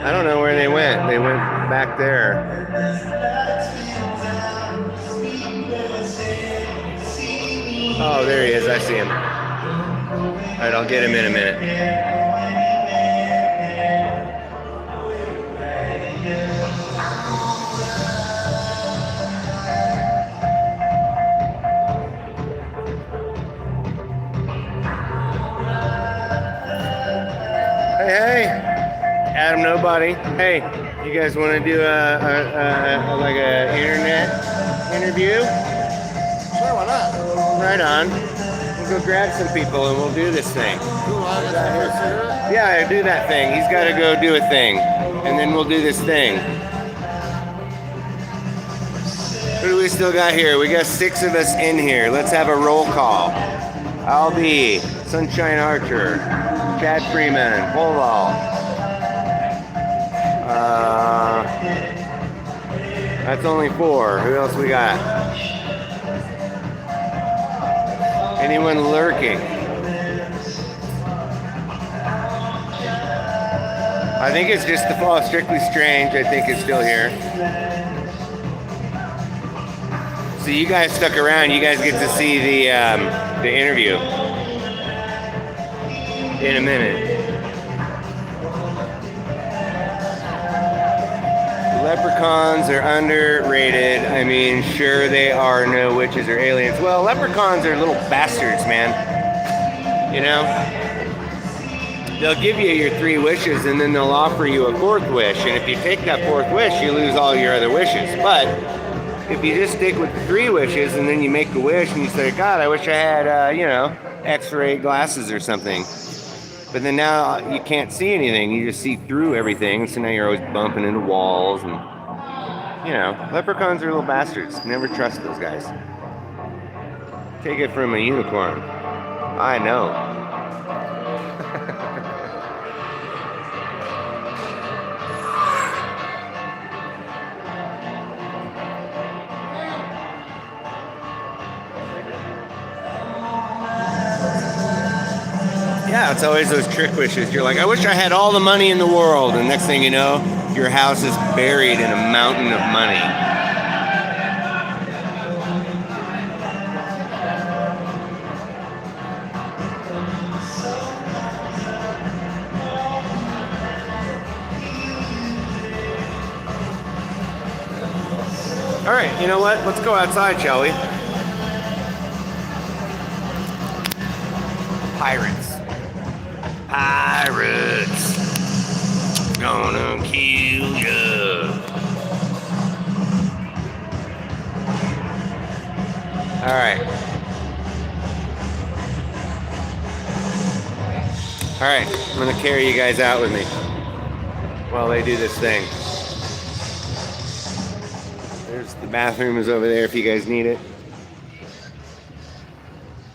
I don't know where they went. They went back there. Oh, there he is. I see him. All right, I'll get him in a minute. Hey, Adam Nobody. Hey, you guys want to do like a internet interview? Sure, why not? Right on. We'll go grab some people and we'll do this thing. Yeah, do that thing. He's got to go do a thing, and then we'll do this thing. Who do we still got here? We got 6 of us in here. Let's have a roll call. I'll be Sunshine Archer, Chad Freeman, Polval. That's only 4. Who else we got? Anyone lurking? I think it's just the fall. Strictly Strange, I think, is still here. So you guys stuck around. You guys get to see the interview in a minute. Leprechauns are underrated. I mean, sure, they are no witches or aliens. Well, leprechauns are little bastards, man. You know? They'll give you your 3 wishes and then they'll offer you a 4th wish. And if you take that 4th wish, you lose all your other wishes. But if you just stick with the 3 wishes and then you make a wish and you say, God, I wish I had, X-ray glasses or something. But then now you can't see anything. You just see through everything. So now you're always bumping into walls. And, leprechauns are little bastards. Never trust those guys. Take it from a unicorn. I know. Yeah, it's always those trick wishes. You're like, I wish I had all the money in the world. And next thing you know, your house is buried in a mountain of money. All right, you know what? Let's go outside, shall we? Pirates. Pirates, gonna kill ya. All right. All right, I'm gonna carry you guys out with me while they do this thing. There's the bathroom is over there if you guys need it.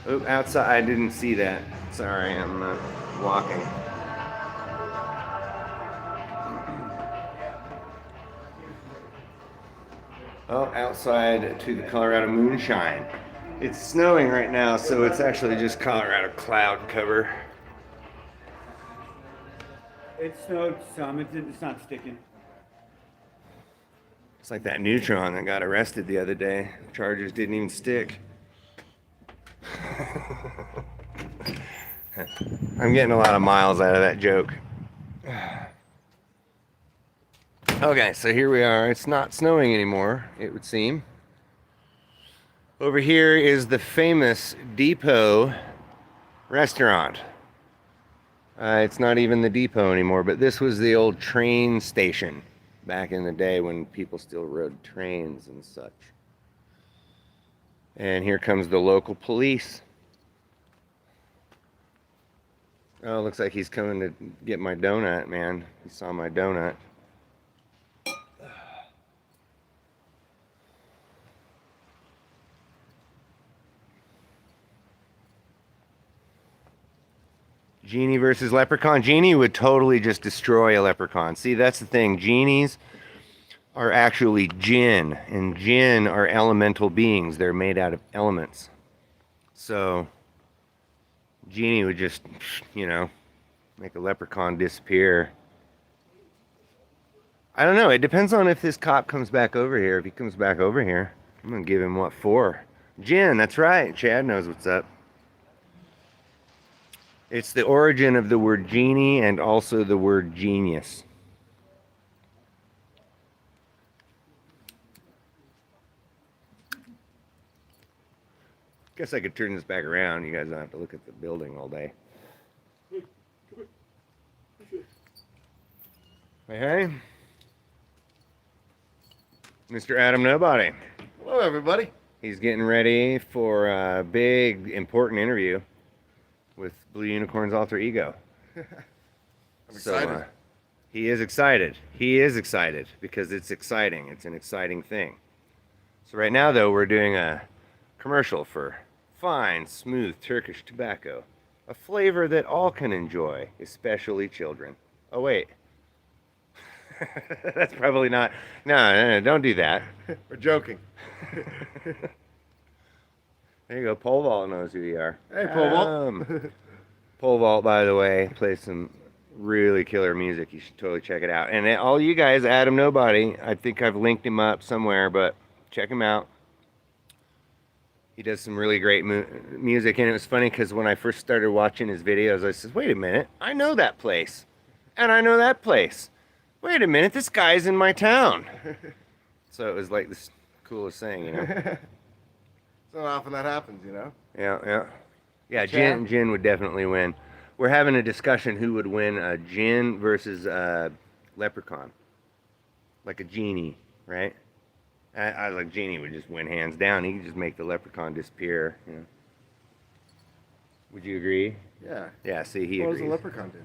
Oh, outside, I didn't see that. Sorry, I'm walking. Oh, outside to the Colorado moonshine. It's snowing right now, so it's actually just Colorado cloud cover. It snowed some. It's not sticking. It's like that neutron that got arrested the other day. The charges didn't even stick. I'm getting a lot of miles out of that joke. Okay, so here we are. It's not snowing anymore, it would seem. Over here is the famous Depot restaurant. It's not even the depot anymore, but this was the old train station back in the day when people still rode trains and such. And here comes the local police. Oh, looks like he's coming to get my donut, man. He saw my donut. Genie versus leprechaun. Genie would totally just destroy a leprechaun. See, that's the thing. Genies are actually jinn, and jinn are elemental beings. They're made out of elements. So, Genie would just, make a leprechaun disappear. I don't know. It depends on if this cop comes back over here. If he comes back over here, I'm going to give him what for? Jinn, that's right. Chad knows what's up. It's the origin of the word genie and also the word genius. Guess I could turn this back around. You guys don't have to look at the building all day. Hey. Mr. Adam Nobody. Hello, everybody. He's getting ready for a big, important interview with Blue Unicorn's alter ego. I'm excited. So, he is excited. He is excited because it's exciting. It's an exciting thing. So right now, though, we're doing a commercial for fine, smooth Turkish tobacco, a flavor that all can enjoy, especially children. Oh, wait. That's probably not. No, don't do that. We're joking. There you go. Pole Vault knows who you are. Hey, Pole Vault. Pole Vault, by the way, plays some really killer music. You should totally check it out. And all you guys, Adam Nobody, I think I've linked him up somewhere, but check him out. He does some really great music, and it was funny because when I first started watching his videos, I said, wait a minute, I know that place, and I know that place. Wait a minute, this guy's in my town. So it was like this coolest thing, It's not often that happens, Yeah, Jin would definitely win. We're having a discussion who would win, Jin versus Leprechaun. Like a genie, right? I like Genie would just win hands down. He could just make the Leprechaun disappear, Would you agree? Yeah. Yeah, see, he What agrees. does a leprechaun do?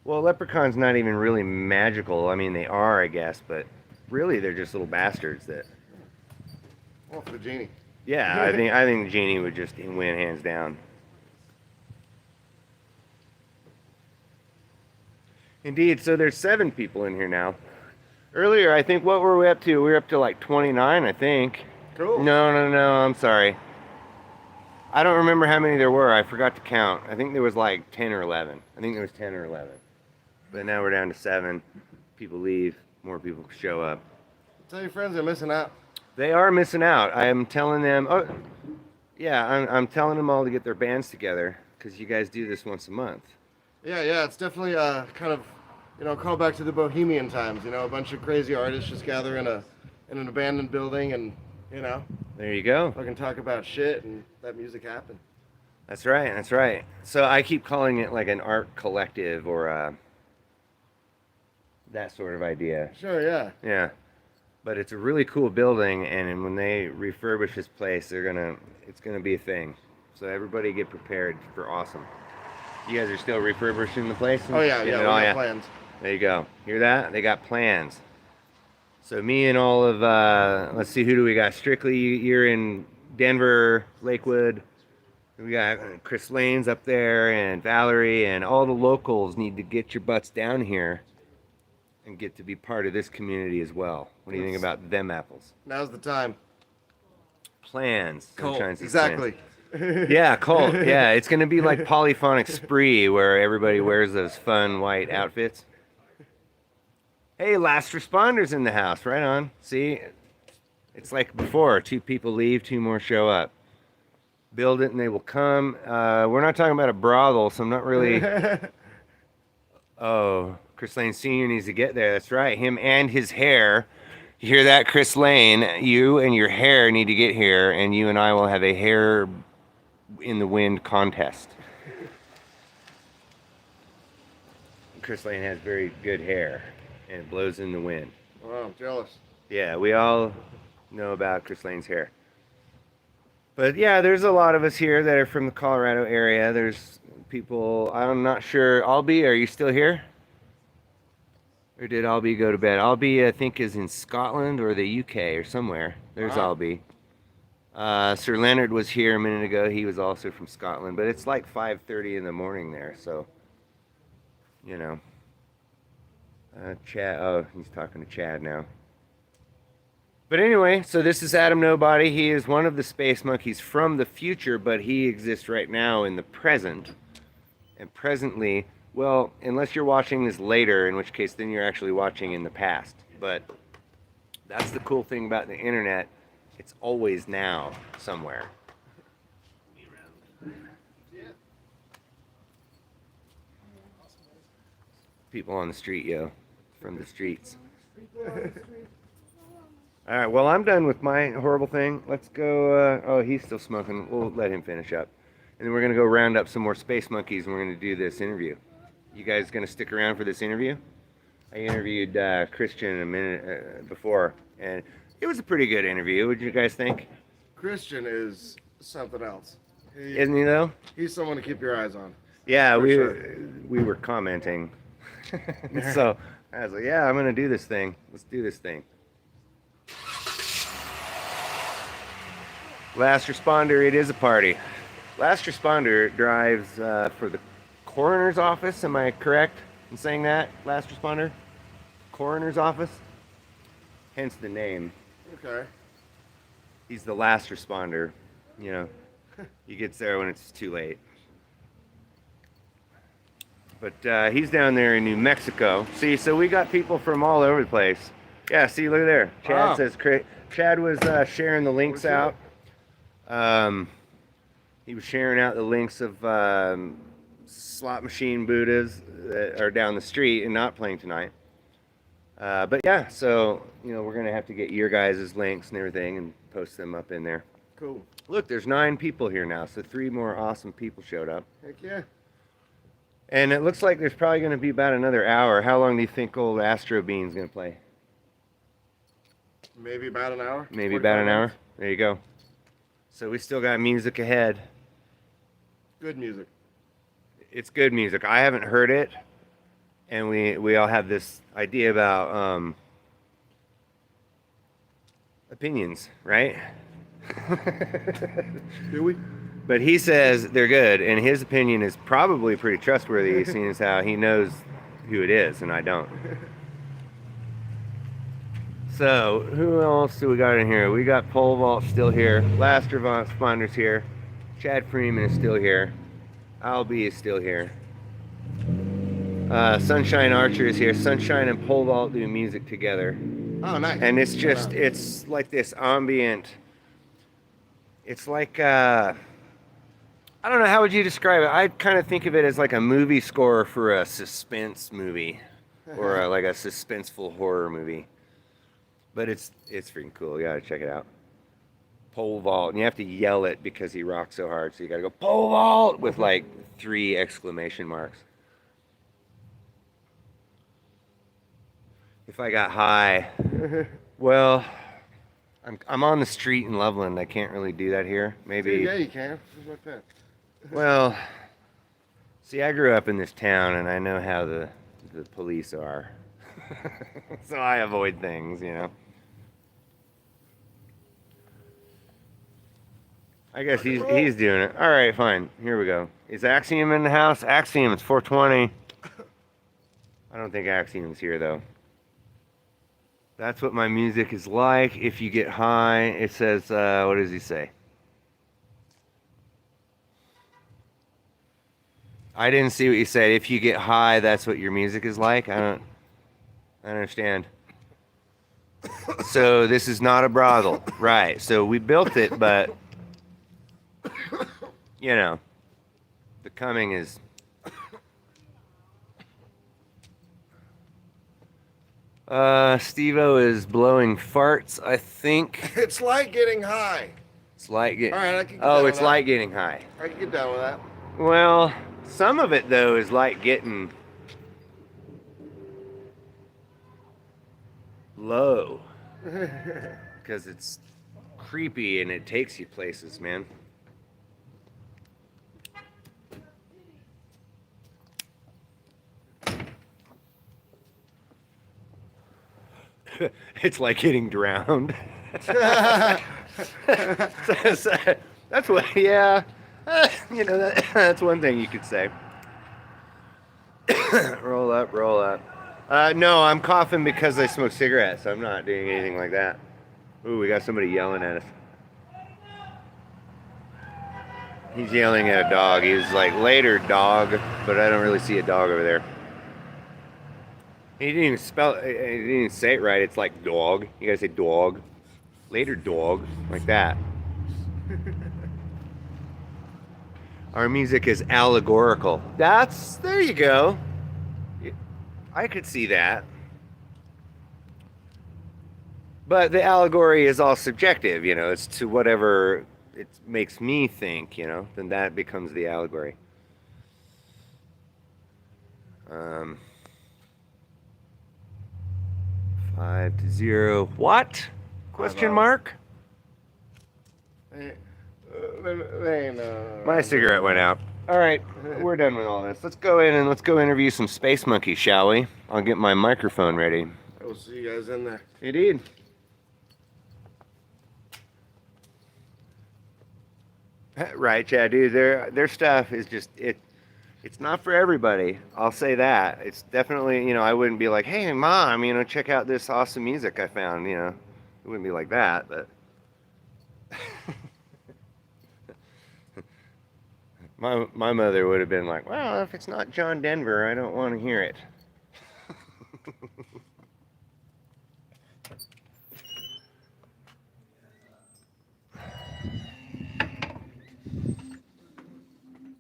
Well, leprechauns not even really magical. I mean, they are, I guess, but really they're just little bastards that... Well, for the genie. Yeah, I think Genie would just win hands down. Indeed, so there's 7 people in here now. Earlier, I think, what were we up to? We were up to like 29, I think. Cool. No, I'm sorry. I don't remember how many there were. I forgot to count. I think there was like 10 or 11. I think there was 10 or 11. But now we're down to 7. People leave. More people show up. Tell your friends they're missing out. They are missing out. I am telling them. Oh, yeah. I'm telling them all to get their bands together because you guys do this once a month. Yeah. It's definitely kind of, call back to the bohemian times. A bunch of crazy artists just gather in an abandoned building and, There you go. fucking talk about shit and let music happen. That's right. So I keep calling it like an art collective or that sort of idea. Sure, yeah. Yeah. But it's a really cool building, and when they refurbish this place, it's gonna be a thing. So everybody get prepared for awesome. You guys are still refurbishing the place? Oh, yeah, we got plans. There you go. Hear that? They got plans. So me and all of, let's see, who do we got? Strictly, you're in Denver, Lakewood. We got Chris Lane's up there, and Valerie, and all the locals need to get your butts down here and get to be part of this community as well. What do you think about them apples? Now's the time. Plans. Cool. Sunshine says Exactly. plans. Yeah, cult. Yeah, it's going to be like Polyphonic Spree where everybody wears those fun white outfits. Hey, last responders in the house. Right on. See? It's like before. 2 people leave, 2 more show up. Build it and they will come. We're not talking about a brothel, so I'm not really... Oh, Chris Lane Sr. needs to get there. That's right. Him and his hair. You hear that, Chris Lane? You and your hair need to get here, and you and I will have a hair in the wind contest. Chris Lane has very good hair, and it blows in the wind. Oh, I'm jealous. Yeah, we all know about Chris Lane's hair. But yeah, there's a lot of us here that are from the Colorado area. There's people. I'm not sure. Albie, are you still here? Or did Albie go to bed? Albie, I think, is in Scotland or the UK or somewhere. There's Wow. Albie. Sir Leonard was here a minute ago. He was also from Scotland, but it's like 5:30 in the morning there, so you know. Chad. Oh, he's talking to Chad now. But anyway, so this is Adam Nobody. He is one of the space monkeys from the future, but he exists right now in the present. And presently, well, unless you're watching this later, in which case then you're actually watching in the past. But that's the cool thing about the internet. It's always now somewhere. People on the street, yo. From the streets. All right, well, I'm done with my horrible thing. Let's go. Oh, he's still smoking. We'll let him finish up. And then we're going to go round up some more space monkeys and we're going to do this interview. You guys going to stick around for this interview? I interviewed Christian a minute before, and it was a pretty good interview. What did you guys think? Christian is something else. Isn't he, though? He's someone to keep your eyes on. Yeah, For we were commenting. So I was like, yeah, I'm going to do this thing. Let's do this thing. Last responder, it is a party. Last responder drives for the coroner's office. Am I correct in saying that? Last responder? Coroner's office? Hence the name. Okay. He's the last responder. You know, he gets there when it's too late. But he's down there in New Mexico. See, so we got people from all over the place. Yeah, see, look there. Chad Wow. says, Chad was sharing the links out. He was sharing out the links of slot machine Buddhas that are down the street and not playing tonight. But yeah, so, you know, we're going to have to get your guys' links and everything and post them up in there. Cool. Look, there's 9 people here now, so 3 more awesome people showed up. Heck yeah. And it looks like there's probably going to be about another hour. How long do you think old Astro Bean's going to play? Maybe about an hour. Maybe about an 45 hour? minutes. There you go. So we still got music ahead. Good music. It's good music. I haven't heard it. And we all have this idea about opinions, right? Do we? But he says they're good, and his opinion is probably pretty trustworthy, seeing as how he knows who it is, and I don't. So, who else do we got in here? We got Pole Vault still here. Last Responder's here. Chad Freeman is still here. Albie is still here. Sunshine Archer is here. Sunshine and Pole Vault do music together. Oh, nice. And it's just, it's like this ambient, it's like, I don't know, how would you describe it? I kind of think of it as like a movie score for a suspense movie or like a suspenseful horror movie. But it's freaking cool. You gotta check it out. Pole Vault, and you have to yell it because he rocks so hard. So you gotta go Pole Vault with like 3 exclamation marks. If I got high, well, I'm on the street in Loveland. I can't really do that here. Maybe. Yeah, you can. Just like that. Well, see, I grew up in this town, and I know how the police are. So I avoid things, you know. I guess he's doing it. All right, fine. Here we go. Is Axiom in the house? Axiom, it's 420. I don't think Axiom's here, though. That's what my music is like. If you get high, it says, what does he say? I didn't see what you said. If you get high, that's what your music is like? I don't understand. So this is not a brothel. Right. So we built it, but, you know, the coming is... Steve-O is blowing farts, I think. It's like getting high. It's like getting... All right, I can get down Oh, with it's that. like getting high. I can get down with that. Well, some of it, though, is like getting low. Because it's creepy and it takes you places, man. It's like getting drowned. That's what, yeah. You know, that's one thing you could say. Roll up, roll up. No, I'm coughing because I smoke cigarettes. I'm not doing anything like that. Ooh, we got somebody yelling at us. He's yelling at a dog. He's like, later, dog. But I don't really see a dog over there. He didn't even spell it. He didn't even say it right. It's like dog. You gotta say dog. Later, dog. Like that. Our music is allegorical. There you go. I could see that. But the allegory is all subjective, you know. It's to whatever it makes me think, you know. Then that becomes the allegory. 5-0. What? Question mark? My cigarette went out. All right, we're done with all this. Let's go in and let's go interview some space monkeys, shall we? I'll get my microphone ready. I will see you guys in there. Indeed. Right, Chad, dude. Their stuff is just it's not for everybody. I'll say that. It's definitely, you know, I wouldn't be like, hey, Mom, you know, check out this awesome music I found, you know. It wouldn't be like that, but my mother would have been like, well, if it's not John Denver, I don't want to hear it.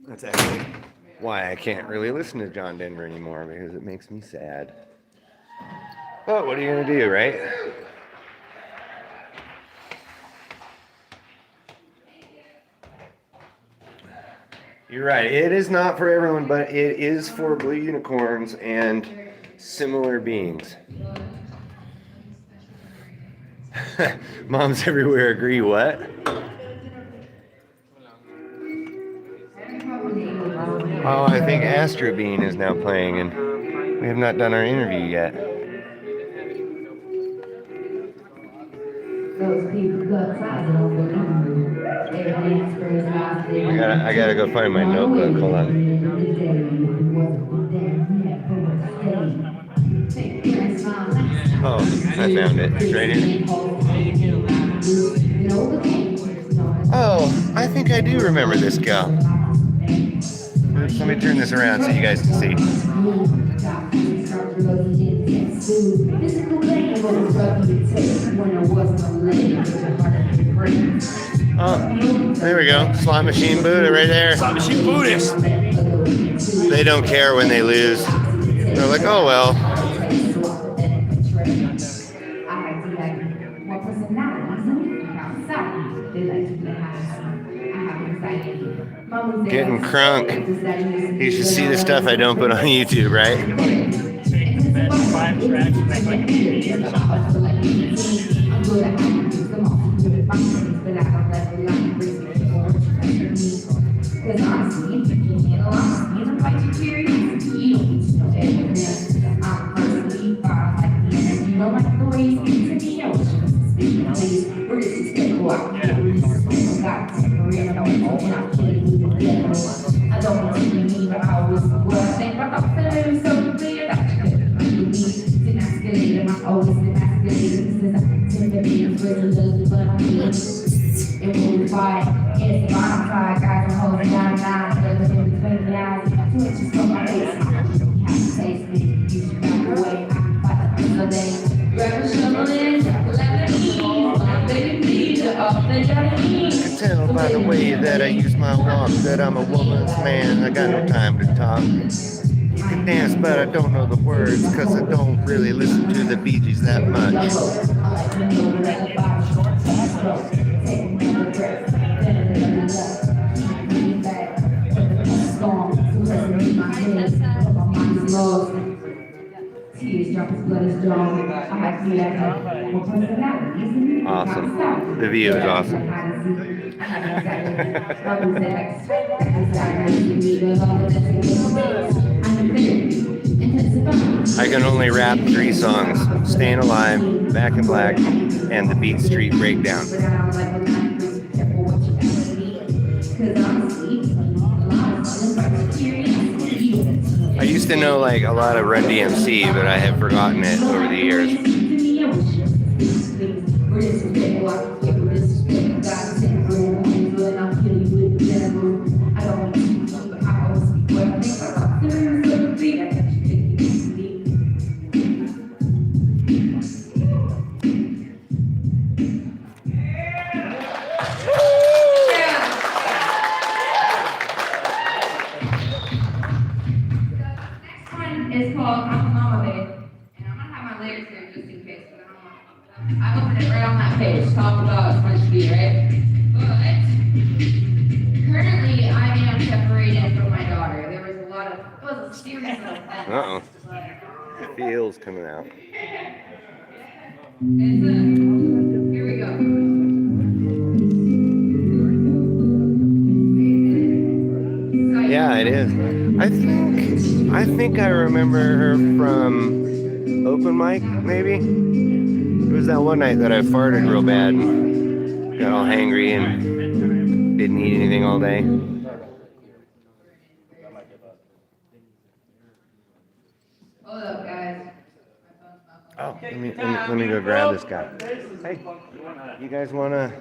That's actually why I can't really listen to John Denver anymore, because it makes me sad. But what are you going to do, right? You're right. It is not for everyone, but it is for blue unicorns and similar beings. Moms everywhere agree, what? Oh, I think Astro Bean is now playing, and we have not done our interview yet. I gotta go find my notebook. Hold on. Oh, I found it. It's right here. Oh, I think I do remember this gal. Let me turn this around so you guys can see. Oh, there we go. Slot Machine Buddha right there. Slot Machine Buddhist. They don't care when they lose. They're like, oh well. Getting crunk. You should see the stuff I don't put on YouTube, right? I don't want to be me, but I always what I think about feeling so clear that you couldn't believe. Demasculated, I always demasculated since I pretend to be afraid of love, but I'm feeling it will fight. It's the bottom side, guys, I'm holding down now. There's in between the eyes, two inches from my face. You have to taste me, you should back away. I fight the other day. Grab a shovel in, let me eat. My baby needs it up, they gotta eat. Tell by the way that I use my walk that I'm a woman's man. I got no time to talk. You can dance, but I don't know the words, cause I don't really listen to the Bee Gees that much. Awesome. The view is awesome. I can only rap 3 songs: Staying Alive, Back in Black, and the Beat Street Breakdown. I used to know like a lot of Run DMC, but I have forgotten it over the years. It's called I'm a Mama Babe, and I'm gonna have my lyrics here just in case, but I opened it right on that page, talk about it's meant to be, right? But currently I am separated from my daughter. There was a lot of, it was a series of events. Uh-oh. Feels coming out. Here we go. Yeah, it is. I think I remember her from open mic, maybe. It was that one night that I farted real bad and got all hangry and didn't eat anything all day. Hold up, guys. Oh, let me go grab this guy. Hey, you guys wanna?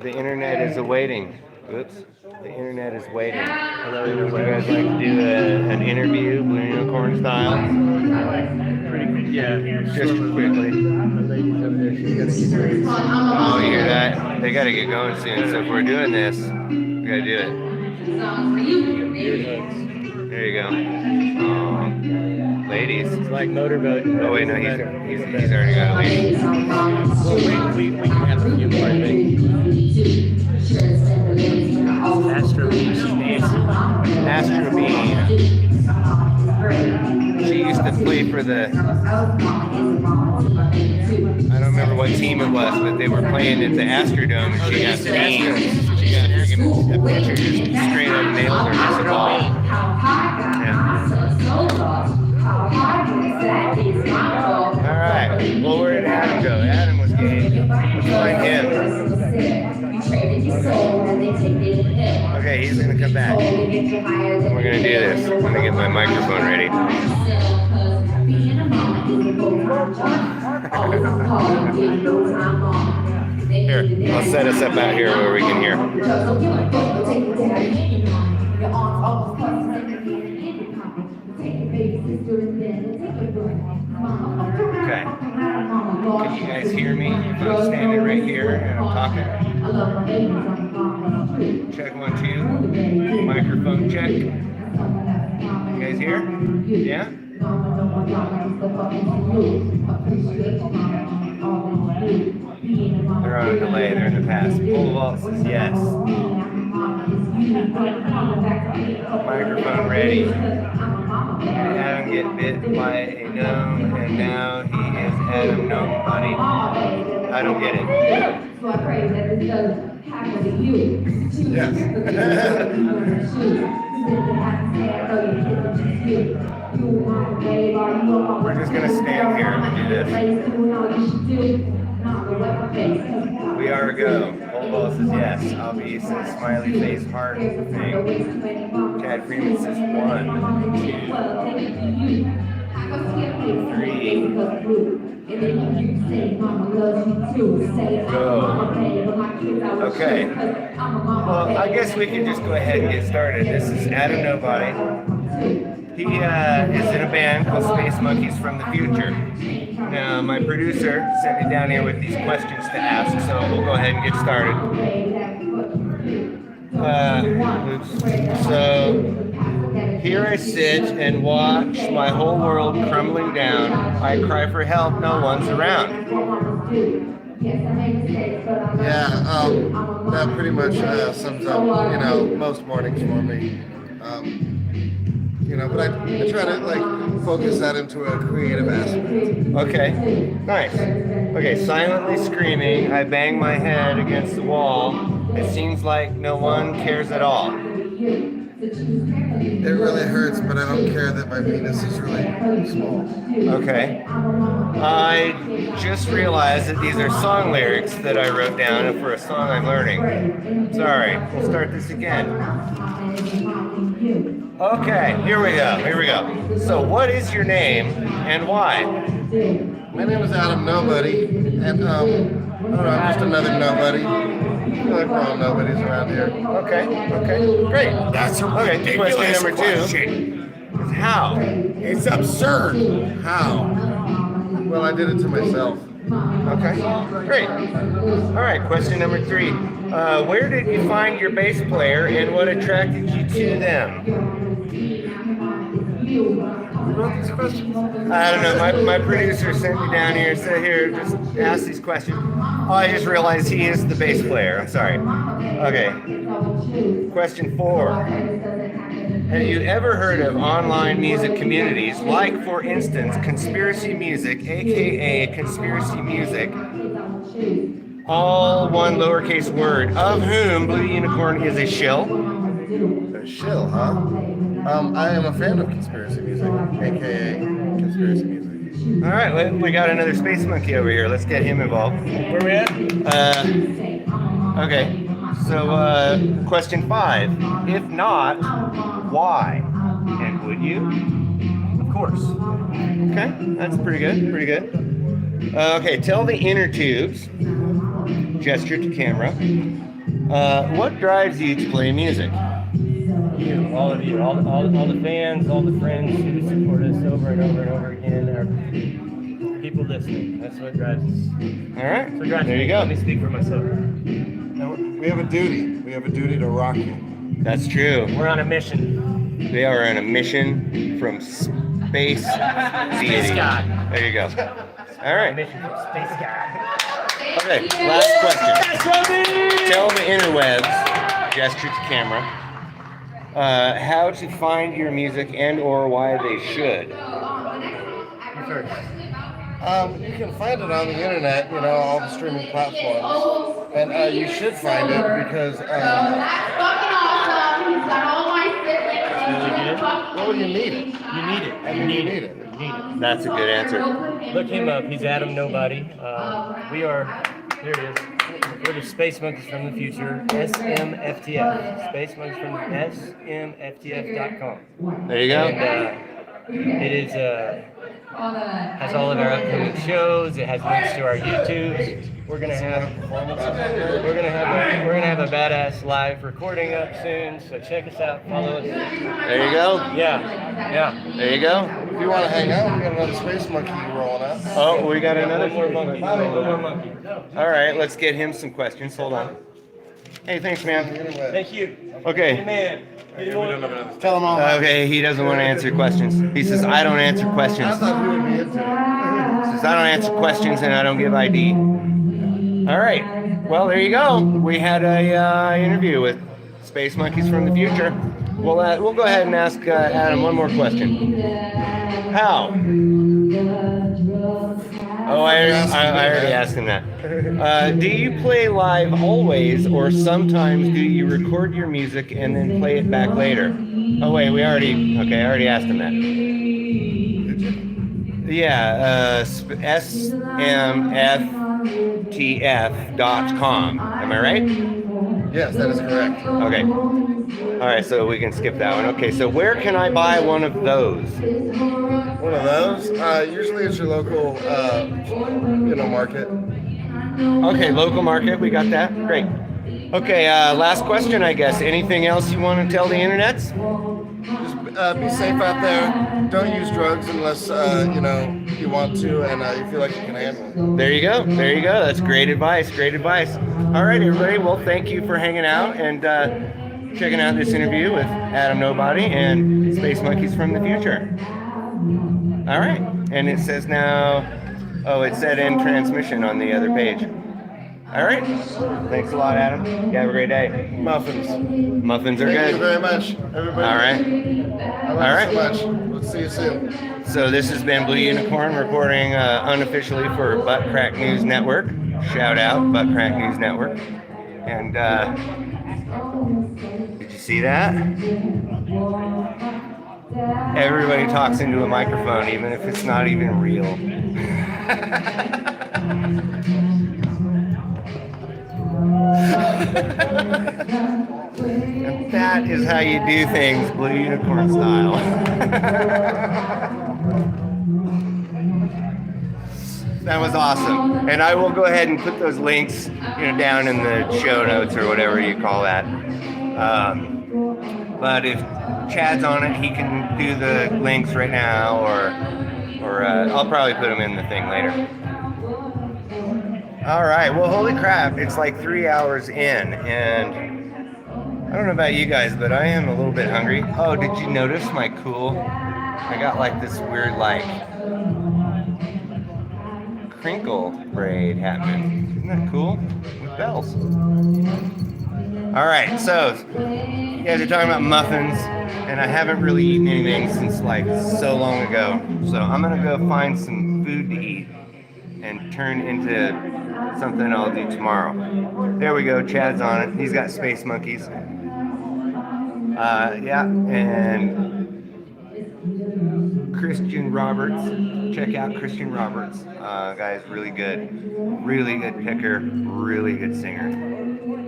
The internet is awaiting. Oops, the internet is waiting. Hello, would you guys like to do an interview, Blue Unicorn style? Yeah. Just quickly. Oh, you hear that? They gotta get going soon. So if we're doing this, we gotta do it. There you go. Ladies. It's like motorboat. Oh wait, no, he's already got a lady. Well, we can have a few more, I think. Astro Bean, she's dancing. Astro Bean. She used to play for the, I don't remember what team it was, but they were playing at the Astrodome and she got beans. She got freaking, a pitcher just straight up nailed her as a ball. Yeah. Alright, well where did Adam go? Adam was game. Let's find him. Okay, he's gonna come back. We're gonna do this. I'm gonna get my microphone ready. Here, I'll set us up out here where we can hear. Okay. Can you guys hear me? If I'm standing right here and I'm talking. Check 1, 2. Microphone check. You guys hear? Yeah? They're on a delay. They're in the past. Full vault says yes. Microphone ready. And Adam get bit by a gnome, and now he is Adam Nobody. I don't get it. So I pray that this doesn't happen to you. Yes. We're just gonna stand here and do this. We are a go. Volvo says yes. Albie says smiley face heart thing. Chad Freeman says 1, 2, 3. Go. Okay. Well, I guess we can just go ahead and get started. This is Adam Nobody. He is in a band called Space Monkeys from the Future. Now, my producer sent me down here with these questions to ask, so we'll go ahead and get started. So, here I sit and watch my whole world crumbling down. I cry for help, no one's around. Yeah, that pretty much sums up, most mornings for me. But I try to focus that into a creative aspect. Okay, nice. Okay, silently screaming, I bang my head against the wall. It seems like no one cares at all. It really hurts, but I don't care that my penis is really small. Okay. I just realized that these are song lyrics that I wrote down for a song I'm learning. Sorry, we'll start this again. Okay, here we go. So what is your name and why? My name is Adam Nobody, and I don't know, I'm just another nobody. I feel like we're all nobodies around here. Okay, great. That's a Okay, ridiculous question number question. 2 is how? It's absurd. How? Well, I did it to myself. Okay, great. All right, question number 3. Where did you find your bass player and what attracted you to them? Who wrote these questions? I don't know. My producer sent me down here, said, here, just ask these questions. Oh, I just realized he is the bass player. I'm sorry. Okay. Question 4. Have you ever heard of online music communities like, for instance, Conspiracy Music, aka Conspiracy Music, all one lowercase word, of whom Blue Unicorn is a shill? A shill, huh? I am a fan of Conspiracy Music, aka Conspiracy Music. All right, we got another space monkey over here. Let's get him involved. Where we at? Okay. So, question 5. If not, why? And would you? Of course. Okay, that's pretty good. Okay, tell the inner tubes, gesture to camera, what drives you to play music? You, all of you, all the fans, all the friends who support us over and over and over again, our people listening. That's what drives us. All right, That's what drives there me. you go. Let me speak for myself. We have a duty. We have a duty to rock you. That's true. We're on a mission. They are on a mission from space deity. God. There you go. All right. Mission from Space God. Okay, last question. Tell the interwebs, gesture to camera, how to find your music and or why they should. You first. You can find it on the internet, all the streaming platforms. And you should find it because, That's fucking awesome. He's got all my siblings. well, you need it. You need it. You need it. That's a good answer. Look him up. He's Adam Nobody. We are, there he is. We're the Space Monkeys from the Future, SMFTF. Space Monkeys from SMFTF.com. There you go. And it is, has all of our upcoming shows. It has links to our YouTubes. We're gonna have a badass live recording up soon. So check us out. Follow us. There you go. Yeah. There you go. If you want to hang out, we got another space monkey rolling out. Oh, we got another One more monkey. All right, let's get him some questions. Hold on. Hey, thanks, man. Thank you. Okay. Hey, man. Tell them all. Okay, he doesn't want to answer questions. He says, I don't answer questions. I thought you would be into it. He says, I don't answer questions and I don't give ID. All right. Well, there you go. We had a interview with Space Monkeys from the Future. We'll go ahead and ask Adam one more question. How? Oh, I already asked him that. Do you play live always, or sometimes do you record your music and then play it back later? Oh wait, I already asked him that. Yeah, smftf.com. Am I right? Yes, that is correct. Okay. All right, so we can skip that one. Okay, so where can I buy one of those? One of those? Usually it's your local, market. Okay, local market, we got that. Great. Okay, last question, I guess. Anything else you want to tell the internets? Just be safe out there. Don't use drugs unless, you want to and you feel like you can handle it. There you go. That's great advice. All right, everybody. Well, thank you for hanging out and checking out this interview with Adam Nobody and Space Monkeys from the Future. All right. And it says now, it said end transmission on the other page. All right. Thanks a lot, Adam. You have a great day. Muffins. Muffins are Thank you good. very much, everybody. All right. I love you so much. Let's see you soon. So this has been Blue Unicorn reporting unofficially for Butt Crack News Network. Shout out, Butt Crack News Network. And did you see that? Everybody talks into a microphone, even if it's not even real. And that is how you do things, Blue Unicorn style. That was awesome. And I will go ahead and put those links, down in the show notes or whatever you call that. But if Chad's on it, he can do the links right now, or I'll probably put them in the thing later. All right. Well, holy crap! It's like 3 hours in, and I don't know about you guys, but I am a little bit hungry. Oh, did you notice my cool? I got like this weird crinkle braid happening. Isn't that cool? With bells. All right, so you guys are talking about muffins, and I haven't really eaten anything since so long ago. So I'm gonna go find some food to eat and turn into something I'll do tomorrow. There we go, Chad's on it. He's got space monkeys. And Christian Roberts. Check out Christian Roberts. Guy's really good picker, really good singer.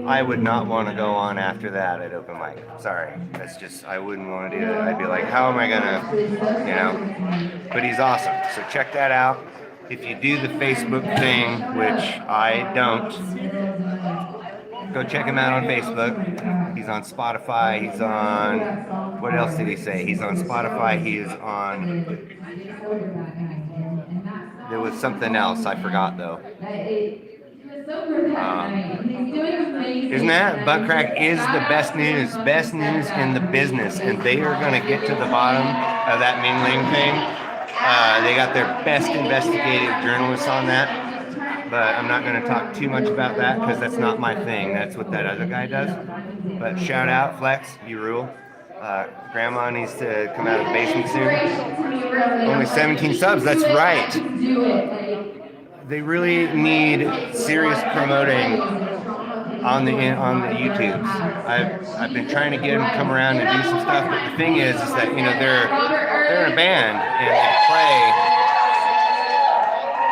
I would not want to go on after that at open mic. Sorry, that's just, I wouldn't want to do it. I'd be like, how am I gonna, But he's awesome. So check that out. If you do the Facebook thing, which I don't, go check him out on Facebook. He's on Spotify. He's on, what else did he say? He's on Spotify. He is on, there was something else I forgot though. Isn't that? Butt crack is the best news in the business, and they are going to get to the bottom of that mingling thing. They got their best investigative journalists on that, but I'm not going to talk too much about that because that's not my thing. That's what that other guy does. But shout out, Flex, you rule. Grandma needs to come out of the basement soon. Only 17 subs, that's right. They really need serious promoting on the YouTubes. I've been trying to get them to come around and do some stuff, but the thing is that they're in a band and they play,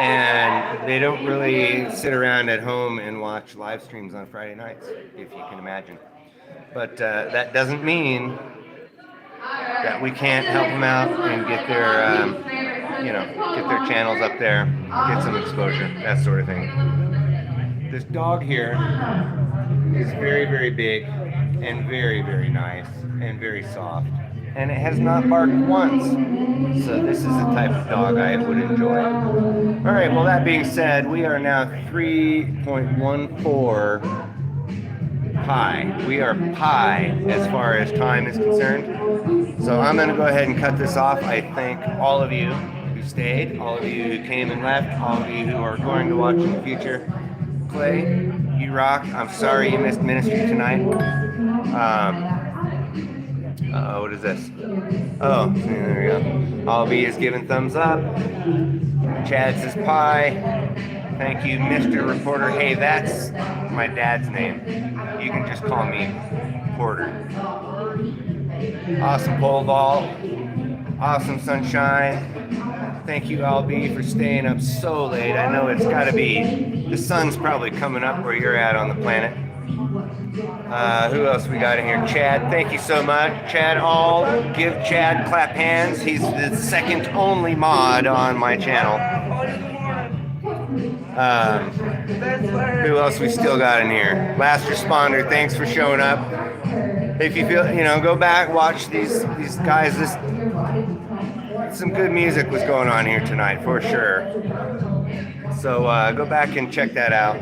and they don't really sit around at home and watch live streams on Friday nights, if you can imagine. But that doesn't mean that we can't help them out and get their get their channels up there, get some exposure, that sort of thing. This dog here is very, very big and very, very nice and very soft, and it has not barked once. So this is the type of dog I would enjoy. All right, well, that being said, we are now 3.14 pi. We are pi as far as time is concerned. So I'm going to go ahead and cut this off. I thank all of you who stayed, all of you who came and left, all of you who are going to watch in the future. Clay, you rock. I'm sorry you missed ministry tonight. What is this? Oh, there we go. Albie is giving thumbs up. Chad says pie. Thank you, Mr. Reporter. Hey, that's my dad's name. You can just call me Porter. Awesome pole vault. Awesome sunshine. Thank you, Albie, for staying up so late. I know it's got to be, the sun's probably coming up where you're at on the planet. Who else we got in here? Chad, thank you so much. Chad All, give Chad clap hands. He's the second only mod on my channel. Who else we still got in here? Last responder, thanks for showing up. If you feel, go back, watch these guys. Some good music was going on here tonight, for sure. So go back and check that out.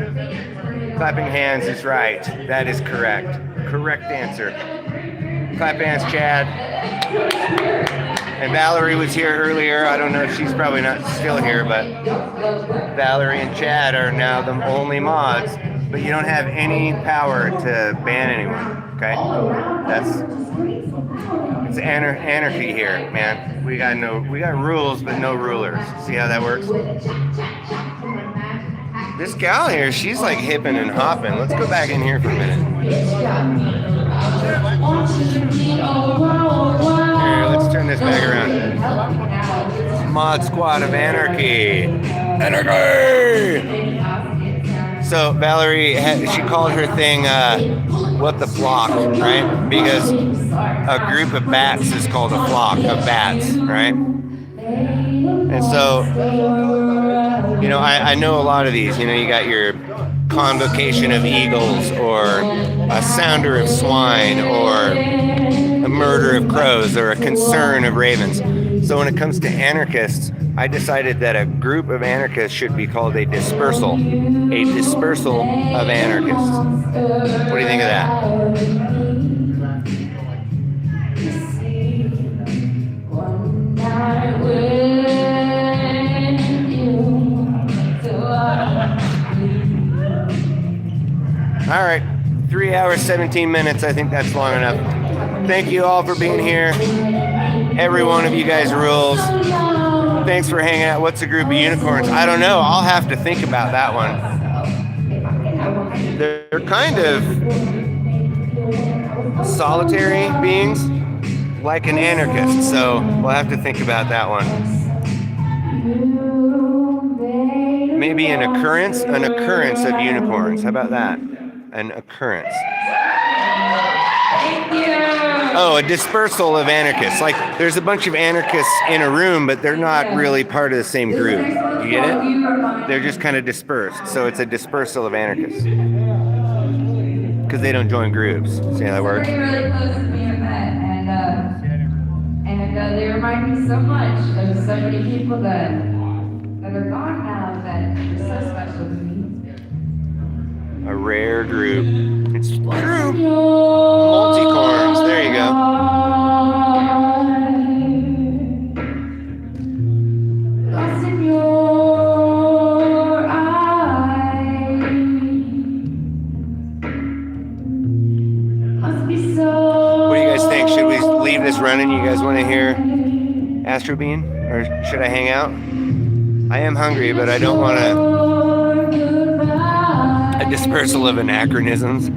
Clapping hands is right. That is correct. Correct answer. Clap hands, Chad. And Valerie was here earlier. I don't know, she's probably not still here, but Valerie and Chad are now the only mods. But you don't have any power to ban anyone, okay? It's anarchy here, man. We got rules, but no rulers. See how that works? This gal here, she's like hipping and hopping. Let's go back in here for a minute. Mod Squad of Anarchy. Anarchy! So Valerie, she called her thing, what the flock, right? Because a group of bats is called a flock of bats, right? And so, you know, I know a lot of these. You know, you got your convocation of eagles, or a sounder of swine, or a murder of crows, or a concern of ravens. So when it comes to anarchists, I decided that a group of anarchists should be called a dispersal of anarchists. What do you think of that? All right, 3 hours, 17 minutes. I think that's long enough. Thank you all for being here. Every one of you guys rules. Thanks for hanging out. What's a group of unicorns? I don't know. I'll have to think about that one. They're kind of solitary beings, like an anarchist. So we'll have to think about that one. Maybe an occurrence of unicorns. How about that? An occurrence. Oh, a dispersal of anarchists. Like, there's a bunch of anarchists in a room, but they're not really part of the same group. You get it? They're just kind of dispersed. So it's a dispersal of anarchists. Because they don't join groups. See how that works? Somebody really close to me I met, and they remind me so much of so many people that are gone now that are so special to me. A rare group. It's true. Multicorns. There you go. Lost in your eyes. Must be so. What do you guys think? Should we leave this running? You guys want to hear Astro Bean? Or should I hang out? I am hungry, but I don't want a dispersal of anachronisms.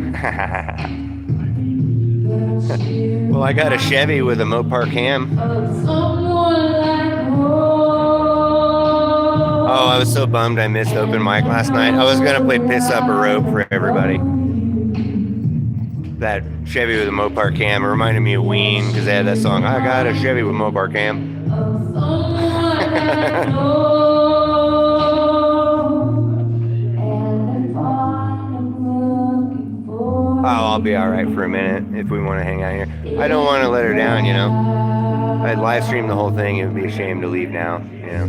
Well, I got a Chevy with a Mopar cam. Oh, I was so bummed I missed open mic last night. I was going to play Piss Up a Rope for everybody. That Chevy with a Mopar cam reminded me of Ween, because they had that song, I got a Chevy with Mopar cam. Oh, I'll be all right for a minute if we want to hang out here. I don't want to let her down, you know. I'd live stream the whole thing. It would be a shame to leave now, you know.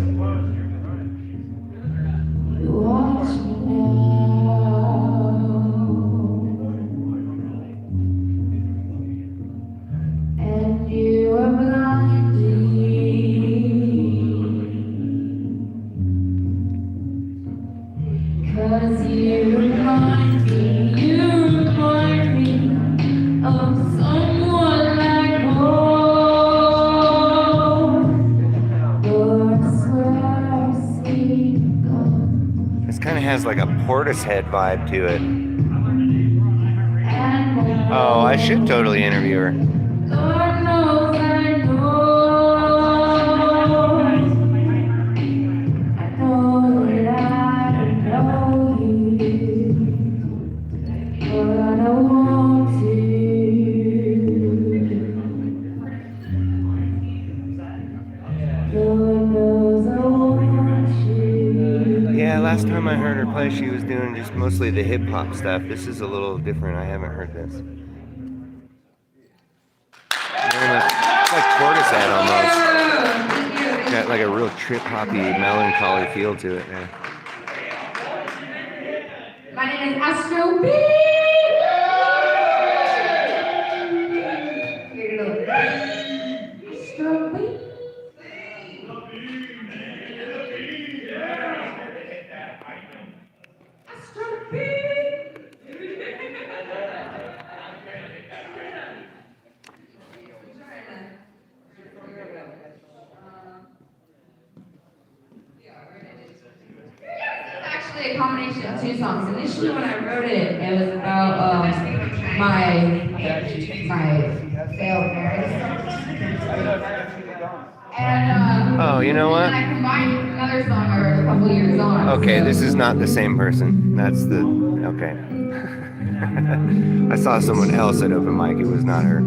And you are blinding. Cause you remind me of someone like home. Lord, I swear I see God. This kind of has like a Portishead vibe to it. Oh, I should totally interview her. Lord knows I know. I know that I don't know you, but I want to. Lord knows I want you. Yeah, last time I heard her play, she was doing just mostly the hip hop stuff. This is a little different. I haven't heard this. It's like Portishead almost. Got like a real trip hoppy, melancholy feel to it. Yeah. My name is Astro B. Astro B. Astro B. Actually, a combination of two songs. Initially, when I wrote it, it was about my failed marriage. And Oh, you know what? and I combined with another song I wrote a couple years on. Okay, this is not the same person. That's the okay. I saw someone else at open mic. It was not her. I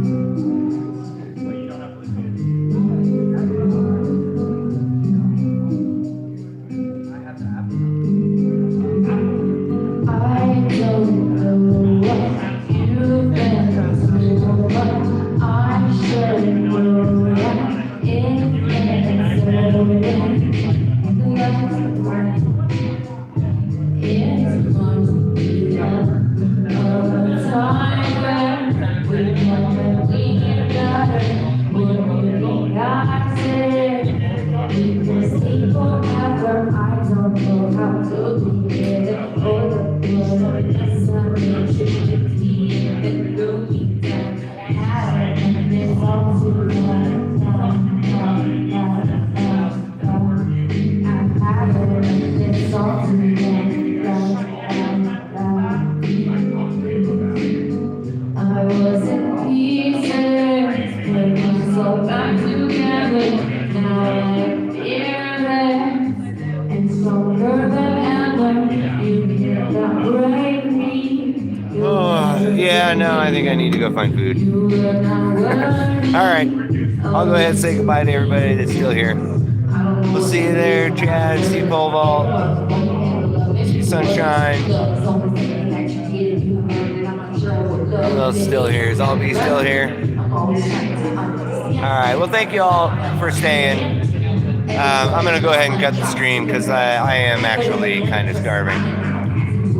don't know what you've been through, but I sure know that it ends so it's fun to love a time when we want to be together, when we think I said we can stay forever. I don't know how to be there for the blood of sun should be in the meantime. Having this all too long. It's all too I was in pieces, but we so back together. Now I'm fearless and stronger than ever. You cannot break me. Oh, yeah, no, I think I need to go find food. All right, I'll go ahead and say goodbye to everybody that's still here. We'll see you there, Chad. See you, Pole Vault. See you, Sunshine. Who else still here? Is Albie still here? All right. Well, thank you all for staying. I'm gonna go ahead and cut the stream because I am actually kind of starving.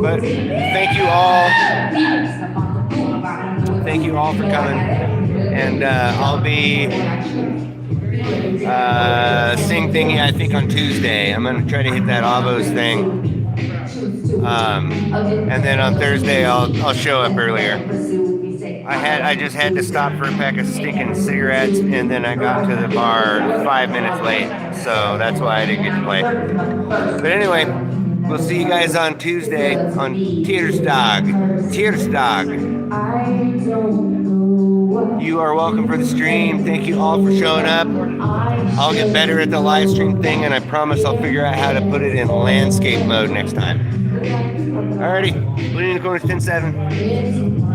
But thank you all. Thank you all for coming. And I'll be sing thingy I think on Tuesday. I'm gonna try to hit that Avos thing. And then on Thursday I'll show up earlier. I just had to stop for a pack of stinking cigarettes, and then I got to the bar 5 minutes late, so that's why I didn't get to play. But anyway, we'll see you guys on Tuesday on Tiersdag. You are welcome for the stream. Thank you all for showing up. I'll get better at the live stream thing, and I promise I'll figure out how to put it in landscape mode next time. Alrighty, Blue Unicorns 10-7.